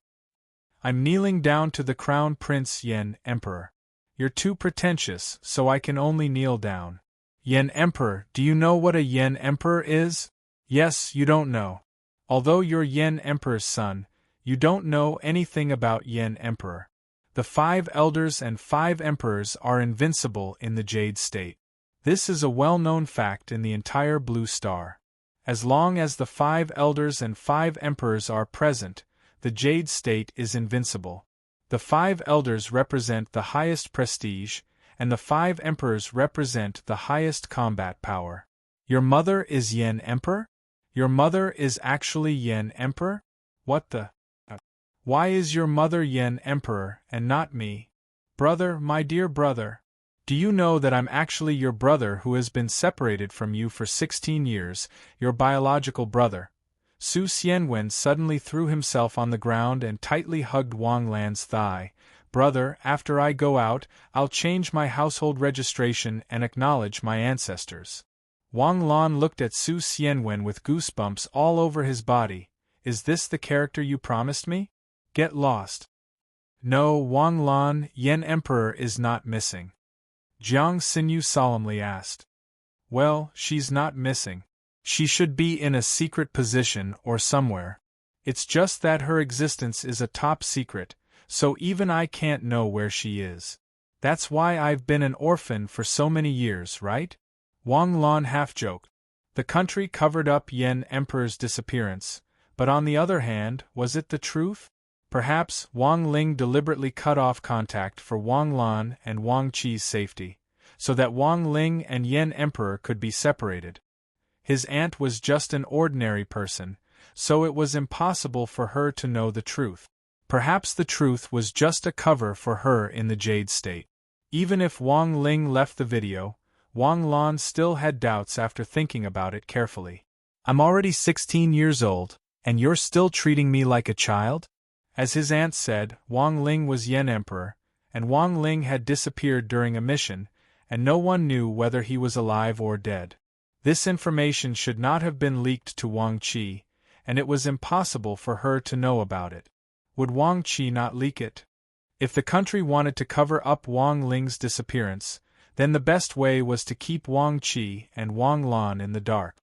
I'm kneeling down to the Crown Prince Yen Emperor. You're too pretentious, so I can only kneel down. Yen Emperor, do you know what a Yen Emperor is? Yes, you don't know. Although you're Yen Emperor's son, you don't know anything about Yen Emperor. The 5 elders and 5 emperors are invincible in the Jade State. This is a well-known fact in the entire Blue Star. As long as the 5 elders and 5 emperors are present, the Jade State is invincible. The 5 elders represent the highest prestige, and the 5 emperors represent the highest combat power. Your mother is Yen Emperor? Your mother is actually Yen Emperor? What the? Why is your mother Yen Emperor and not me? Brother, my dear brother. Do you know that I'm actually your brother who has been separated from you for 16 years, your biological brother? Su Xianwen suddenly threw himself on the ground and tightly hugged Wang Lan's thigh. Brother, after I go out, I'll change my household registration and acknowledge my ancestors. Wang Lan looked at Su Xianwen with goosebumps all over his body. Is this the character you promised me? Get lost. No, Wang Lan, Yen Emperor is not missing. Jiang Xinyu solemnly asked. Well, she's not missing. She should be in a secret position or somewhere. It's just that her existence is a top secret, so even I can't know where she is. That's why I've been an orphan for so many years, right? Wang Lan half-joked. The country covered up Yen Emperor's disappearance, but on the other hand, was it the truth? Perhaps Wang Ling deliberately cut off contact for Wang Lan and Wang Qi's safety, so that Wang Ling and Yen Emperor could be separated. His aunt was just an ordinary person, so it was impossible for her to know the truth. Perhaps the truth was just a cover for her in the Jade State. Even if Wang Ling left the video, Wang Lan still had doubts after thinking about it carefully. I'm already 16 years old, and you're still treating me like a child? As his aunt said, Wang Ling was Yan Emperor, and Wang Ling had disappeared during a mission, and no one knew whether he was alive or dead. This information should not have been leaked to Wang Qi, and it was impossible for her to know about it. Would Wang Qi not leak it? If the country wanted to cover up Wang Ling's disappearance, then the best way was to keep Wang Qi and Wang Lan in the dark.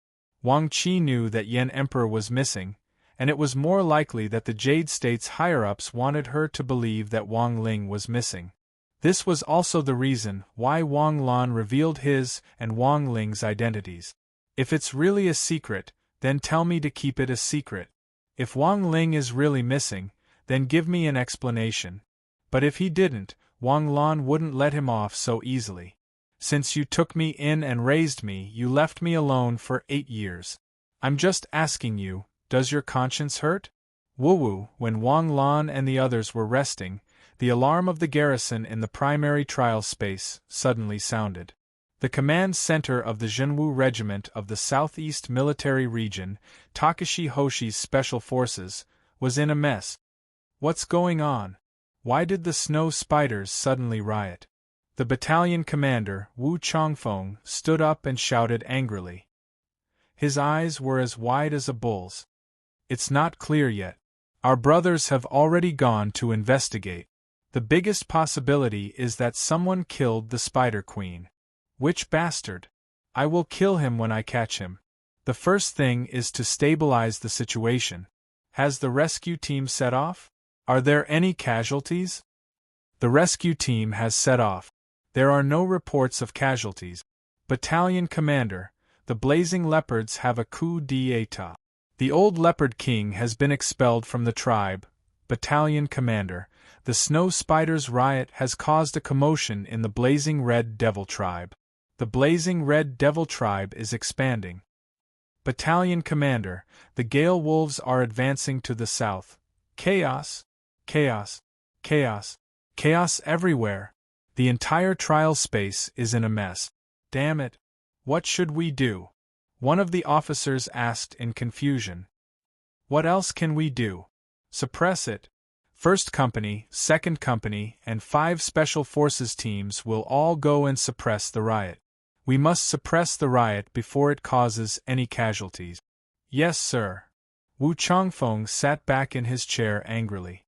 Wang Qi knew that Yan Emperor was missing, and it was more likely that the Jade State's higher-ups wanted her to believe that Wang Ling was missing. This was also the reason why Wang Lan revealed his and Wang Ling's identities. If it's really a secret, then tell me to keep it a secret. If Wang Ling is really missing, then give me an explanation. But if he didn't, Wang Lan wouldn't let him off so easily. Since you took me in and raised me, you left me alone for 8 years. I'm just asking you, does your conscience hurt? Woo-woo, when Wang Lan and the others were resting, the alarm of the garrison in the primary trial space suddenly sounded. The command center of the Zhenwu Regiment of the Southeast Military Region, Takashi Hoshi's Special Forces, was in a mess. What's going on? Why did the snow spiders suddenly riot? The battalion commander, Wu Chongfeng, stood up and shouted angrily. His eyes were as wide as a bull's. It's not clear yet. Our brothers have already gone to investigate. The biggest possibility is that someone killed the Spider Queen. Which bastard? I will kill him when I catch him. The first thing is to stabilize the situation. Has the rescue team set off? Are there any casualties? The rescue team has set off. There are no reports of casualties. Battalion commander, the Blazing Leopards have a coup d'état. The old Leopard King has been expelled from the tribe. Battalion commander, the Snow Spiders riot has caused a commotion in the Blazing Red Devil tribe. The Blazing Red Devil tribe is expanding. Battalion commander, the Gale Wolves are advancing to the south. Chaos, chaos, chaos, chaos everywhere. The entire trial space is in a mess. Damn it. What should we do? One of the officers asked in confusion. What else can we do? Suppress it. First Company, Second Company, and 5 Special Forces teams will all go and suppress the riot. We must suppress the riot before it causes any casualties. Yes, sir. Wu Chongfeng sat back in his chair angrily.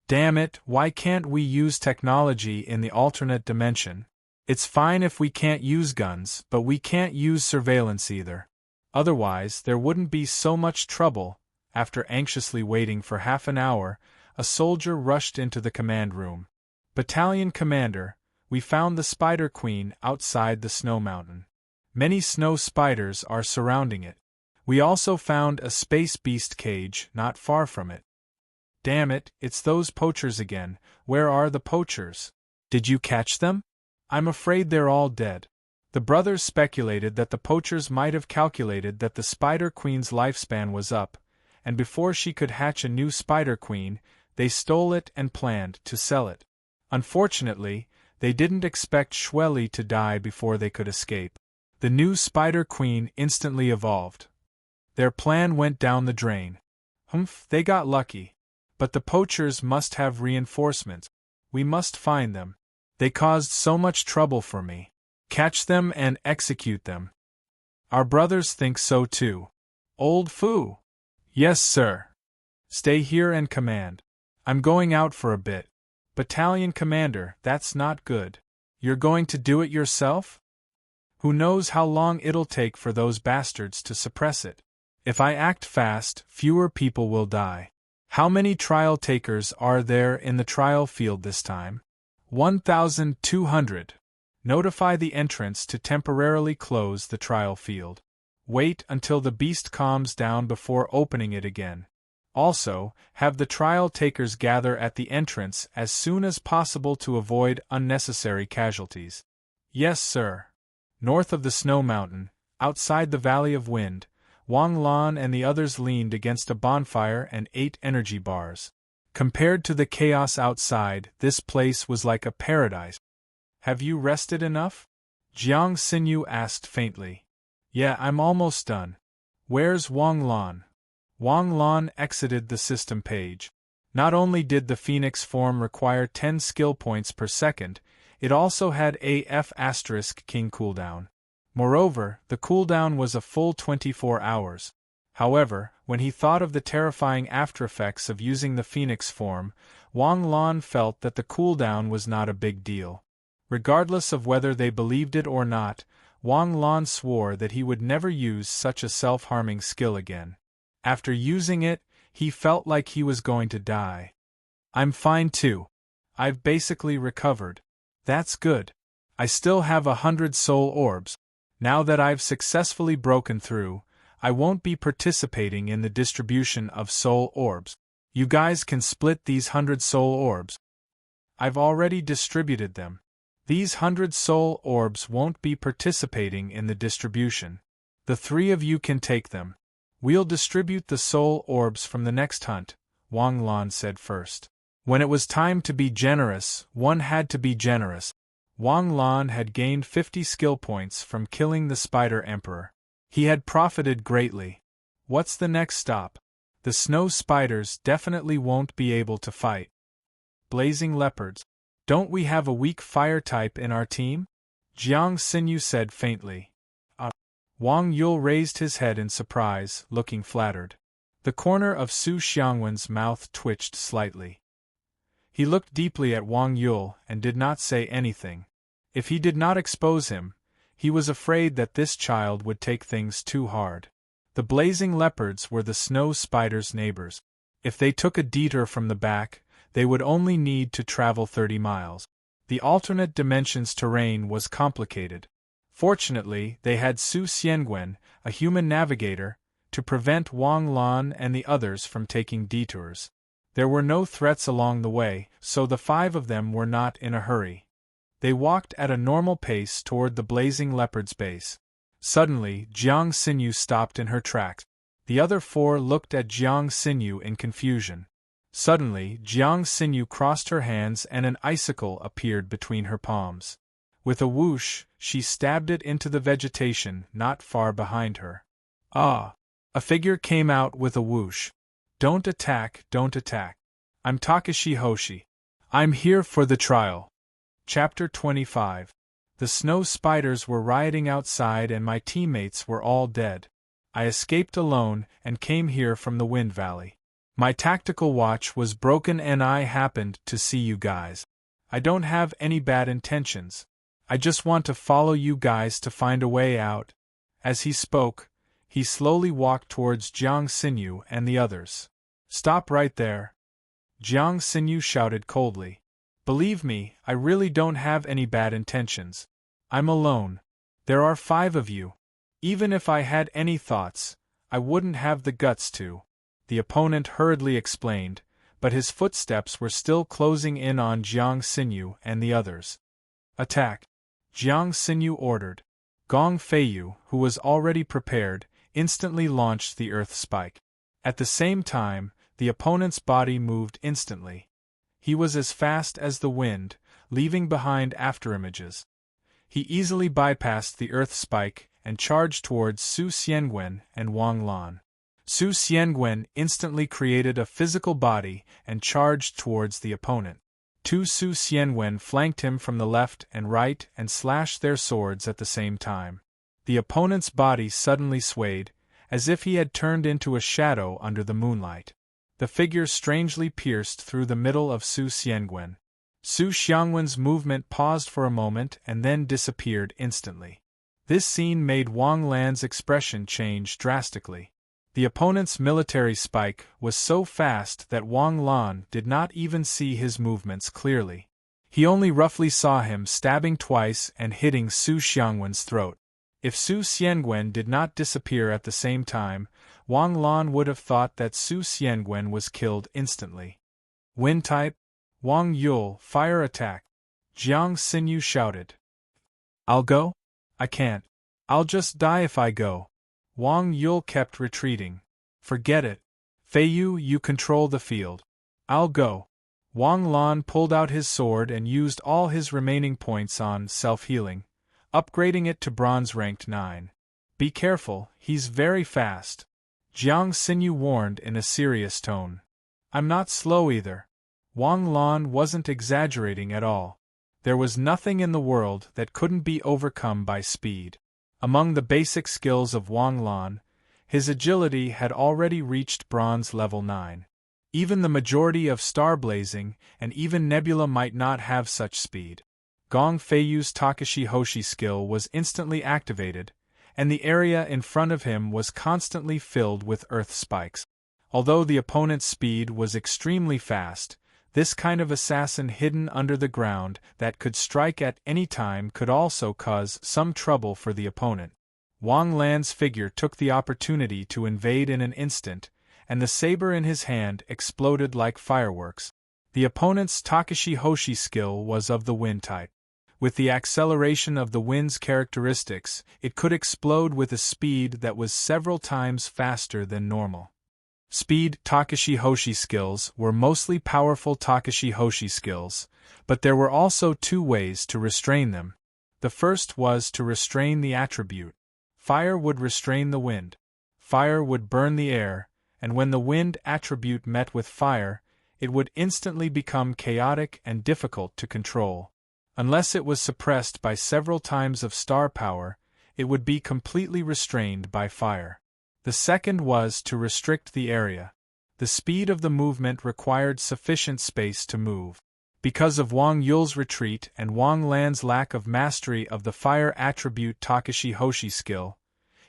Damn it, why can't we use technology in the alternate dimension? It's fine if we can't use guns, but we can't use surveillance either. Otherwise, there wouldn't be so much trouble. After anxiously waiting for half an hour, a soldier rushed into the command room. Battalion commander, we found the Spider Queen outside the snow mountain. Many snow spiders are surrounding it. We also found a space beast cage not far from it. Damn it, it's those poachers again. Where are the poachers? Did you catch them? I'm afraid they're all dead. The brothers speculated that the poachers might have calculated that the Spider Queen's lifespan was up, and before she could hatch a new Spider Queen, they stole it and planned to sell it. Unfortunately, they didn't expect Xueli to die before they could escape. The new Spider Queen instantly evolved. Their plan went down the drain. Humph, they got lucky. But the poachers must have reinforcements. We must find them. They caused so much trouble for me. Catch them and execute them. Our brothers think so too. Old Fu. Yes, sir. Stay here and command. I'm going out for a bit. Battalion commander, that's not good. You're going to do it yourself? Who knows how long it'll take for those bastards to suppress it. If I act fast, fewer people will die. How many trial takers are there in the trial field this time? 1,200. Notify the entrance to temporarily close the trial field. Wait until the beast calms down before opening it again. Also, have the trial takers gather at the entrance as soon as possible to avoid unnecessary casualties. Yes, sir. North of the snow mountain, outside the Valley of Wind, Wang Lan and the others leaned against a bonfire and ate energy bars. Compared to the chaos outside, this place was like a paradise. Have you rested enough? Jiang Xinyu asked faintly. Yeah, I'm almost done. Where's Wang Lan? Wang Lan exited the system page. Not only did the Phoenix form require 10 skill points per second, it also had a F*** cooldown. Moreover, the cooldown was a full 24 hours. However, when he thought of the terrifying aftereffects of using the Phoenix form, Wang Lan felt that the cooldown was not a big deal. Regardless of whether they believed it or not, Wang Lan swore that he would never use such a self-harming skill again. After using it, he felt like he was going to die. I'm fine too. I've basically recovered. That's good. I still have 100 soul orbs. Now that I've successfully broken through, I won't be participating in the distribution of soul orbs. You guys can split these 100 soul orbs. I've already distributed them. These 100 soul orbs won't be participating in the distribution. The 3 of you can take them. We'll distribute the soul orbs from the next hunt, Wang Lan said first. When it was time to be generous, one had to be generous. Wang Lan had gained 50 skill points from killing the Spider Emperor. He had profited greatly. What's the next stop? The snow spiders definitely won't be able to fight. Blazing leopards. Don't we have a weak fire type in our team? Jiang Xinyu said faintly. Wang Yul raised his head in surprise, looking flattered. The corner of Su Xiangwen's mouth twitched slightly. He looked deeply at Wang Yul and did not say anything. If he did not expose him, he was afraid that this child would take things too hard. The blazing leopards were the snow spiders' neighbors. If they took a detour from the back, they would only need to travel 30 miles. The alternate dimensions terrain was complicated. Fortunately, they had Su Xiangwen, a human navigator, to prevent Wang Lan and the others from taking detours. There were no threats along the way, so the 5 of them were not in a hurry. They walked at a normal pace toward the blazing leopard's base. Suddenly, Jiang Xinyu stopped in her tracks. The other 4 looked at Jiang Xinyu in confusion. Suddenly, Jiang Xinyu crossed her hands and an icicle appeared between her palms. With a whoosh, she stabbed it into the vegetation not far behind her. Ah! A figure came out with a whoosh. Don't attack, don't attack. I'm Takashi Hoshi. I'm here for the trial. Chapter 25. The snow spiders were rioting outside and my teammates were all dead. I escaped alone and came here from the Wind Valley. My tactical watch was broken and I happened to see you guys. I don't have any bad intentions. I just want to follow you guys to find a way out. As he spoke, he slowly walked towards Jiang Xinyu and the others. Stop right there. Jiang Xinyu shouted coldly. Believe me, I really don't have any bad intentions. I'm alone. There are 5 of you. Even if I had any thoughts, I wouldn't have the guts to. The opponent hurriedly explained, but his footsteps were still closing in on Jiang Xinyu and the others. Attack! Jiang Xinyu ordered. Gong Feiyu, who was already prepared, instantly launched the earth spike. At the same time, the opponent's body moved instantly. He was as fast as the wind, leaving behind afterimages. He easily bypassed the earth spike and charged towards Su Xiangwen and Wang Lan. Su Xiangwen instantly created a physical body and charged towards the opponent. 2 Su Xiangwen flanked him from the left and right and slashed their swords at the same time. The opponent's body suddenly swayed, as if he had turned into a shadow under the moonlight. The figure strangely pierced through the middle of Su Xiangwen. Su Xiangwen's movement paused for a moment and then disappeared instantly. This scene made Wang Lan's expression change drastically. The opponent's military spike was so fast that Wang Lan did not even see his movements clearly. He only roughly saw him stabbing twice and hitting Su Xiangwen's throat. If Su Xiangwen did not disappear at the same time, Wang Lan would have thought that Su Xiangwen was killed instantly. Wind type? Wang Yul, fire attack! Jiang Xinyu shouted. I'll go? I can't. I'll just die if I go. Wang Yul kept retreating. Forget it. Feiyu, you control the field. I'll go. Wang Lan pulled out his sword and used all his remaining points on self-healing. upgrading it to bronze ranked 9. Be careful, he's very fast, Jiang Xinyu warned in a serious tone. I'm not slow either. Wang Lan wasn't exaggerating at all. There was nothing in the world that couldn't be overcome by speed. Among the basic skills of Wang Lan, his agility had already reached bronze level 9. Even the majority of starblazing and even nebula might not have such speed. Gong Feiyu's Takashi Hoshi skill was instantly activated, and the area in front of him was constantly filled with earth spikes. Although the opponent's speed was extremely fast, this kind of assassin hidden under the ground that could strike at any time could also cause some trouble for the opponent. Wang Lan's figure took the opportunity to invade in an instant, and the saber in his hand exploded like fireworks. The opponent's Takashi Hoshi skill was of the wind type. With the acceleration of the wind's characteristics, it could explode with a speed that was several times faster than normal. Speed Takashi Hoshi skills were mostly powerful Takashi Hoshi skills, but there were also two ways to restrain them. The first was to restrain the attribute. Fire would restrain the wind. Fire would burn the air, and when the wind attribute met with fire, it would instantly become chaotic and difficult to control. Unless it was suppressed by several times of star power, it would be completely restrained by fire. The second was to restrict the area. The speed of the movement required sufficient space to move. Because of Wang Yul's retreat and Wang Lan's lack of mastery of the fire attribute Takashi Hoshi skill,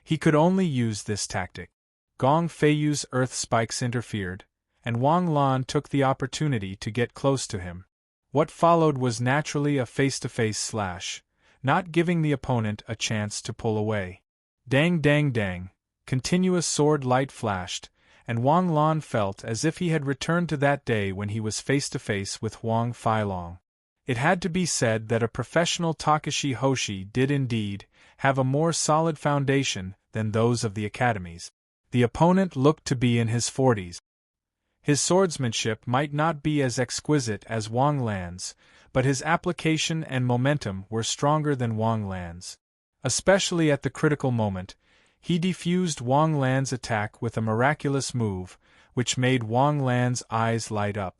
he could only use this tactic. Gong Feiyu's earth spikes interfered, and Wang Lan took the opportunity to get close to him. What followed was naturally a face-to-face slash, not giving the opponent a chance to pull away. Dang dang dang, continuous sword light flashed, and Wang Lan felt as if he had returned to that day when he was face-to-face with Wang Feilong. It had to be said that a professional Takashi Hoshi did indeed have a more solid foundation than those of the academies. The opponent looked to be in his 40s. His swordsmanship might not be as exquisite as Wang Lan's, but his application and momentum were stronger than Wang Lan's. Especially at the critical moment, he defused Wang Lan's attack with a miraculous move, which made Wang Lan's eyes light up.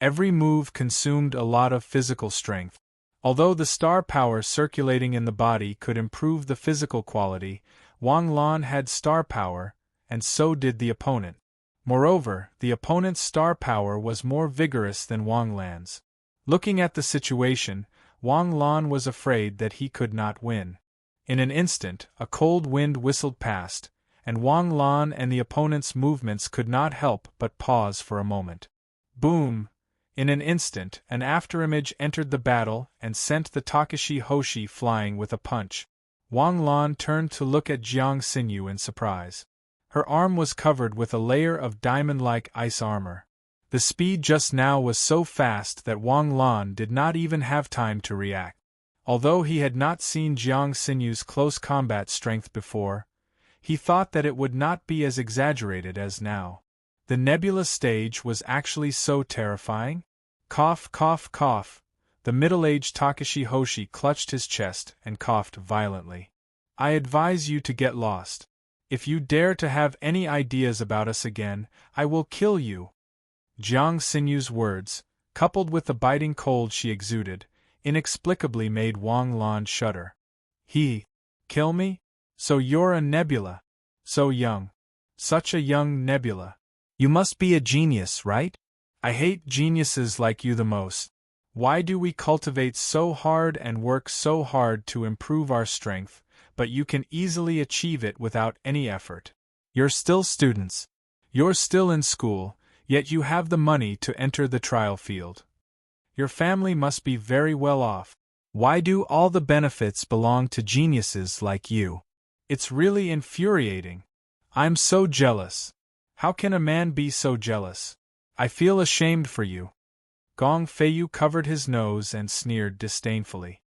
Every move consumed a lot of physical strength. Although the star power circulating in the body could improve the physical quality, Wang Lan had star power, and so did the opponent. Moreover, the opponent's star power was more vigorous than Wang Lan's. Looking at the situation, Wang Lan was afraid that he could not win. In an instant, a cold wind whistled past, and Wang Lan and the opponent's movements could not help but pause for a moment. Boom! In an instant, an afterimage entered the battle and sent the Takashi Hoshi flying with a punch. Wang Lan turned to look at Jiang Xinyu in surprise. Her arm was covered with a layer of diamond-like ice armor. The speed just now was so fast that Wang Lan did not even have time to react. Although he had not seen Jiang Xinyu's close combat strength before, he thought that it would not be as exaggerated as now. The nebula stage was actually so terrifying? Cough, cough, cough. The middle-aged Takashi Hoshi clutched his chest and coughed violently. I advise you to get lost. If you dare to have any ideas about us again, I will kill you. Jiang Xinyu's words, coupled with the biting cold she exuded, inexplicably made Wang Lan shudder. He? Kill me? So you're a nebula. So young. Such a young nebula. You must be a genius, right? I hate geniuses like you the most. Why do we cultivate so hard and work so hard to improve our strength, but you can easily achieve it without any effort? You're still students. You're still in school, yet you have the money to enter the trial field. Your family must be very well off. Why do all the benefits belong to geniuses like you? It's really infuriating. I'm so jealous. How can a man be so jealous? I feel ashamed for you. Gong Feiyu covered his nose and sneered disdainfully.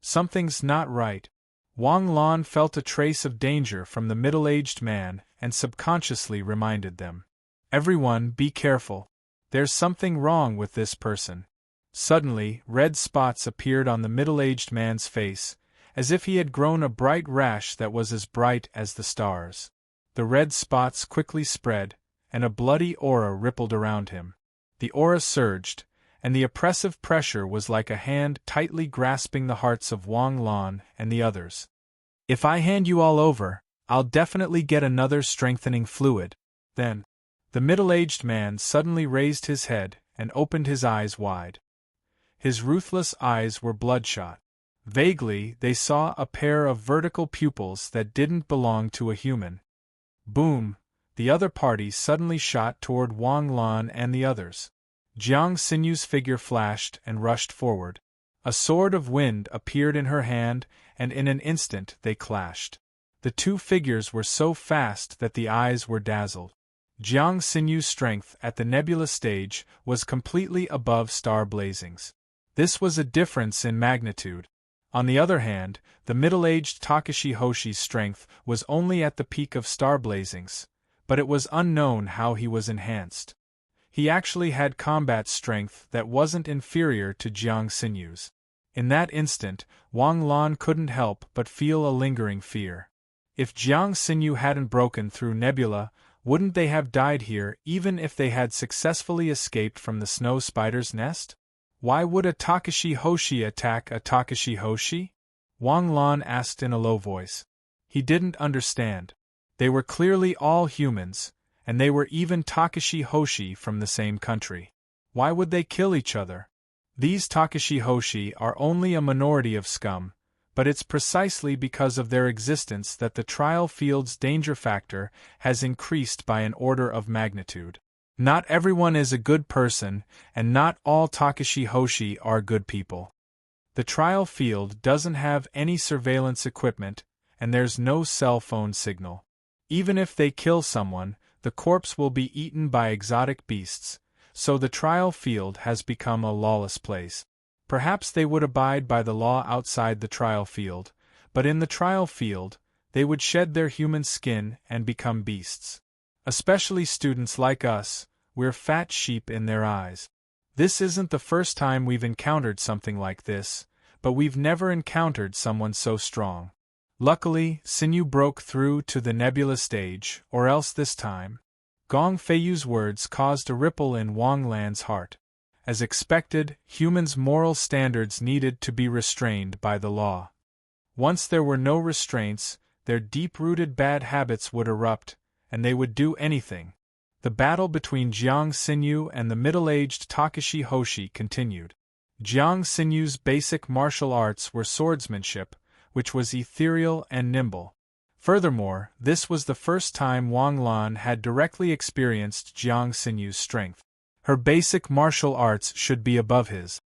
Something's not right. Wang Lan felt a trace of danger from the middle-aged man and subconsciously reminded them. Everyone, be careful. There's something wrong with this person. Suddenly, red spots appeared on the middle-aged man's face, as if he had grown a bright rash that was as bright as the stars. The red spots quickly spread, and a bloody aura rippled around him. The aura surged, and the oppressive pressure was like a hand tightly grasping the hearts of Wang Lan and the others. "If I hand you all over, I'll definitely get another strengthening fluid." Then, the middle-aged man suddenly raised his head and opened his eyes wide. His ruthless eyes were bloodshot. Vaguely, they saw a pair of vertical pupils that didn't belong to a human. Boom! The other party suddenly shot toward Wang Lan and the others. Jiang Sinyu's figure flashed and rushed forward. A sword of wind appeared in her hand, and in an instant they clashed. The two figures were so fast that the eyes were dazzled. Jiang Sinyu's strength at the nebula stage was completely above Star Blazing's. This was a difference in magnitude. On the other hand, the middle-aged Takashi Hoshi's strength was only at the peak of Star Blazing's, but it was unknown how he was enhanced. He actually had combat strength that wasn't inferior to Jiang Sinyu's. In that instant, Wang Lan couldn't help but feel a lingering fear. If Jiang Sinyu hadn't broken through nebula, wouldn't they have died here even if they had successfully escaped from the snow spider's nest? Why would a Takashi Hoshi attack a Takashi Hoshi? Wang Lan asked in a low voice. He didn't understand. They were clearly all humans, and they were even Takashi Hoshi from the same country. Why would they kill each other? These Takashi Hoshi are only a minority of scum, but it's precisely because of their existence that the trial field's danger factor has increased by an order of magnitude. Not everyone is a good person, and not all Takashi Hoshi are good people. The trial field doesn't have any surveillance equipment, and there's no cell phone signal. Even if they kill someone, the corpse will be eaten by exotic beasts, so the trial field has become a lawless place. Perhaps they would abide by the law outside the trial field, but in the trial field, they would shed their human skin and become beasts. Especially students like us, we're fat sheep in their eyes. This isn't the first time we've encountered something like this, but we've never encountered someone so strong. Luckily, Sinyu broke through to the nebula stage, or else this time. Gong Feiyu's words caused a ripple in Wang Lan's heart. As expected, humans' moral standards needed to be restrained by the law. Once there were no restraints, their deep-rooted bad habits would erupt, and they would do anything. The battle between Jiang Sinyu and the middle-aged Takashi Hoshi continued. Jiang Sinyu's basic martial arts were swordsmanship, which was ethereal and nimble. Furthermore, this was the first time Wang Lan had directly experienced Jiang Sinyu's strength. Her basic martial arts should be above his.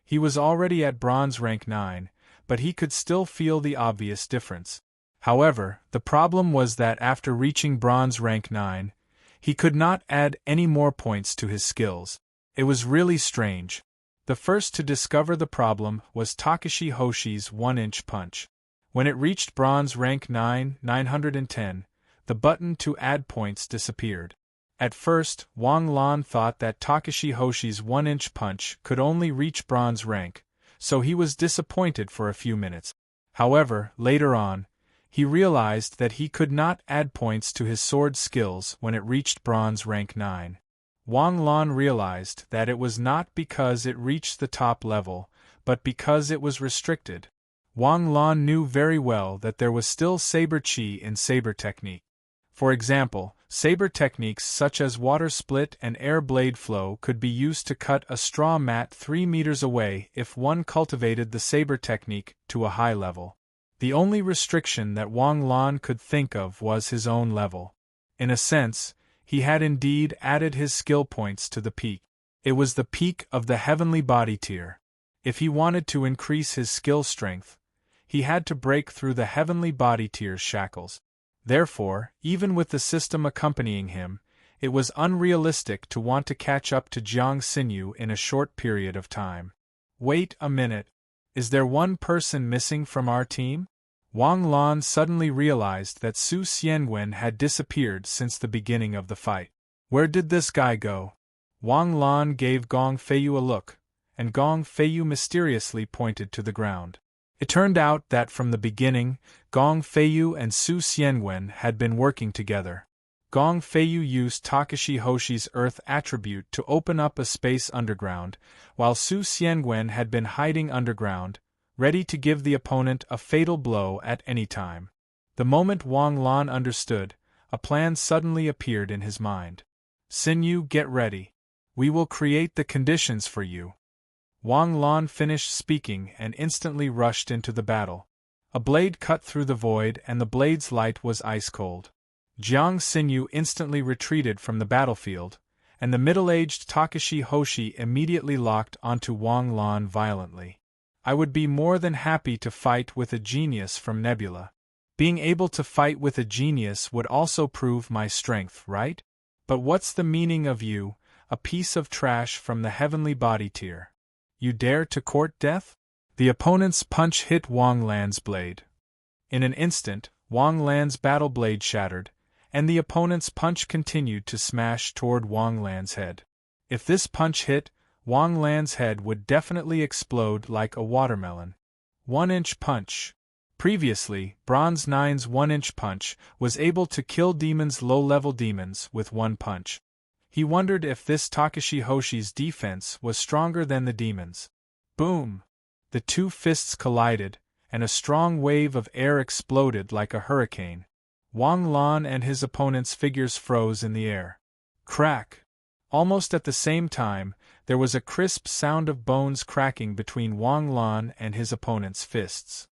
He was already at bronze rank 9, but he could still feel the obvious difference. However, the problem was that after reaching bronze rank 9, he could not add any more points to his skills. It was really strange. The first to discover the problem was Takashi Hoshi's 1-inch punch. When it reached bronze rank 910, the button to add points disappeared. At first, Wang Lan thought that Takashi Hoshi's 1-inch punch could only reach bronze rank, so he was disappointed for a few minutes. However, later on, he realized that he could not add points to his sword skills when it reached bronze rank 9. Wang Lan realized that it was not because it reached the top level, but because it was restricted. Wang Lan knew very well that there was still saber chi in saber technique. For example, saber techniques such as water split and air blade flow could be used to cut a straw mat 3 meters away if one cultivated the saber technique to a high level. The only restriction that Wang Lan could think of was his own level. In a sense, he had indeed added his skill points to the peak. It was the peak of the heavenly body tier. If he wanted to increase his skill strength, he had to break through the heavenly body tier's shackles. Therefore, even with the system accompanying him, it was unrealistic to want to catch up to Jiang Sinyu in a short period of time. Wait a minute. Is there one person missing from our team? Wang Lan suddenly realized that Su Xianwen had disappeared since the beginning of the fight. Where did this guy go? Wang Lan gave Gong Feiyu a look, and Gong Feiyu mysteriously pointed to the ground. It turned out that from the beginning, Gong Feiyu and Su Xianwen had been working together. Gong Feiyu used Takashi Hoshi's earth attribute to open up a space underground, while Su Xianwen had been hiding underground, ready to give the opponent a fatal blow at any time. The moment Wang Lan understood, a plan suddenly appeared in his mind. Xinyu, get ready. We will create the conditions for you. Wang Lan finished speaking and instantly rushed into the battle. A blade cut through the void and the blade's light was ice-cold. Jiang Xinyu instantly retreated from the battlefield, and the middle-aged Takashi Hoshi immediately locked onto Wang Lan violently. I would be more than happy to fight with a genius from Nebula. Being able to fight with a genius would also prove my strength, right? But what's the meaning of you, a piece of trash from the heavenly body tier? You dare to court death? The opponent's punch hit Wang Lan's blade. In an instant, Wang Lan's battle blade shattered, and the opponent's punch continued to smash toward Wang Lan's head. If this punch hit, Wang Lan's head would definitely explode like a watermelon. 1-inch punch. Previously, Bronze 9's 1-inch punch was able to kill demons, low-level demons, with one punch. He wondered if this Takashi Hoshi's defense was stronger than the demons. Boom! The two fists collided, and a strong wave of air exploded like a hurricane. Wang Lan and his opponent's figures froze in the air. Crack! Almost at the same time, there was a crisp sound of bones cracking between Wang Lan and his opponent's fists.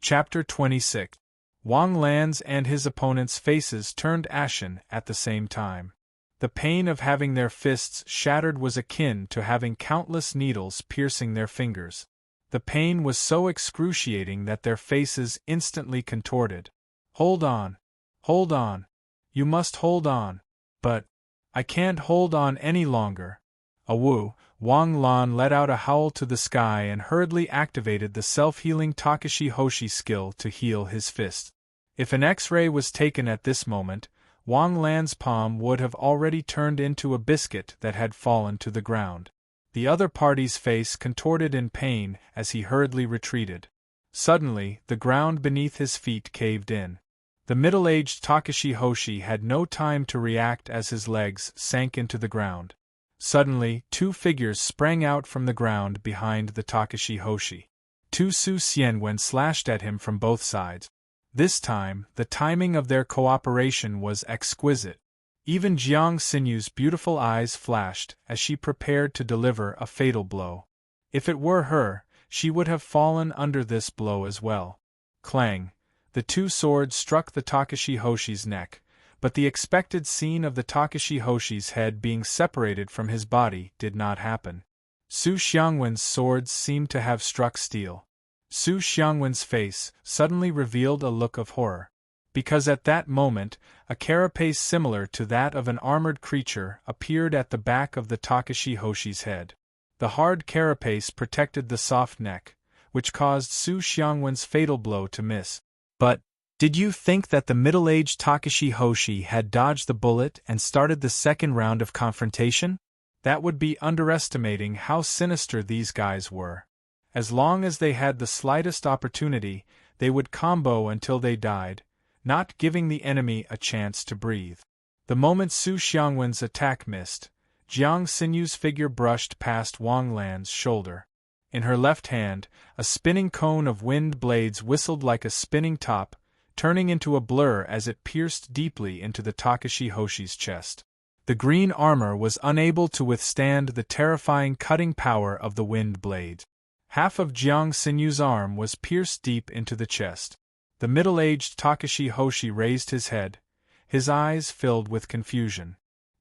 Chapter 26. Wang Lan's and his opponent's faces turned ashen at the same time. The pain of having their fists shattered was akin to having countless needles piercing their fingers. The pain was so excruciating that their faces instantly contorted. Hold on. Hold on. You must hold on. But I can't hold on any longer. Awoo! Wang Lan let out a howl to the sky and hurriedly activated the self-healing Takashi Hoshi skill to heal his fist. If an X-ray was taken at this moment, Wang Lan's palm would have already turned into a biscuit that had fallen to the ground. The other party's face contorted in pain as he hurriedly retreated. Suddenly, the ground beneath his feet caved in. The middle-aged Takashi Hoshi had no time to react as his legs sank into the ground. Suddenly, two figures sprang out from the ground behind the Takashi Hoshi. Two Su Xianwen slashed at him from both sides. This time, the timing of their cooperation was exquisite. Even Jiang Xinyu's beautiful eyes flashed as she prepared to deliver a fatal blow. If it were her, she would have fallen under this blow as well. Clang! The two swords struck the Takashi Hoshi's neck, but the expected scene of the Takashi Hoshi's head being separated from his body did not happen. Su Xiangwen's swords seemed to have struck steel. Su Xiangwen's face suddenly revealed a look of horror, because at that moment, a carapace similar to that of an armored creature appeared at the back of the Takashi Hoshi's head. The hard carapace protected the soft neck, which caused Su Xiangwen's fatal blow to miss. But, did you think that the middle-aged Takashi Hoshi had dodged the bullet and started the second round of confrontation? That would be underestimating how sinister these guys were. As long as they had the slightest opportunity, they would combo until they died, not giving the enemy a chance to breathe. The moment Su Xiangwen's attack missed, Jiang Xinyu's figure brushed past Wang Lan's shoulder. In her left hand, a spinning cone of wind blades whistled like a spinning top, turning into a blur as it pierced deeply into the Takashi Hoshi's chest. The green armor was unable to withstand the terrifying cutting power of the wind blade. Half of Jiang Xinyu's arm was pierced deep into the chest. The middle-aged Takashi Hoshi raised his head, his eyes filled with confusion.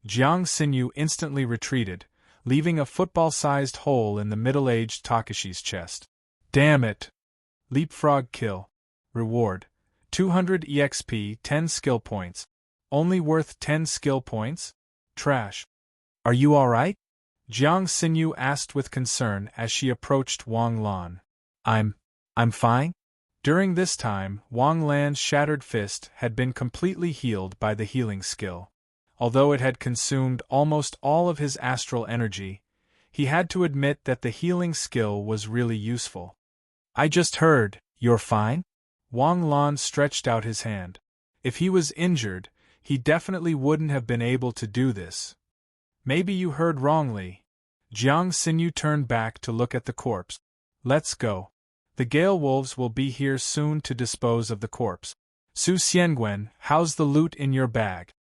Jiang Xinyu instantly retreated, leaving a football-sized hole in the middle-aged Takashi's chest. Damn it! Leapfrog kill. Reward: 200 EXP, 10 skill points. Only worth 10 skill points? Trash. Are you alright? Jiang Xinyu asked with concern as she approached Wang Lan. I'm fine? During this time, Wang Lan's shattered fist had been completely healed by the healing skill. Although it had consumed almost all of his astral energy, he had to admit that the healing skill was really useful. I just heard, You're fine? Wang Lan stretched out his hand. If he was injured, he definitely wouldn't have been able to do this. Maybe you heard wrongly. Jiang Xinyu turned back to look at the corpse. Let's go. The Gale Wolves will be here soon to dispose of the corpse. Su Xiangwen, how's the loot in your bag?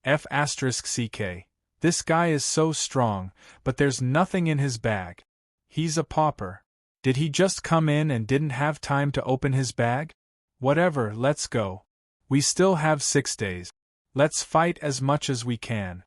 F***ck. This guy is so strong, but there's nothing in his bag. He's a pauper. Did he just come in and didn't have time to open his bag? Whatever, let's go. We still have 6 days. Let's fight as much as we can.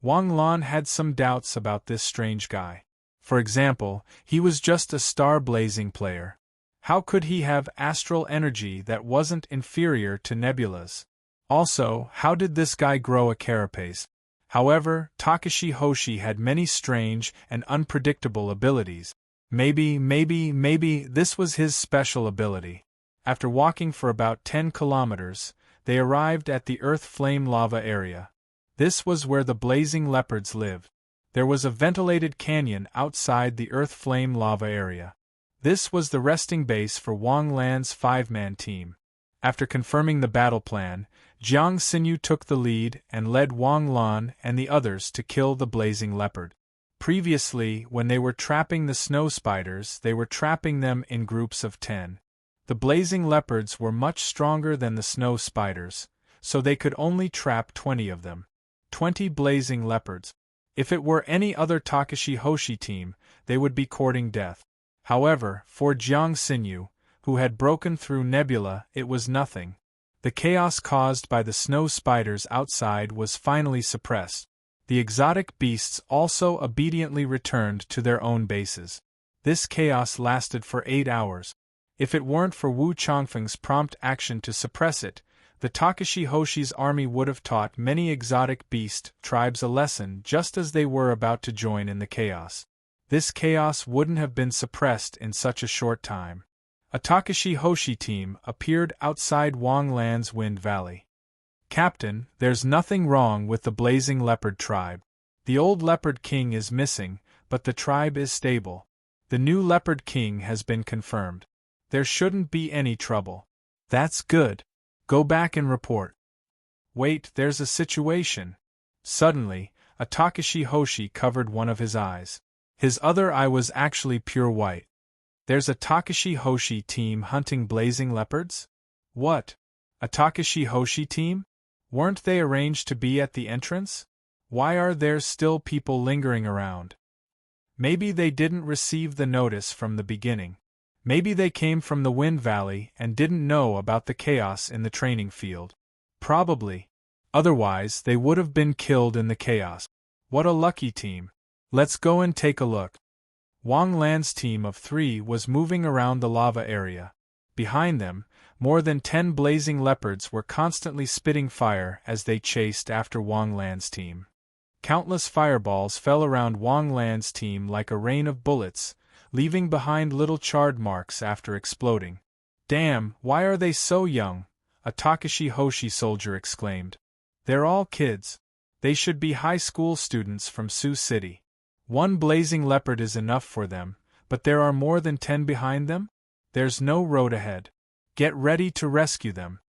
Wang Lan had some doubts about this strange guy. For example, he was just a star-blazing player. How could he have astral energy that wasn't inferior to Nebula's? Also, how did this guy grow a carapace? However, Takashi Hoshi had many strange and unpredictable abilities. Maybe this was his special ability. After walking for about 10 kilometers, they arrived at the Earth Flame Lava area. This was where the blazing leopards lived. There was a ventilated canyon outside the Earth Flame Lava area. This was the resting base for Wang Lan's 5-man team. After confirming the battle plan, Jiang Xinyu took the lead and led Wang Lan and the others to kill the blazing leopard. Previously, when they were trapping the snow spiders, they were trapping them in groups of 10. The blazing leopards were much stronger than the snow spiders, so they could only trap 20 of them. 20 blazing leopards. If it were any other Takashi Hoshi team, they would be courting death. However, for Jiang Xinyu, who had broken through Nebula, it was nothing. The chaos caused by the snow spiders outside was finally suppressed. The exotic beasts also obediently returned to their own bases. This chaos lasted for 8 hours. If it weren't for Wu Changfeng's prompt action to suppress it, the Takashi Hoshi's army would have taught many exotic beast tribes a lesson just as they were about to join in the chaos. This chaos wouldn't have been suppressed in such a short time. A Takashi Hoshi team appeared outside Wang Lan's Wind Valley. Captain, there's nothing wrong with the Blazing Leopard tribe. The old Leopard King is missing, but the tribe is stable. The new Leopard King has been confirmed. There shouldn't be any trouble. That's good. Go back and report. Wait, there's a situation. Suddenly, a Takashi Hoshi covered one of his eyes. His other eye was actually pure white. There's a Takashi Hoshi team hunting blazing leopards? What? A Takashi Hoshi team? Weren't they arranged to be at the entrance? Why are there still people lingering around? Maybe they didn't receive the notice from the beginning. Maybe they came from the Wind Valley and didn't know about the chaos in the training field. Probably. Otherwise, they would have been killed in the chaos. What a lucky team. Let's go and take a look. Wang Lan's team of 3 was moving around the lava area. Behind them, more than 10 blazing leopards were constantly spitting fire as they chased after Wang Lan's team. Countless fireballs fell around Wang Lan's team like a rain of bullets, leaving behind little charred marks after exploding. Damn, why are they so young? A Takashi Hoshi soldier exclaimed. They're all kids. They should be high school students from Sioux City. 1 blazing leopard is enough for them, but there are more than 10 behind them? There's no road ahead. Get ready to rescue them.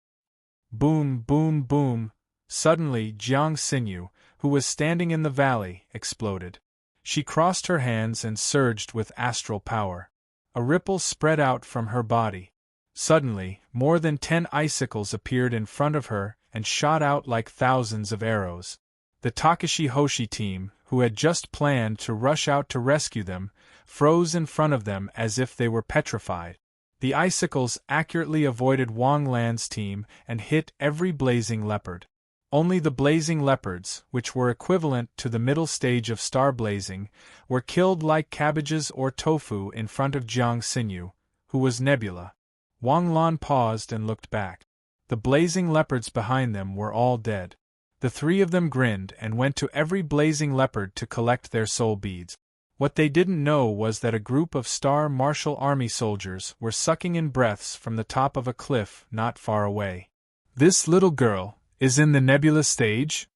Boom, boom, boom. Suddenly, Jiang Xinyu, who was standing in the valley, exploded. She crossed her hands and surged with astral power. A ripple spread out from her body. Suddenly, more than 10 icicles appeared in front of her and shot out like thousands of arrows. The Takashi Hoshi team, who had just planned to rush out to rescue them, froze in front of them as if they were petrified. The icicles accurately avoided Wang Lan's team and hit every blazing leopard. Only the blazing leopards, which were equivalent to the middle stage of star blazing, were killed like cabbages or tofu in front of Jiang Xinyu, who was Nebula. Wang Lan paused and looked back. The blazing leopards behind them were all dead. The 3 of them grinned and went to every blazing leopard to collect their soul beads. What they didn't know was that a group of Star Martial Army soldiers were sucking in breaths from the top of a cliff not far away. This little girl is in the Nebula stage?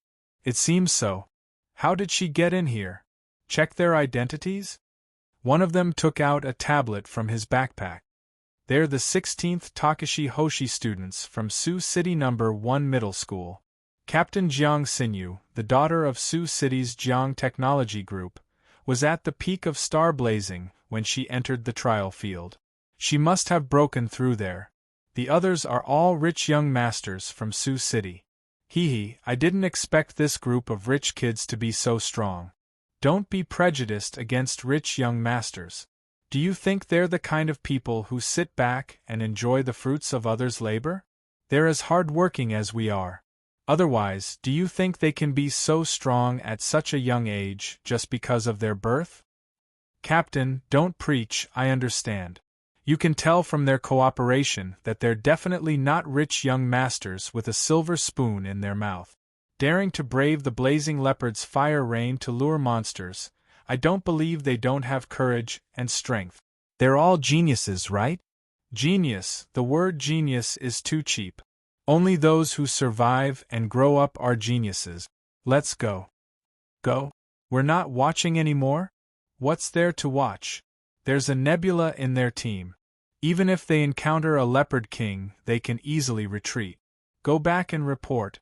It seems so. How did she get in here? Check their identities? One of them took out a tablet from his backpack. They're the 16th Takashi Hoshi students from Sioux City No. 1 Middle School. Captain Jiang Xinyu, the daughter of Sioux City's Jiang Technology Group, was at the peak of star blazing when she entered the trial field. She must have broken through there. The others are all rich young masters from Sioux City. Hee, I didn't expect this group of rich kids to be so strong. Don't be prejudiced against rich young masters. Do you think they're the kind of people who sit back and enjoy the fruits of others' labor? They're as hard-working as we are. Otherwise, do you think they can be so strong at such a young age just because of their birth? Captain, don't preach, I understand. You can tell from their cooperation that they're definitely not rich young masters with a silver spoon in their mouth, daring to brave the blazing leopard's fire rain to lure monsters. I don't believe they don't have courage and strength. They're all geniuses, right? Genius, the word genius is too cheap. Only those who survive and grow up are geniuses. Let's go. Go? We're not watching anymore? What's there to watch? There's a nebula in their team. Even if they encounter a leopard king, they can easily retreat. Go back and report.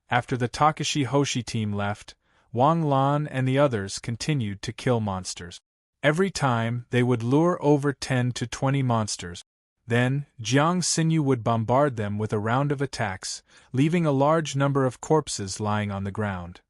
After the Takashi Hoshi team left, Wang Lan and the others continued to kill monsters. Every time, they would lure over 10 to 20 monsters. Then, Jiang Xinyu would bombard them with a round of attacks, leaving a large number of corpses lying on the ground.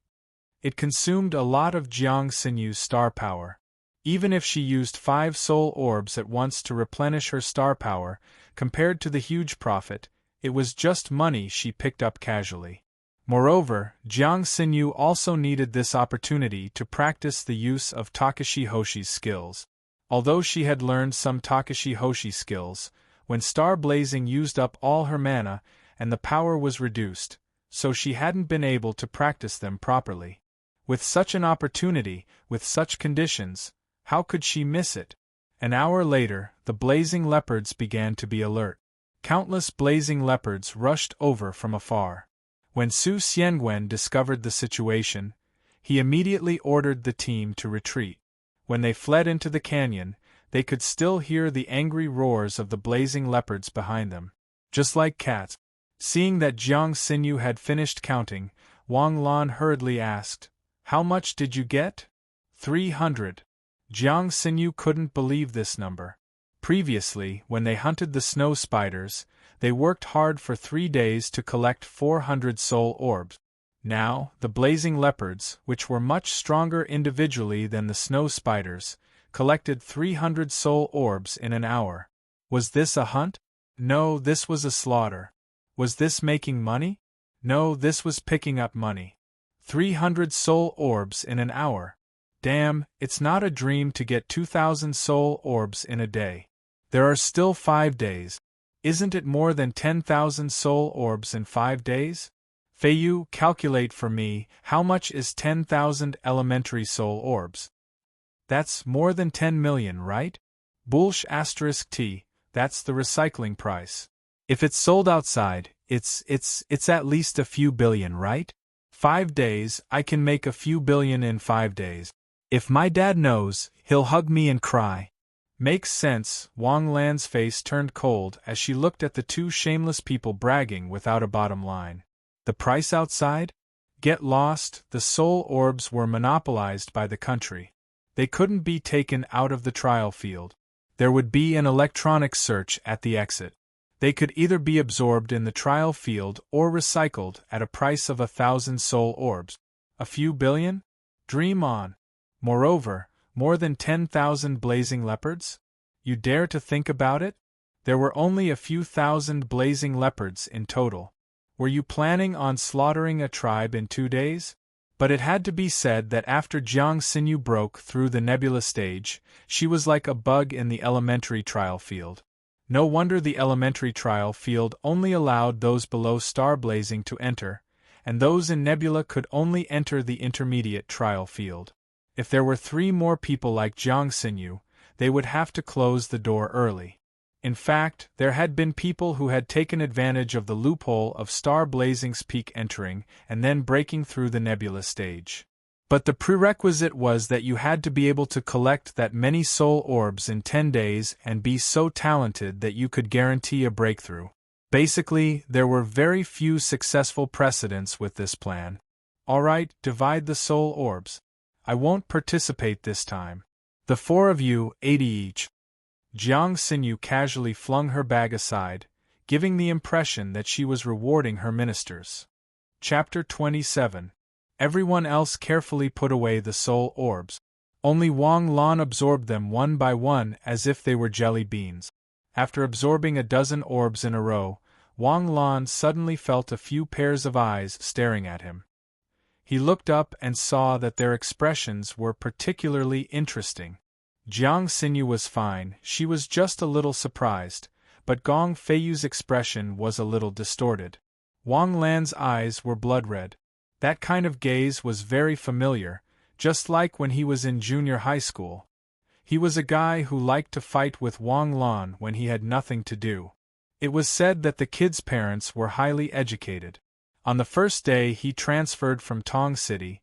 It consumed a lot of Jiang Xinyu's star power. Even if she used 5 soul orbs at once to replenish her star power, compared to the huge profit, it was just money she picked up casually. Moreover, Jiang Xinyu also needed this opportunity to practice the use of Takashi Hoshi's skills. Although she had learned some Takashi Hoshi skills, when star blazing used up all her mana and the power was reduced, so she hadn't been able to practice them properly. With such an opportunity, with such conditions, how could she miss it? An hour later, the blazing leopards began to be alert. Countless blazing leopards rushed over from afar. When Su Xiangwen discovered the situation, he immediately ordered the team to retreat. When they fled into the canyon, they could still hear the angry roars of the blazing leopards behind them. Just like cats. Seeing that Jiang Xinyu had finished counting, Wang Lan hurriedly asked, "How much did you get?" 300. Jiang Xinyu couldn't believe this number. Previously, when they hunted the snow spiders, they worked hard for 3 days to collect 400 soul orbs. Now, the blazing leopards, which were much stronger individually than the snow spiders, collected 300 soul orbs in an hour. Was this a hunt? No, this was a slaughter. Was this making money? No, this was picking up money. 300 soul orbs in an hour. Damn, it's not a dream to get 2,000 soul orbs in a day. There are still 5 days. Isn't it more than 10,000 soul orbs in 5 days? Feiyu, calculate for me, how much is 10,000 elementary soul orbs? That's more than 10 million, right? Bullsh *T, that's the recycling price. If it's sold outside, it's at least a few billion, right? 5 days, I can make a few billion in 5 days. If my dad knows, he'll hug me and cry. Makes sense. Wang Lan's face turned cold as she looked at the two shameless people bragging without a bottom line. The price outside? Get lost, the soul orbs were monopolized by the country. They couldn't be taken out of the trial field. There would be an electronic search at the exit. They could either be absorbed in the trial field or recycled at a price of 1,000 soul orbs. A few billion? Dream on. Moreover, more than 10,000 blazing leopards? You dare to think about it? There were only a few thousand blazing leopards in total. Were you planning on slaughtering a tribe in 2 days? But it had to be said that after Jiang Xinyu broke through the nebula stage, she was like a bug in the elementary trial field. No wonder the elementary trial field only allowed those below star blazing to enter, and those in nebula could only enter the intermediate trial field. If there were 3 more people like Jiang Xinyu, they would have to close the door early. In fact, there had been people who had taken advantage of the loophole of star blazing's peak entering and then breaking through the nebula stage. But the prerequisite was that you had to be able to collect that many soul orbs in 10 days and be so talented that you could guarantee a breakthrough. Basically, there were very few successful precedents with this plan. Alright, divide the soul orbs. I won't participate this time. The 4 of you, 80 each. Jiang Xinyu casually flung her bag aside, giving the impression that she was rewarding her ministers. Chapter 27. Everyone else carefully put away the soul orbs. Only Wang Lan absorbed them one by one as if they were jelly beans. After absorbing a dozen orbs in a row, Wang Lan suddenly felt a few pairs of eyes staring at him. He looked up and saw that their expressions were particularly interesting. Jiang Xinyu was fine, she was just a little surprised, but Gong Feiyu's expression was a little distorted. Wang Lan's eyes were blood-red. That kind of gaze was very familiar, just like when he was in junior high school. He was a guy who liked to fight with Wang Lan when he had nothing to do. It was said that the kid's parents were highly educated. On the first day he transferred from Tong City,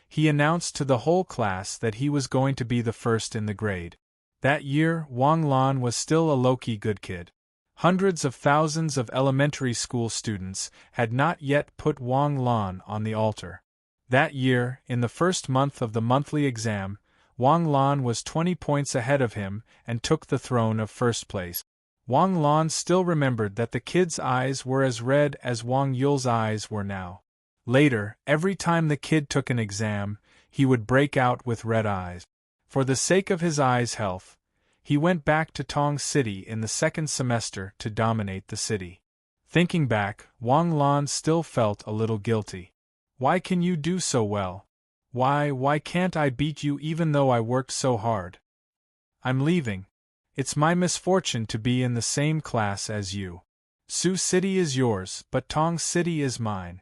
he announced to the whole class that he was going to be the first in the grade. That year, Wang Lan was still a low-key good kid. Hundreds of thousands of elementary school students had not yet put Wang Lan on the altar. That year, in the first month of the monthly exam, Wang Lan was 20 points ahead of him and took the throne of first place. Wang Lan still remembered that the kid's eyes were as red as Wang Yul's eyes were now. Later, every time the kid took an exam, he would break out with red eyes. For the sake of his eyes' health, he went back to Tong City in the second semester to dominate the city. Thinking back, Wang Lan still felt a little guilty. Why can you do so well? Why can't I beat you even though I worked so hard? I'm leaving. It's my misfortune to be in the same class as you. Su City is yours, but Tong City is mine.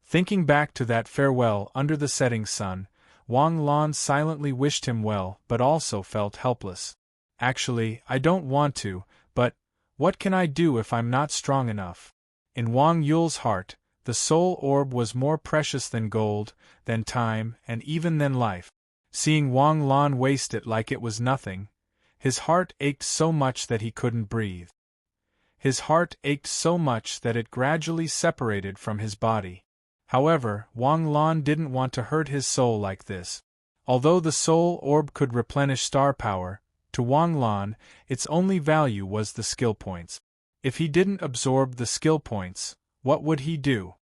Thinking back to that farewell under the setting sun, Wang Lan silently wished him well but also felt helpless. Actually, I don't want to, but what can I do if I'm not strong enough? In Wang Yul's heart, the soul orb was more precious than gold, than time, and even than life. Seeing Wang Lan waste it like it was nothing, his heart ached so much that he couldn't breathe. His heart ached so much that it gradually separated from his body. However, Wang Lan didn't want to hurt his soul like this. Although the soul orb could replenish star power, to Wang Lan, its only value was the skill points. If he didn't absorb the skill points, what would he do?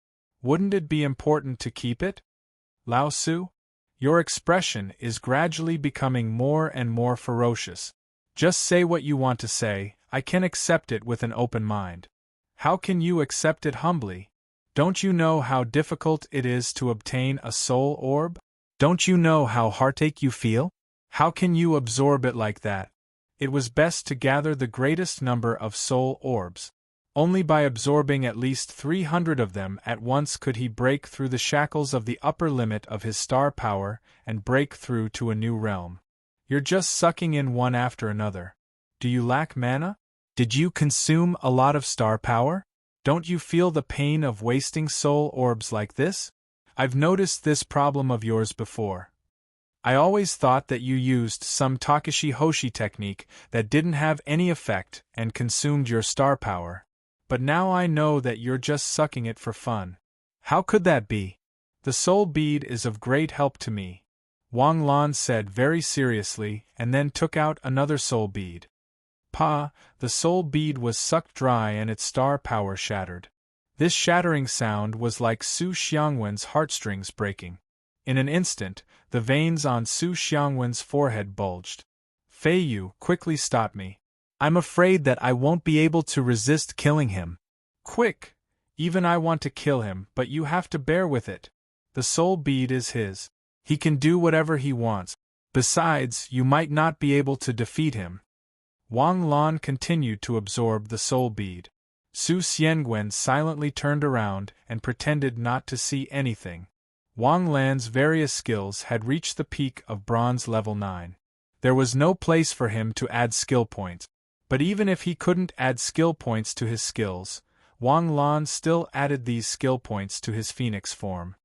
Wouldn't it be important to keep it? Lao Su? Your expression is gradually becoming more and more ferocious. Just say what you want to say, I can accept it with an open mind. How can you accept it humbly? Don't you know how difficult it is to obtain a soul orb? Don't you know how heartache you feel? How can you absorb it like that? It was best to gather the greatest number of soul orbs. Only by absorbing at least 300 of them at once could he break through the shackles of the upper limit of his star power and break through to a new realm. You're just sucking in one after another. Do you lack mana? Did you consume a lot of star power? Don't you feel the pain of wasting soul orbs like this? I've noticed this problem of yours before. I always thought that you used some Takashi Hoshi technique that didn't have any effect and consumed your star power. But now I know that you're just sucking it for fun. How could that be? The soul bead is of great help to me, Wang Lan said very seriously and then took out another soul bead. Pa, the soul bead was sucked dry and its star power shattered. This shattering sound was like Su Xiangwen's heartstrings breaking. In an instant, the veins on Su Xiangwen's forehead bulged. Fei Yu quickly stopped me. I'm afraid that I won't be able to resist killing him. Quick! Even I want to kill him, but you have to bear with it. The soul bead is his. He can do whatever he wants. Besides, you might not be able to defeat him. Wang Lan continued to absorb the soul bead. Su Xiangwen silently turned around and pretended not to see anything. Wang Lan's various skills had reached the peak of bronze level 9. There was no place for him to add skill points. But even if he couldn't add skill points to his skills, Wang Lan still added these skill points to his phoenix form.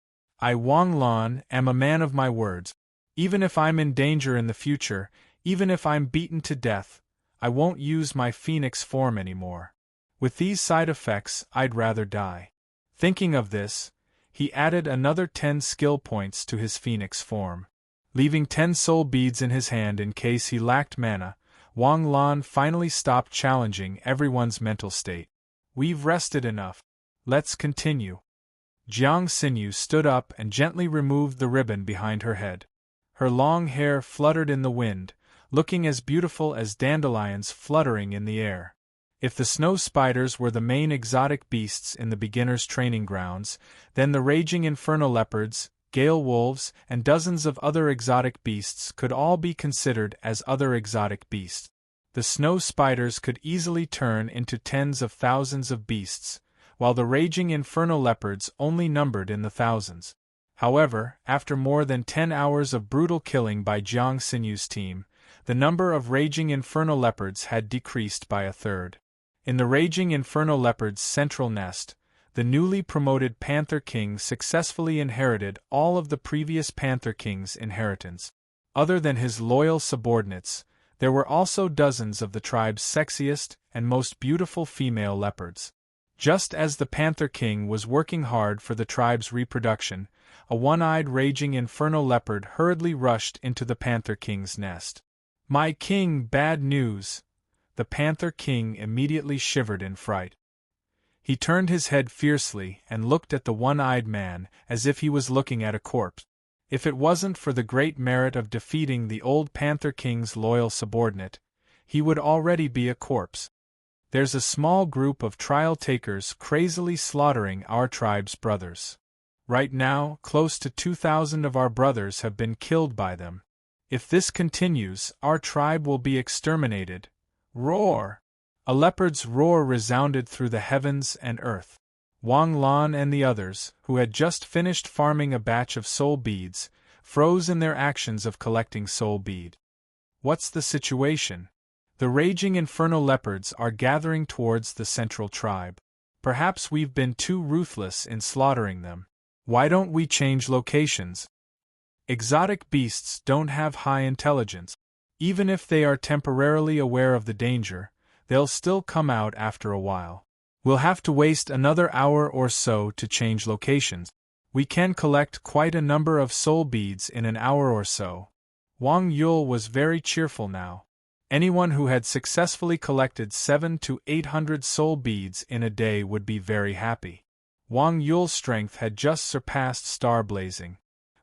I, Wang Lan, am a man of my words. Even if I'm in danger in the future, even if I'm beaten to death, I won't use my phoenix form anymore. With these side effects, I'd rather die. Thinking of this, he added another 10 skill points to his phoenix form. Leaving 10 soul beads in his hand in case he lacked mana, Wang Lan finally stopped challenging everyone's mental state. We've rested enough. Let's continue. Jiang Xinyu stood up and gently removed the ribbon behind her head. Her long hair fluttered in the wind, looking as beautiful as dandelions fluttering in the air. If the snow spiders were the main exotic beasts in the beginner's training grounds, then the raging inferno leopards, gale wolves, and dozens of other exotic beasts could all be considered as other exotic beasts. The snow spiders could easily turn into tens of thousands of beasts, while the raging inferno leopards only numbered in the thousands. However, after more than 10 hours of brutal killing by Jiang Xinyu's team, the number of raging inferno leopards had decreased by a third. In the raging inferno leopard's central nest, the newly promoted Panther King successfully inherited all of the previous Panther King's inheritance. Other than his loyal subordinates, there were also dozens of the tribe's sexiest and most beautiful female leopards. Just as the Panther King was working hard for the tribe's reproduction, a one-eyed raging inferno leopard hurriedly rushed into the Panther King's nest. "My king, bad news!" The Panther King immediately shivered in fright. He turned his head fiercely and looked at the one-eyed man as if he was looking at a corpse. If it wasn't for the great merit of defeating the old Panther King's loyal subordinate, he would already be a corpse. "There's a small group of trial-takers crazily slaughtering our tribe's brothers. Right now, close to 2,000 of our brothers have been killed by them. If this continues, our tribe will be exterminated." Roar! A leopard's roar resounded through the heavens and earth. Wang Lan and the others, who had just finished farming a batch of soul beads, froze in their actions of collecting soul bead. What's the situation? The raging inferno leopards are gathering towards the central tribe. Perhaps we've been too ruthless in slaughtering them. Why don't we change locations? Exotic beasts don't have high intelligence. Even if they are temporarily aware of the danger, they'll still come out after a while. We'll have to waste another hour or so to change locations. We can collect quite a number of soul beads in an hour or so. Wang Yul was very cheerful now. Anyone who had successfully collected 700 to 800 soul beads in a day would be very happy. Wang Yul's strength had just surpassed star blazing.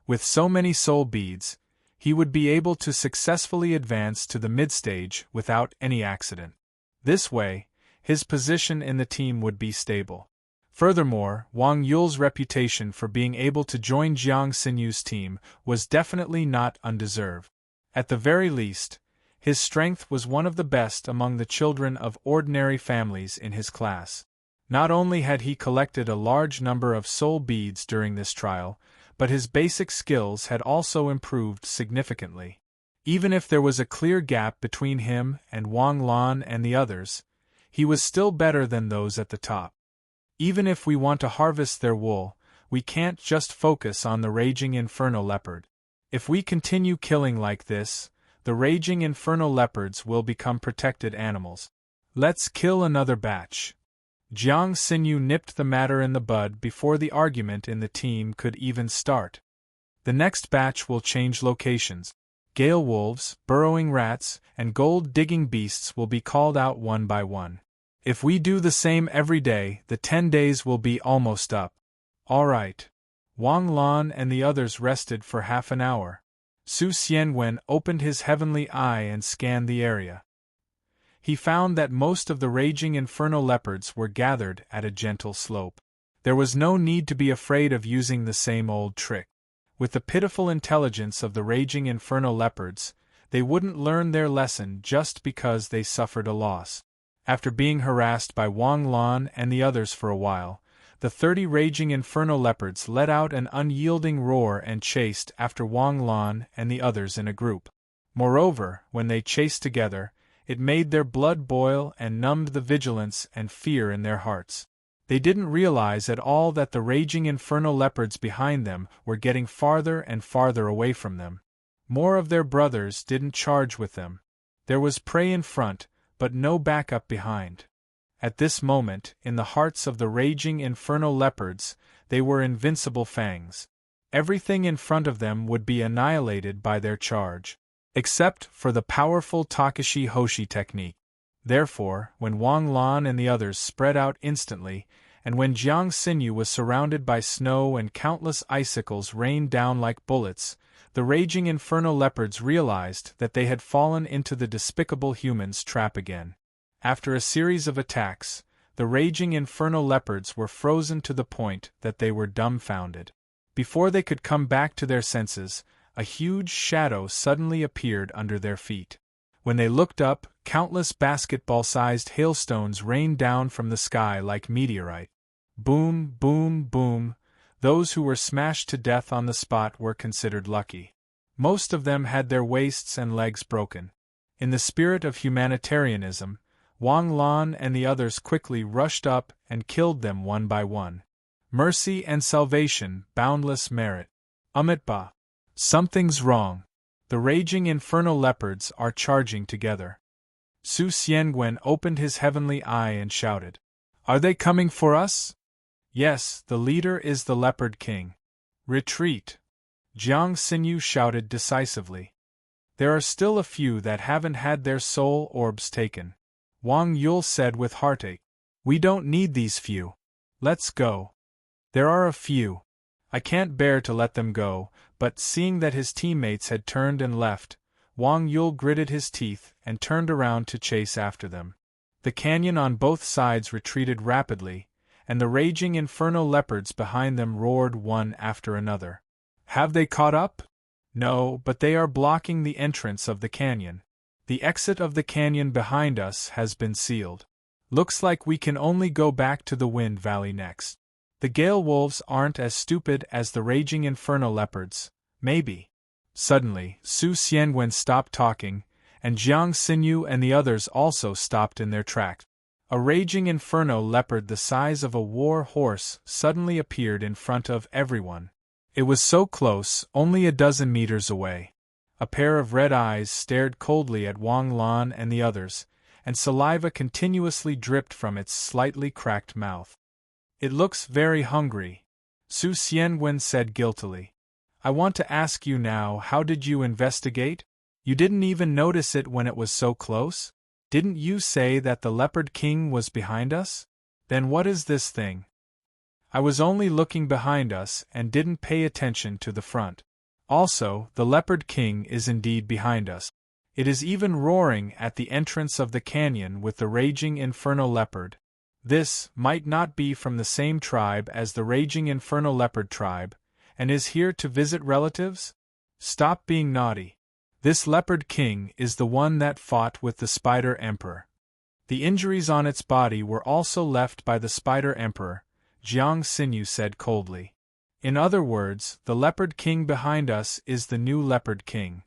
With so many soul beads, he would be able to successfully advance to the mid-stage without any accident. This way, his position in the team would be stable. Furthermore, Wang Yul's reputation for being able to join Jiang Xinyu's team was definitely not undeserved. At the very least, his strength was one of the best among the children of ordinary families in his class. Not only had he collected a large number of soul beads during this trial, but his basic skills had also improved significantly. Even if there was a clear gap between him and Wang Lan and the others, he was still better than those at the top. Even if we want to harvest their wool, we can't just focus on the raging inferno leopard. If we continue killing like this, the raging inferno leopards will become protected animals. Let's kill another batch. Jiang Xinyu nipped the matter in the bud before the argument in the team could even start. The next batch will change locations. Gale wolves, burrowing rats, and gold-digging beasts will be called out one by one. If we do the same every day, the 10 days will be almost up. All right. Wang Lan and the others rested for half an hour. Su Xianwen opened his heavenly eye and scanned the area. He found that most of the raging inferno leopards were gathered at a gentle slope. There was no need to be afraid of using the same old trick. With the pitiful intelligence of the raging inferno leopards, they wouldn't learn their lesson just because they suffered a loss. After being harassed by Wang Lan and the others for a while, the 30 raging inferno leopards let out an unyielding roar and chased after Wang Lan and the others in a group. Moreover, when they chased together, it made their blood boil and numbed the vigilance and fear in their hearts. They didn't realize at all that the raging infernal leopards behind them were getting farther and farther away from them. More of their brothers didn't charge with them. There was prey in front, but no backup behind. At this moment, in the hearts of the raging infernal leopards, they were invincible fangs. Everything in front of them would be annihilated by their charge, except for the powerful Takashi Hoshi technique. Therefore, when Wang Lan and the others spread out instantly, and when Jiang Xinyu was surrounded by snow and countless icicles rained down like bullets, the raging infernal leopards realized that they had fallen into the despicable humans' trap again. After a series of attacks, the raging infernal leopards were frozen to the point that they were dumbfounded. Before they could come back to their senses, a huge shadow suddenly appeared under their feet. When they looked up, countless basketball-sized hailstones rained down from the sky like meteorite. Boom, boom, boom. Those who were smashed to death on the spot were considered lucky. Most of them had their waists and legs broken. In the spirit of humanitarianism, Wang Lan and the others quickly rushed up and killed them one by one. Mercy and salvation, boundless merit. Amitba. Something's wrong. The raging infernal leopards are charging together. Su Xiangwen opened his heavenly eye and shouted, "Are they coming for us?" "Yes, the leader is the Leopard King." "Retreat!" Jiang Xinyu shouted decisively. "There are still a few that haven't had their soul orbs taken," Wang Yul said with heartache. "We don't need these few. Let's go." "There are a few. I can't bear to let them go," but seeing that his teammates had turned and left, Wang Yul gritted his teeth and turned around to chase after them. The canyon on both sides retreated rapidly, and the raging infernal leopards behind them roared one after another. "Have they caught up?" "No, but they are blocking the entrance of the canyon. The exit of the canyon behind us has been sealed. Looks like we can only go back to the Wind Valley next. The Gale Wolves aren't as stupid as the raging inferno leopards, maybe." Suddenly, Su Xiangwen stopped talking, and Jiang Xinyu and the others also stopped in their tracks. A raging inferno leopard the size of a war horse suddenly appeared in front of everyone. It was so close, only a dozen meters away. A pair of red eyes stared coldly at Wang Lan and the others, and saliva continuously dripped from its slightly cracked mouth. "It looks very hungry," Su Xiangwen said guiltily. "I want to ask you now, how did you investigate? You didn't even notice it when it was so close? Didn't you say that the Leopard King was behind us? Then what is this thing?" "I was only looking behind us and didn't pay attention to the front. Also, the Leopard King is indeed behind us. It is even roaring at the entrance of the canyon with the raging inferno leopard. This might not be from the same tribe as the raging inferno leopard tribe, and is here to visit relatives? Stop being naughty. This Leopard King is the one that fought with the Spider Emperor. The injuries on its body were also left by the Spider Emperor," Jiang Xinyu said coldly. "In other words, the Leopard King behind us is the new Leopard King.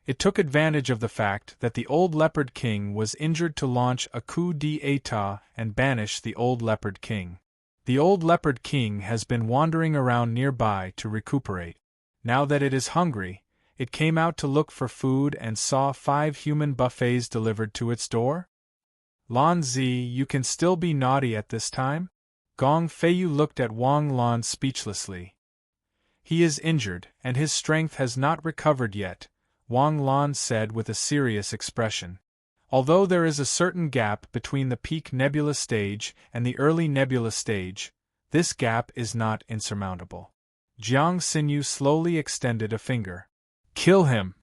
It took advantage of the fact that the old Leopard King was injured to launch a coup d'état and banish the old Leopard King. The old Leopard King has been wandering around nearby to recuperate. Now that it is hungry, it came out to look for food and saw 5 human buffets delivered to its door? Lan Zi, you can still be naughty at this time?" Gong Feiyu looked at Wang Lan speechlessly. "He is injured, and his strength has not recovered yet," Wang Lan said with a serious expression. "Although there is a certain gap between the peak nebula stage and the early nebula stage, this gap is not insurmountable." Jiang Xinyu slowly extended a finger. "Kill him!"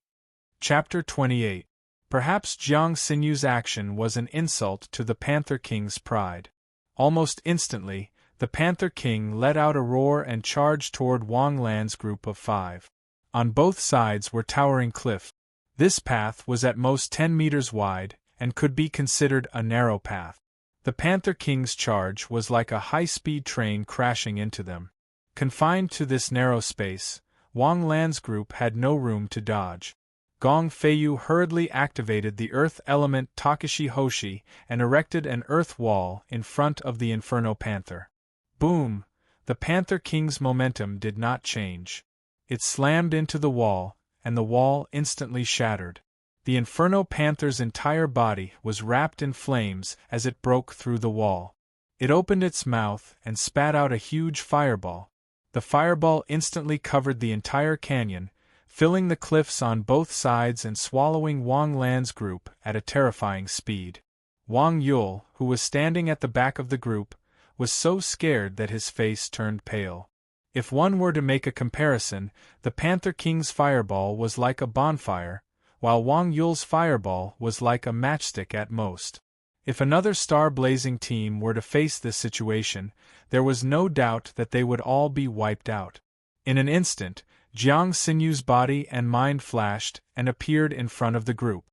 Chapter 28. Perhaps Jiang Xinyu's action was an insult to the Panther King's pride. Almost instantly, the Panther King let out a roar and charged toward Wang Lan's group of 5. On both sides were towering cliffs. This path was at most 10 meters wide, and could be considered a narrow path. The Panther King's charge was like a high-speed train crashing into them. Confined to this narrow space, Wang Lan's group had no room to dodge. Gong Feiyu hurriedly activated the earth element Takashi Hoshi and erected an earth wall in front of the Inferno Panther. Boom! The Panther King's momentum did not change. It slammed into the wall, and the wall instantly shattered. The Inferno Panther's entire body was wrapped in flames as it broke through the wall. It opened its mouth and spat out a huge fireball. The fireball instantly covered the entire canyon, filling the cliffs on both sides and swallowing Wang Lan's group at a terrifying speed. Wang Yul, who was standing at the back of the group, was so scared that his face turned pale. If one were to make a comparison, the Panther King's fireball was like a bonfire, while Wang Yul's fireball was like a matchstick at most. If another star-blazing team were to face this situation, there was no doubt that they would all be wiped out. In an instant, Jiang Xinyu's body and mind flashed and appeared in front of the group.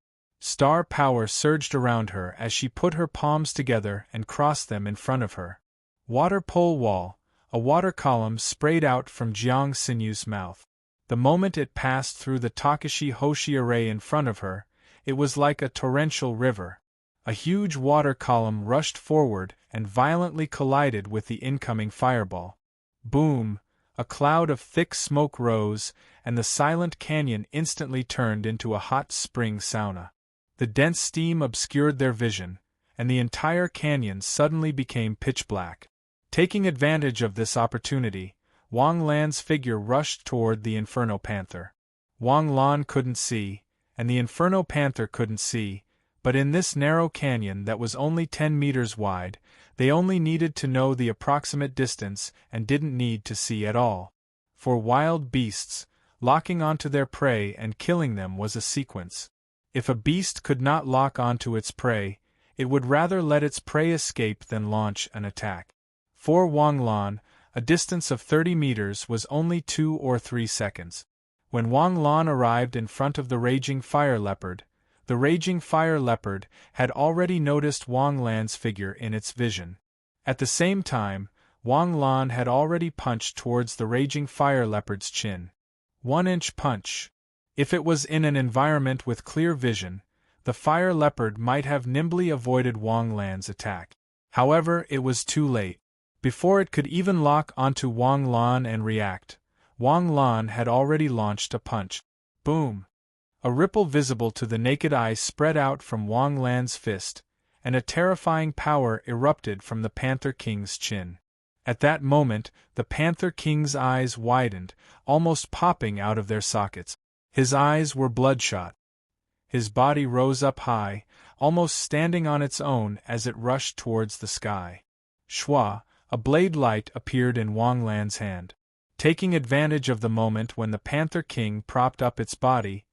Star power surged around her as she put her palms together and crossed them in front of her. Water pole wall, a water column sprayed out from Jiang Xinyu's mouth. The moment it passed through the Takashi Hoshi array in front of her, it was like a torrential river. A huge water column rushed forward and violently collided with the incoming fireball. Boom! A cloud of thick smoke rose, and the silent canyon instantly turned into a hot spring sauna. The dense steam obscured their vision, and the entire canyon suddenly became pitch black. Taking advantage of this opportunity, Wang Lan's figure rushed toward the Inferno Panther. Wang Lan couldn't see, and the Inferno Panther couldn't see, but in this narrow canyon that was only 10 meters wide, they only needed to know the approximate distance and didn't need to see at all. For wild beasts, locking onto their prey and killing them was a sequence. If a beast could not lock onto its prey, it would rather let its prey escape than launch an attack. For Wang Lan, a distance of 30 meters was only 2 or 3 seconds. When Wang Lan arrived in front of the raging fire leopard, the raging fire leopard had already noticed Wang Lan's figure in its vision. At the same time, Wang Lan had already punched towards the raging fire leopard's chin. 1-inch punch. If it was in an environment with clear vision, the fire leopard might have nimbly avoided Wang Lan's attack. However, it was too late. Before it could even lock onto Wang Lan and react, Wang Lan had already launched a punch. Boom! A ripple visible to the naked eye spread out from Wang Lan's fist, and a terrifying power erupted from the Panther King's chin. At that moment, the Panther King's eyes widened, almost popping out of their sockets. His eyes were bloodshot. His body rose up high, almost standing on its own as it rushed towards the sky. Shua, a blade light appeared in Wang Lan's hand. Taking advantage of the moment when the Panther King propped up its body,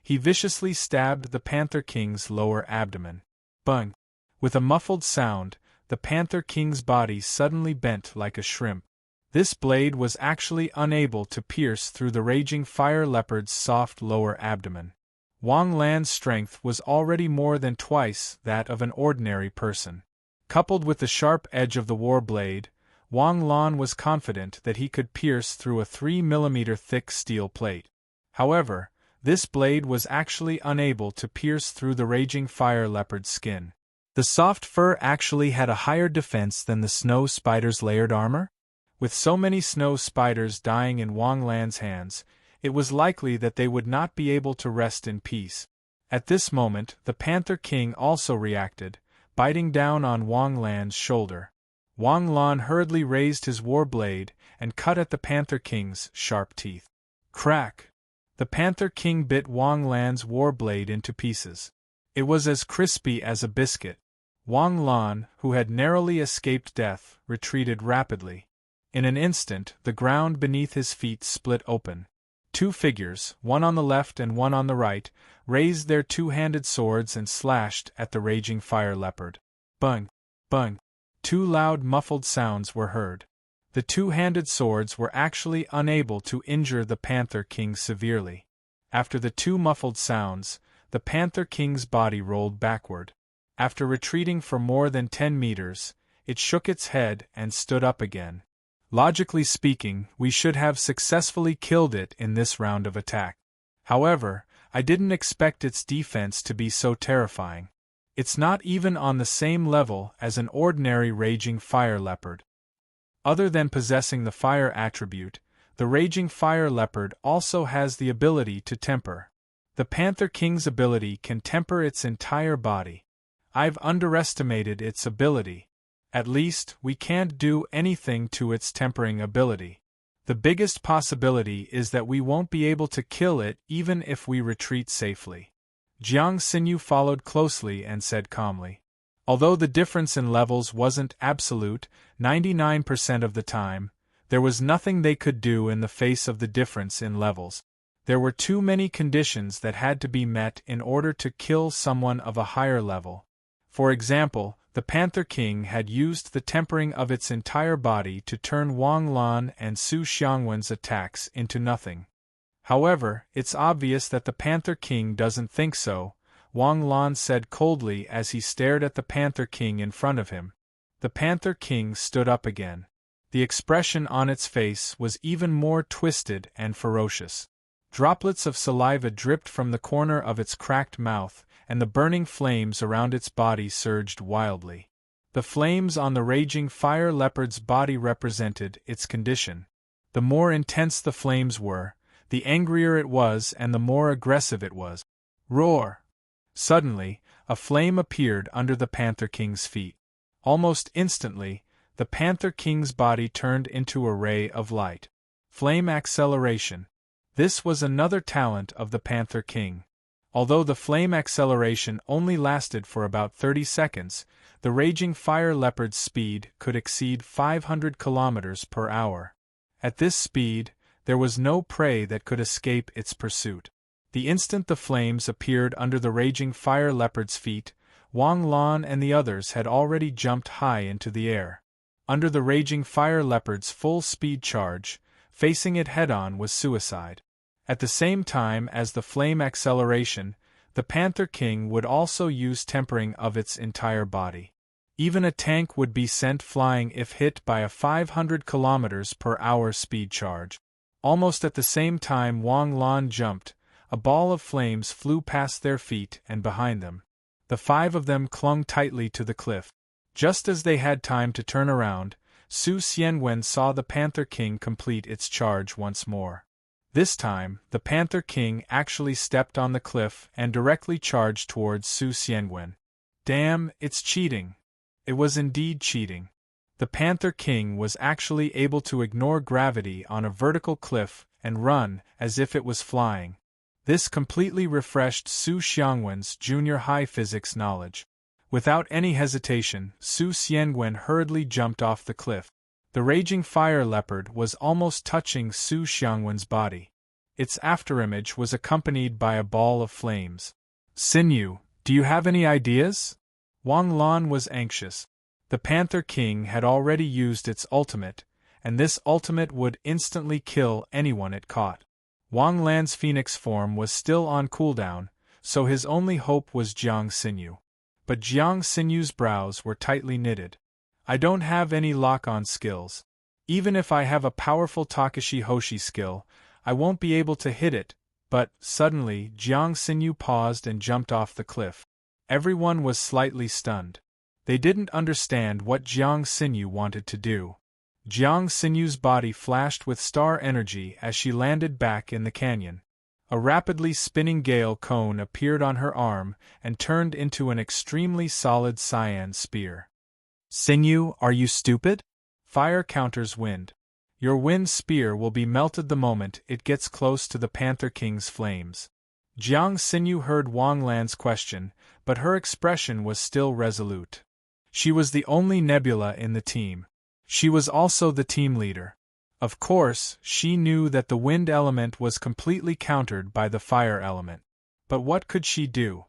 he viciously stabbed the Panther King's lower abdomen. Bung! With a muffled sound, the Panther King's body suddenly bent like a shrimp. This blade was actually unable to pierce through the raging fire leopard's soft lower abdomen. Wang Lan's strength was already more than twice that of an ordinary person. Coupled with the sharp edge of the war blade, Wang Lan was confident that he could pierce through a 3 mm thick steel plate. However, this blade was actually unable to pierce through the raging fire leopard's skin. The soft fur actually had a higher defense than the snow spider's layered armor? With so many snow spiders dying in Wang Lan's hands, it was likely that they would not be able to rest in peace. At this moment, the Panther King also reacted, biting down on Wang Lan's shoulder. Wang Lan hurriedly raised his war blade and cut at the Panther King's sharp teeth. Crack! The Panther King bit Wang Lan's war blade into pieces. It was as crispy as a biscuit. Wang Lan, who had narrowly escaped death, retreated rapidly. In an instant, the ground beneath his feet split open. 2 figures, one on the left and one on the right, raised their 2-handed swords and slashed at the raging fire leopard. Bung! Bung! 2 loud muffled sounds were heard. The 2-handed swords were actually unable to injure the Panther King severely. After the 2 muffled sounds, the Panther King's body rolled backward. After retreating for more than 10 meters, it shook its head and stood up again. Logically speaking, we should have successfully killed it in this round of attack. However, I didn't expect its defense to be so terrifying. It's not even on the same level as an ordinary raging fire leopard. Other than possessing the fire attribute, the raging fire leopard also has the ability to temper. The Panther King's ability can temper its entire body. I've underestimated its ability. At least, we can't do anything to its tempering ability. The biggest possibility is that we won't be able to kill it even if we retreat safely. Jiang Xinyu followed closely and said calmly. Although the difference in levels wasn't absolute, 99% of the time, there was nothing they could do in the face of the difference in levels. There were too many conditions that had to be met in order to kill someone of a higher level. For example, the Panther King had used the tempering of its entire body to turn Wang Lan and Su Xiangwen's attacks into nothing. However, it's obvious that the Panther King doesn't think so, Wang Lan said coldly as he stared at the Panther King in front of him. The Panther King stood up again. The expression on its face was even more twisted and ferocious. Droplets of saliva dripped from the corner of its cracked mouth, and the burning flames around its body surged wildly. The flames on the raging fire leopard's body represented its condition. The more intense the flames were, the angrier it was and the more aggressive it was. Roar! Suddenly, a flame appeared under the Panther King's feet. Almost instantly, the Panther King's body turned into a ray of light. Flame acceleration. This was another talent of the Panther King. Although the flame acceleration only lasted for about 30 seconds, the raging fire leopard's speed could exceed 500 kilometers per hour. At this speed, there was no prey that could escape its pursuit. The instant the flames appeared under the raging fire leopard's feet, Wang Lan and the others had already jumped high into the air. Under the raging fire leopard's full-speed charge, facing it head-on was suicide. At the same time as the flame acceleration, the Panther King would also use tempering of its entire body. Even a tank would be sent flying if hit by a 500 km per hour speed charge. Almost at the same time Wang Lan jumped, a ball of flames flew past their feet and behind them. The 5 of them clung tightly to the cliff. Just as they had time to turn around, Su Xianwen saw the Panther King complete its charge once more. This time, the Panther King actually stepped on the cliff and directly charged towards Su Xianwen. Damn, it's cheating. It was indeed cheating. The Panther King was actually able to ignore gravity on a vertical cliff and run as if it was flying. This completely refreshed Su Xiangwen's junior high physics knowledge. Without any hesitation, Su Xianwen hurriedly jumped off the cliff. The raging fire leopard was almost touching Su Xiangwen's body. Its afterimage was accompanied by a ball of flames. Xinyu, do you have any ideas? Wang Lan was anxious. The Panther King had already used its ultimate, and this ultimate would instantly kill anyone it caught. Wang Lan's phoenix form was still on cooldown, so his only hope was Jiang Xinyu. But Jiang Xinyu's brows were tightly knitted. I don't have any lock-on skills. Even if I have a powerful Takashi Hoshi skill, I won't be able to hit it, but, suddenly, Jiang Xinyu paused and jumped off the cliff. Everyone was slightly stunned. They didn't understand what Jiang Xinyu wanted to do. Jiang Xinyu's body flashed with star energy as she landed back in the canyon. A rapidly spinning gale cone appeared on her arm and turned into an extremely solid cyan spear. Xinyu, are you stupid? Fire counters wind. Your wind spear will be melted the moment it gets close to the Panther King's flames. Jiang Xinyu heard Wang Lan's question, but her expression was still resolute. She was the only Nebula in the team. She was also the team leader. Of course, she knew that the wind element was completely countered by the fire element. But what could she do?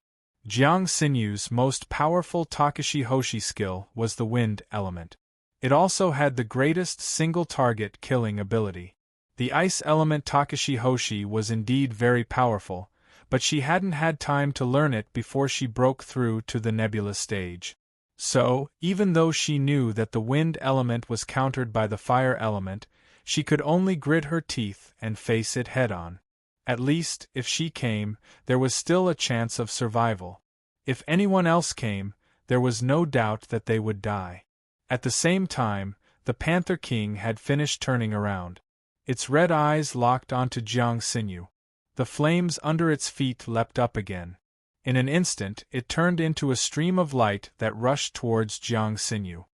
Jiang Xinyu's most powerful Takashi Hoshi skill was the wind element. It also had the greatest single-target killing ability. The ice element Takashi Hoshi was indeed very powerful, but she hadn't had time to learn it before she broke through to the nebula stage. So, even though she knew that the wind element was countered by the fire element, she could only grit her teeth and face it head-on. At least, if she came, there was still a chance of survival. If anyone else came, there was no doubt that they would die. At the same time, the Panther King had finished turning around. Its red eyes locked onto Jiang Xinyu. The flames under its feet leapt up again. In an instant, it turned into a stream of light that rushed towards Jiang Xinyu.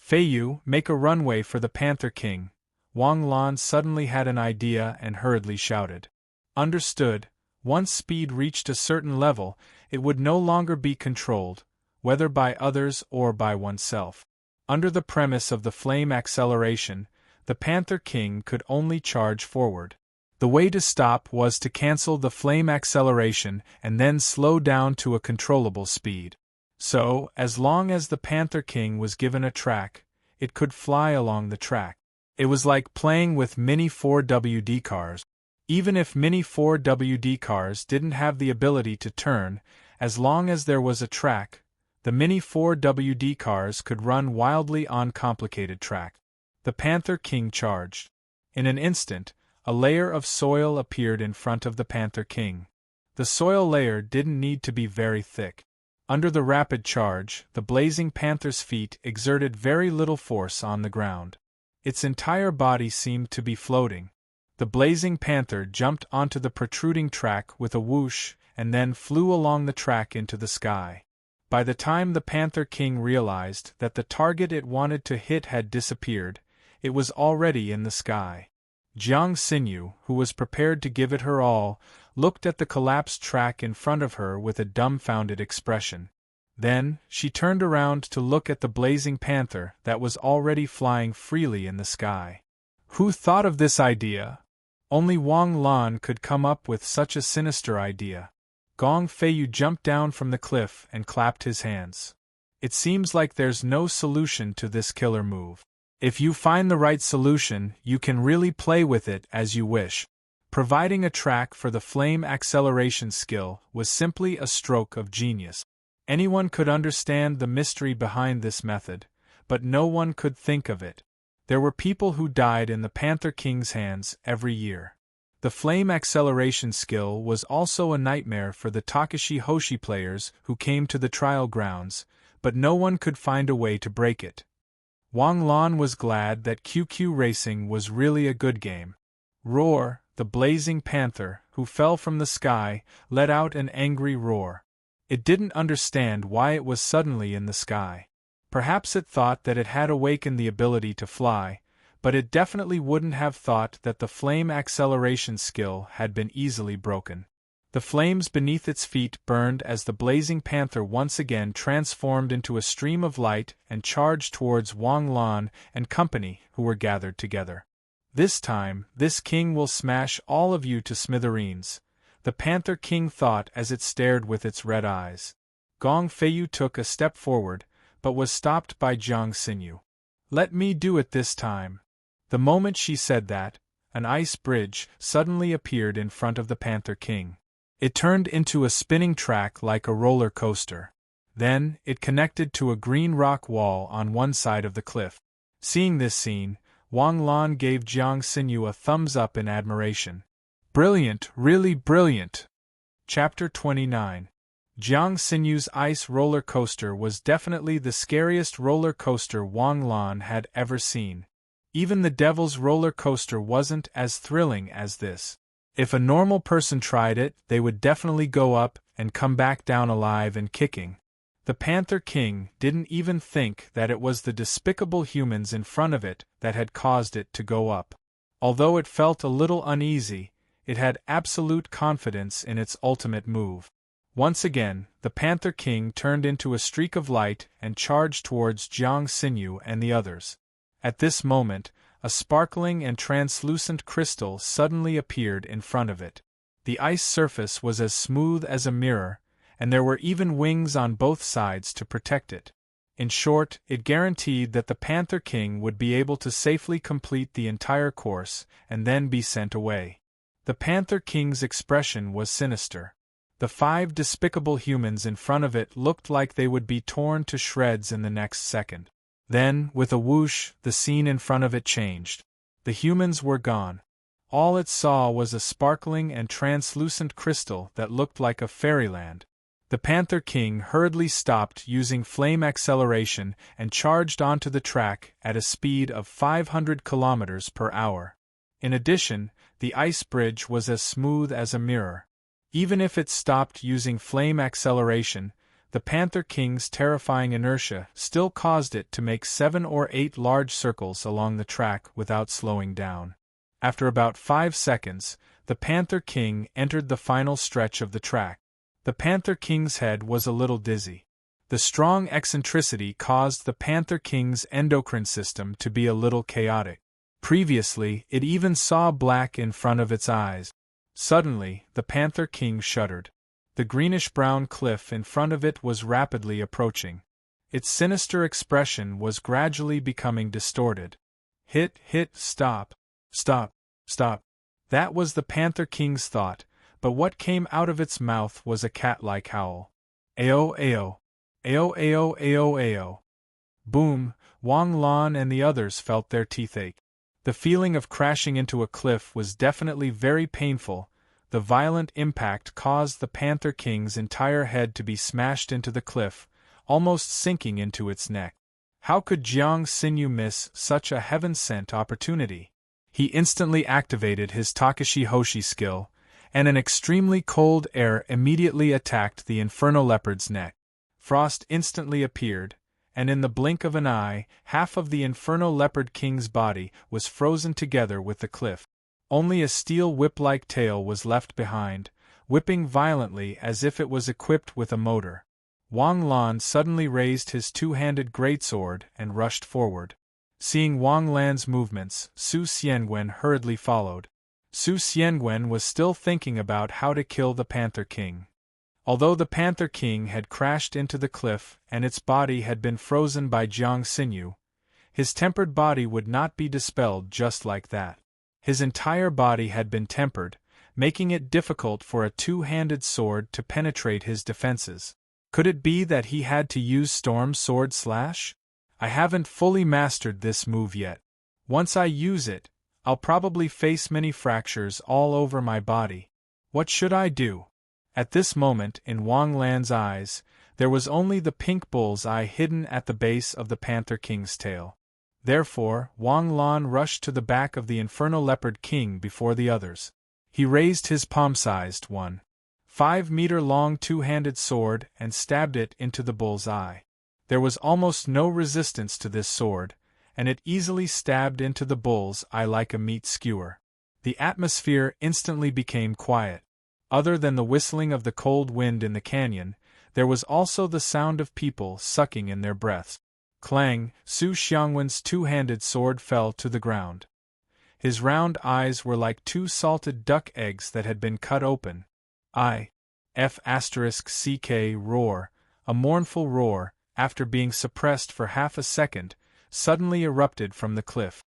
Feiyu, make a runway for the Panther King. Wang Lan suddenly had an idea and hurriedly shouted. Understood. Once speed reached a certain level, it would no longer be controlled, whether by others or by oneself. Under the premise of the flame acceleration, the Panther King could only charge forward. The way to stop was to cancel the flame acceleration and then slow down to a controllable speed. So, as long as the Panther King was given a track, it could fly along the track. It was like playing with mini 4WD cars. Even if mini 4WD cars didn't have the ability to turn, as long as there was a track, the mini 4WD cars could run wildly on complicated track. The Panther King charged. In an instant, a layer of soil appeared in front of the Panther King. The soil layer didn't need to be very thick. Under the rapid charge, the blazing panther's feet exerted very little force on the ground. Its entire body seemed to be floating. The blazing panther jumped onto the protruding track with a whoosh and then flew along the track into the sky. By the time the Panther King realized that the target it wanted to hit had disappeared, it was already in the sky. Jiang Xinyu, who was prepared to give it her all, looked at the collapsed track in front of her with a dumbfounded expression. Then, she turned around to look at the blazing panther that was already flying freely in the sky. Who thought of this idea? Only Wang Lan could come up with such a sinister idea. Gong Feiyu jumped down from the cliff and clapped his hands. It seems like there's no solution to this killer move. If you find the right solution, you can really play with it as you wish. Providing a track for the flame acceleration skill was simply a stroke of genius. Anyone could understand the mystery behind this method, but no one could think of it. There were people who died in the Panther King's hands every year. The flame acceleration skill was also a nightmare for the Takashi Hoshi players who came to the trial grounds, but no one could find a way to break it. Wang Lan was glad that QQ Racing was really a good game. Roar, the blazing panther, who fell from the sky, let out an angry roar. It didn't understand why it was suddenly in the sky. Perhaps it thought that it had awakened the ability to fly, but it definitely wouldn't have thought that the flame acceleration skill had been easily broken. The flames beneath its feet burned as the blazing panther once again transformed into a stream of light and charged towards Wang Lan and company who were gathered together. This time, this king will smash all of you to smithereens, the Panther King thought as it stared with its red eyes. Gong Feiyu took a step forward, but was stopped by Jiang Xinyu. Let me do it this time. The moment she said that, an ice bridge suddenly appeared in front of the Panther King. It turned into a spinning track like a roller coaster. Then, it connected to a green rock wall on one side of the cliff. Seeing this scene, Wang Lan gave Jiang Xinyu a thumbs up in admiration. Brilliant, really brilliant! Chapter 29. Jiang Xinyu's ice roller coaster was definitely the scariest roller coaster Wang Lan had ever seen. Even the Devil's roller coaster wasn't as thrilling as this. If a normal person tried it, they would definitely go up and come back down alive and kicking. The Panther King didn't even think that it was the despicable humans in front of it that had caused it to go up. Although it felt a little uneasy, it had absolute confidence in its ultimate move. Once again, the Panther King turned into a streak of light and charged towards Jiang Xinyu and the others. At this moment, a sparkling and translucent crystal suddenly appeared in front of it. The ice surface was as smooth as a mirror, and there were even wings on both sides to protect it. In short, it guaranteed that the Panther King would be able to safely complete the entire course and then be sent away. The Panther King's expression was sinister. The 5 despicable humans in front of it looked like they would be torn to shreds in the next second. Then, with a whoosh, the scene in front of it changed. The humans were gone. All it saw was a sparkling and translucent crystal that looked like a fairyland. The Panther King hurriedly stopped using flame acceleration and charged onto the track at a speed of 500 kilometers per hour. In addition, the ice bridge was as smooth as a mirror. Even if it stopped using flame acceleration, the Panther King's terrifying inertia still caused it to make 7 or 8 large circles along the track without slowing down. After about 5 seconds, the Panther King entered the final stretch of the track. The Panther King's head was a little dizzy. The strong eccentricity caused the Panther King's endocrine system to be a little chaotic. Previously, it even saw black in front of its eyes. Suddenly, the Panther King shuddered. The greenish-brown cliff in front of it was rapidly approaching. Its sinister expression was gradually becoming distorted. Hit, stop, stop, stop. That was the Panther King's thought, but what came out of its mouth was a cat-like howl. Ayo, ayo. Ayo, ayo, ayo, ayo. Boom, Wang Lan and the others felt their teeth ache. The feeling of crashing into a cliff was definitely very painful. The violent impact caused the Panther King's entire head to be smashed into the cliff, almost sinking into its neck. How could Jiang Xinyu miss such a heaven-sent opportunity? He instantly activated his Takashi Hoshi skill, and an extremely cold air immediately attacked the Inferno Leopard's neck. Frost instantly appeared, and in the blink of an eye, half of the Inferno Leopard King's body was frozen together with the cliff. Only a steel whip-like tail was left behind, whipping violently as if it was equipped with a motor. Wang Lan suddenly raised his two-handed greatsword and rushed forward. Seeing Wang Lan's movements, Su Xiangwen hurriedly followed. Su Xiangwen was still thinking about how to kill the Panther King. Although the Panther King had crashed into the cliff and its body had been frozen by Jiang Xinyu, his tempered body would not be dispelled just like that. His entire body had been tempered, making it difficult for a two-handed sword to penetrate his defenses. Could it be that he had to use Storm Sword Slash? I haven't fully mastered this move yet. Once I use it, I'll probably face many fractures all over my body. What should I do? At this moment, in Wang Lan's eyes, there was only the pink bull's eye hidden at the base of the Panther King's tail. Therefore, Wang Lan rushed to the back of the Inferno Leopard King before the others. He raised his palm-sized 1.5-meter-long two-handed sword and stabbed it into the bull's eye. There was almost no resistance to this sword, and it easily stabbed into the bull's eye like a meat skewer. The atmosphere instantly became quiet. Other than the whistling of the cold wind in the canyon, there was also the sound of people sucking in their breaths. Clang! Su Xiangwen's two-handed sword fell to the ground. His round eyes were like two salted duck eggs that had been cut open. F***ck roar, a mournful roar, after being suppressed for half a second, suddenly erupted from the cliff.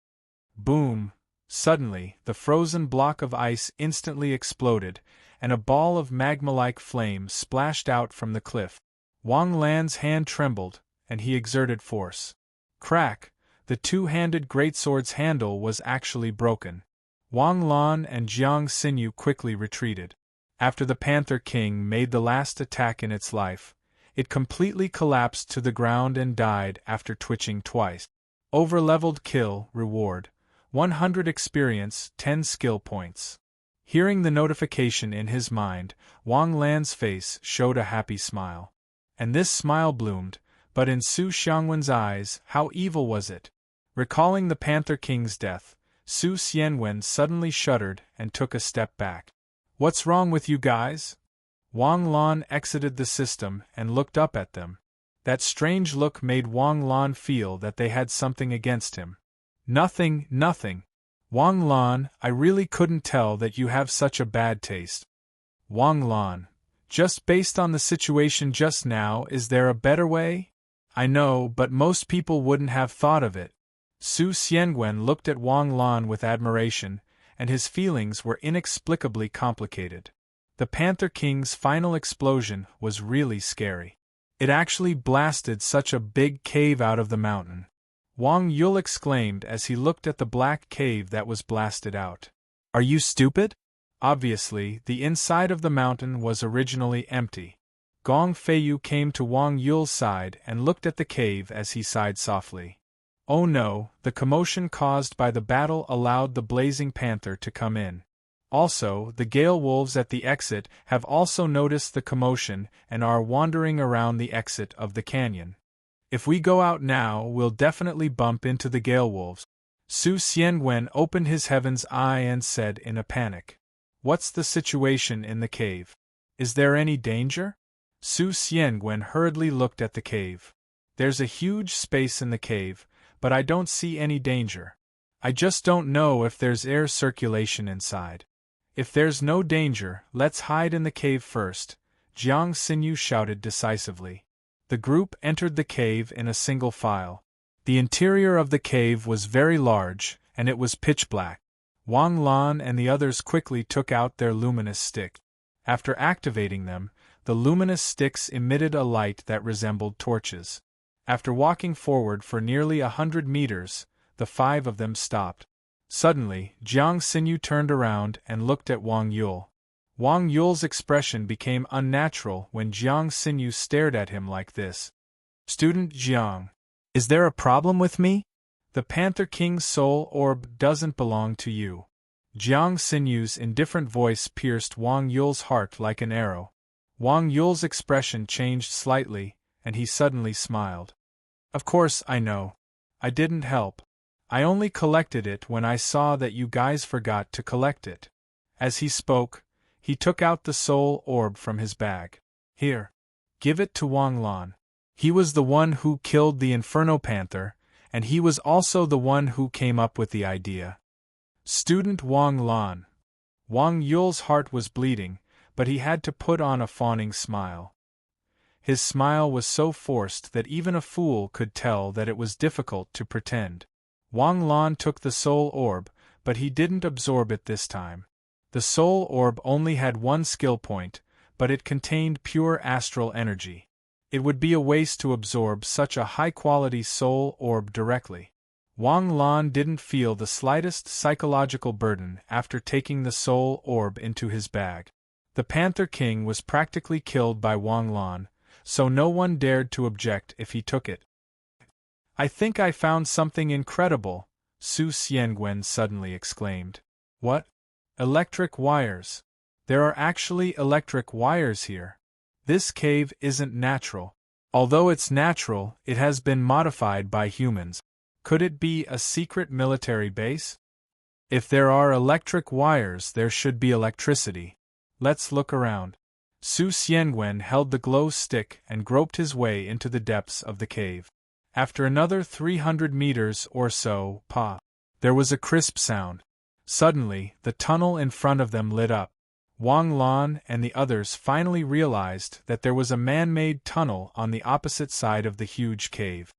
Boom! Suddenly, the frozen block of ice instantly exploded, and a ball of magma-like flame splashed out from the cliff. Wang Lan's hand trembled, and he exerted force. Crack! The two-handed greatsword's handle was actually broken. Wang Lan and Jiang Xinyu quickly retreated. After the Panther King made the last attack in its life, it completely collapsed to the ground and died after twitching twice. Over-leveled kill, reward, 100 experience, 10 skill points. Hearing the notification in his mind, Wang Lan's face showed a happy smile. And this smile bloomed, but in Su Xiangwen's eyes, how evil was it? Recalling the Panther King's death, Su Xiangwen suddenly shuddered and took a step back. What's wrong with you guys? Wang Lan exited the system and looked up at them. That strange look made Wang Lan feel that they had something against him. Nothing, nothing. Wang Lan, I really couldn't tell that you have such a bad taste. Wang Lan, just based on the situation just now, is there a better way? I know, but most people wouldn't have thought of it. Su Xiangwen looked at Wang Lan with admiration, and his feelings were inexplicably complicated. The Panther King's final explosion was really scary. It actually blasted such a big cave out of the mountain. Wang Yul exclaimed as he looked at the black cave that was blasted out. Are you stupid? Obviously, the inside of the mountain was originally empty. Gong Feiyu came to Wang Yule's side and looked at the cave as he sighed softly. Oh no, the commotion caused by the battle allowed the blazing panther to come in. Also, the gale wolves at the exit have also noticed the commotion and are wandering around the exit of the canyon. If we go out now, we'll definitely bump into the gale wolves. Su Xianwen opened his heaven's eye and said in a panic. What's the situation in the cave? Is there any danger? Su Xianwen hurriedly looked at the cave. There's a huge space in the cave, but I don't see any danger. I just don't know if there's air circulation inside. If there's no danger, let's hide in the cave first, Jiang Xinyu shouted decisively. The group entered the cave in a single file. The interior of the cave was very large, and it was pitch black. Wang Lan and the others quickly took out their luminous sticks. After activating them, the luminous sticks emitted a light that resembled torches. After walking forward for nearly 100 meters, the 5 of them stopped. Suddenly, Jiang Xinyu turned around and looked at Wang Yule. Wang Yule's expression became unnatural when Jiang Xinyu stared at him like this. Student Jiang, is there a problem with me? The Panther King's soul orb doesn't belong to you. Jiang Xinyu's indifferent voice pierced Wang Yule's heart like an arrow. Wang Yule's expression changed slightly, and he suddenly smiled. Of course I know. I didn't help. I only collected it when I saw that you guys forgot to collect it. As he spoke, he took out the soul orb from his bag. Here. Give it to Wang Lan. He was the one who killed the Inferno Panther, and he was also the one who came up with the idea. Student Wang Lan. Wang Yule's heart was bleeding, but he had to put on a fawning smile. His smile was so forced that even a fool could tell that it was difficult to pretend. Wang Lan took the soul orb, but he didn't absorb it this time. The soul orb only had one skill point, but it contained pure astral energy. It would be a waste to absorb such a high-quality soul orb directly. Wang Lan didn't feel the slightest psychological burden after taking the soul orb into his bag. The Panther King was practically killed by Wang Lan, so no one dared to object if he took it. I think I found something incredible, Su Xianwen suddenly exclaimed. What? Electric wires. There are actually electric wires here. This cave isn't natural. Although it's natural, it has been modified by humans. Could it be a secret military base? If there are electric wires, there should be electricity. Let's look around. Su Xianwen held the glow stick and groped his way into the depths of the cave. After another 300 meters or so, there was a crisp sound. Suddenly, the tunnel in front of them lit up. Wang Lan and the others finally realized that there was a man-made tunnel on the opposite side of the huge cave.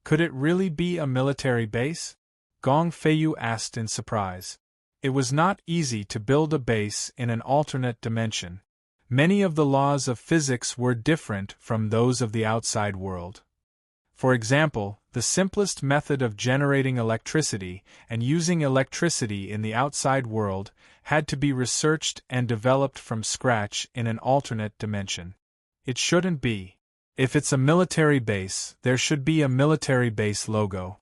Could it really be a military base? Gong Feiyu asked in surprise. It was not easy to build a base in an alternate dimension. Many of the laws of physics were different from those of the outside world. For example, the simplest method of generating electricity and using electricity in the outside world had to be researched and developed from scratch in an alternate dimension. It shouldn't be. If it's a military base, there should be a military base logo.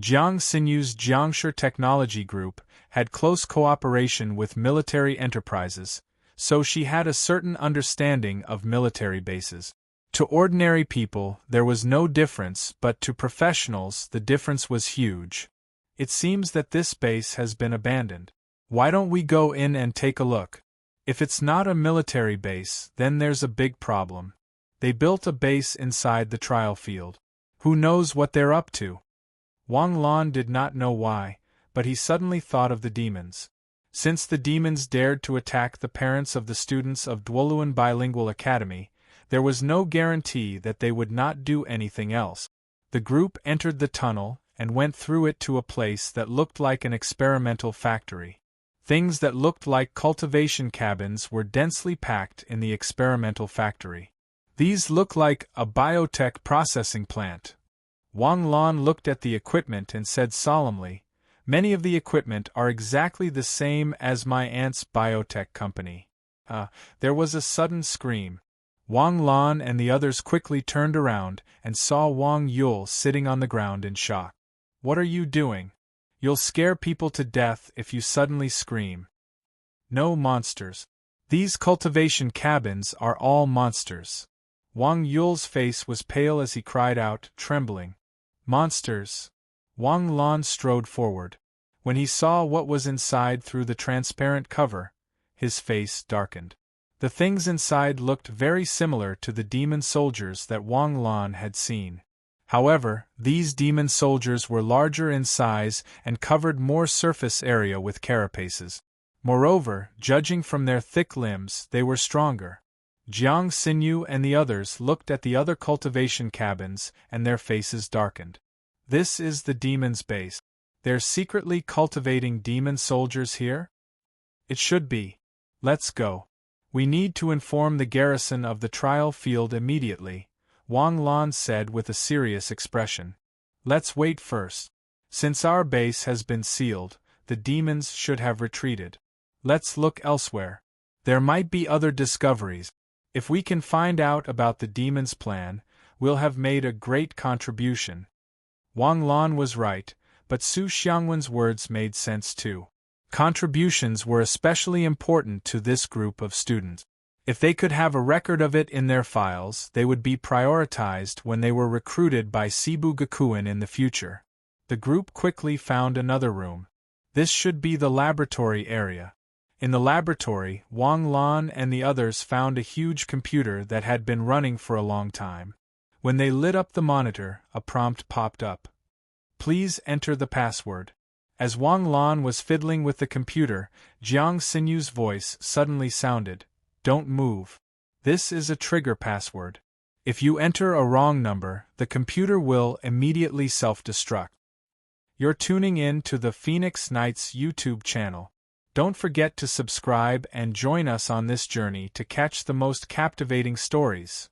Jiang Xinyu's Jiangshi Technology Group had close cooperation with military enterprises, so she had a certain understanding of military bases. To ordinary people, there was no difference, but to professionals, the difference was huge. It seems that this base has been abandoned. Why don't we go in and take a look? If it's not a military base, then there's a big problem. They built a base inside the trial field. Who knows what they're up to? Wang Lan did not know why, but he suddenly thought of the demons. Since the demons dared to attack the parents of the students of Duoluan Bilingual Academy, there was no guarantee that they would not do anything else. The group entered the tunnel and went through it to a place that looked like an experimental factory. Things that looked like cultivation cabins were densely packed in the experimental factory. These look like a biotech processing plant. Wang Lan looked at the equipment and said solemnly, "Many of the equipment are exactly the same as my aunt's biotech company." There was a sudden scream. Wang Lan and the others quickly turned around and saw Wang Yul sitting on the ground in shock. What are you doing? You'll scare people to death if you suddenly scream. No monsters. These cultivation cabins are all monsters. Wang Yul's face was pale as he cried out, trembling. Monsters. Wang Lan strode forward. When he saw what was inside through the transparent cover, his face darkened. The things inside looked very similar to the demon soldiers that Wang Lan had seen. However, these demon soldiers were larger in size and covered more surface area with carapaces. Moreover, judging from their thick limbs, they were stronger. Jiang Xinyu and the others looked at the other cultivation cabins and their faces darkened. This is the demon's base. They're secretly cultivating demon soldiers here? It should be. Let's go. We need to inform the garrison of the trial field immediately, Wang Lan said with a serious expression. Let's wait first. Since our base has been sealed, the demons should have retreated. Let's look elsewhere. There might be other discoveries. If we can find out about the demon's plan, we'll have made a great contribution. Wang Lan was right, but Su Xiangwen's words made sense too. Contributions were especially important to this group of students. If they could have a record of it in their files, they would be prioritized when they were recruited by Sibu Gakuen in the future. The group quickly found another room. This should be the laboratory area. In the laboratory, Wang Lan and the others found a huge computer that had been running for a long time. When they lit up the monitor, a prompt popped up. Please enter the password. As Wang Lan was fiddling with the computer, Jiang Xinyu's voice suddenly sounded. Don't move. This is a trigger password. If you enter a wrong number, the computer will immediately self-destruct. You're tuning in to the Phoenix Knights YouTube channel. Don't forget to subscribe and join us on this journey to catch the most captivating stories.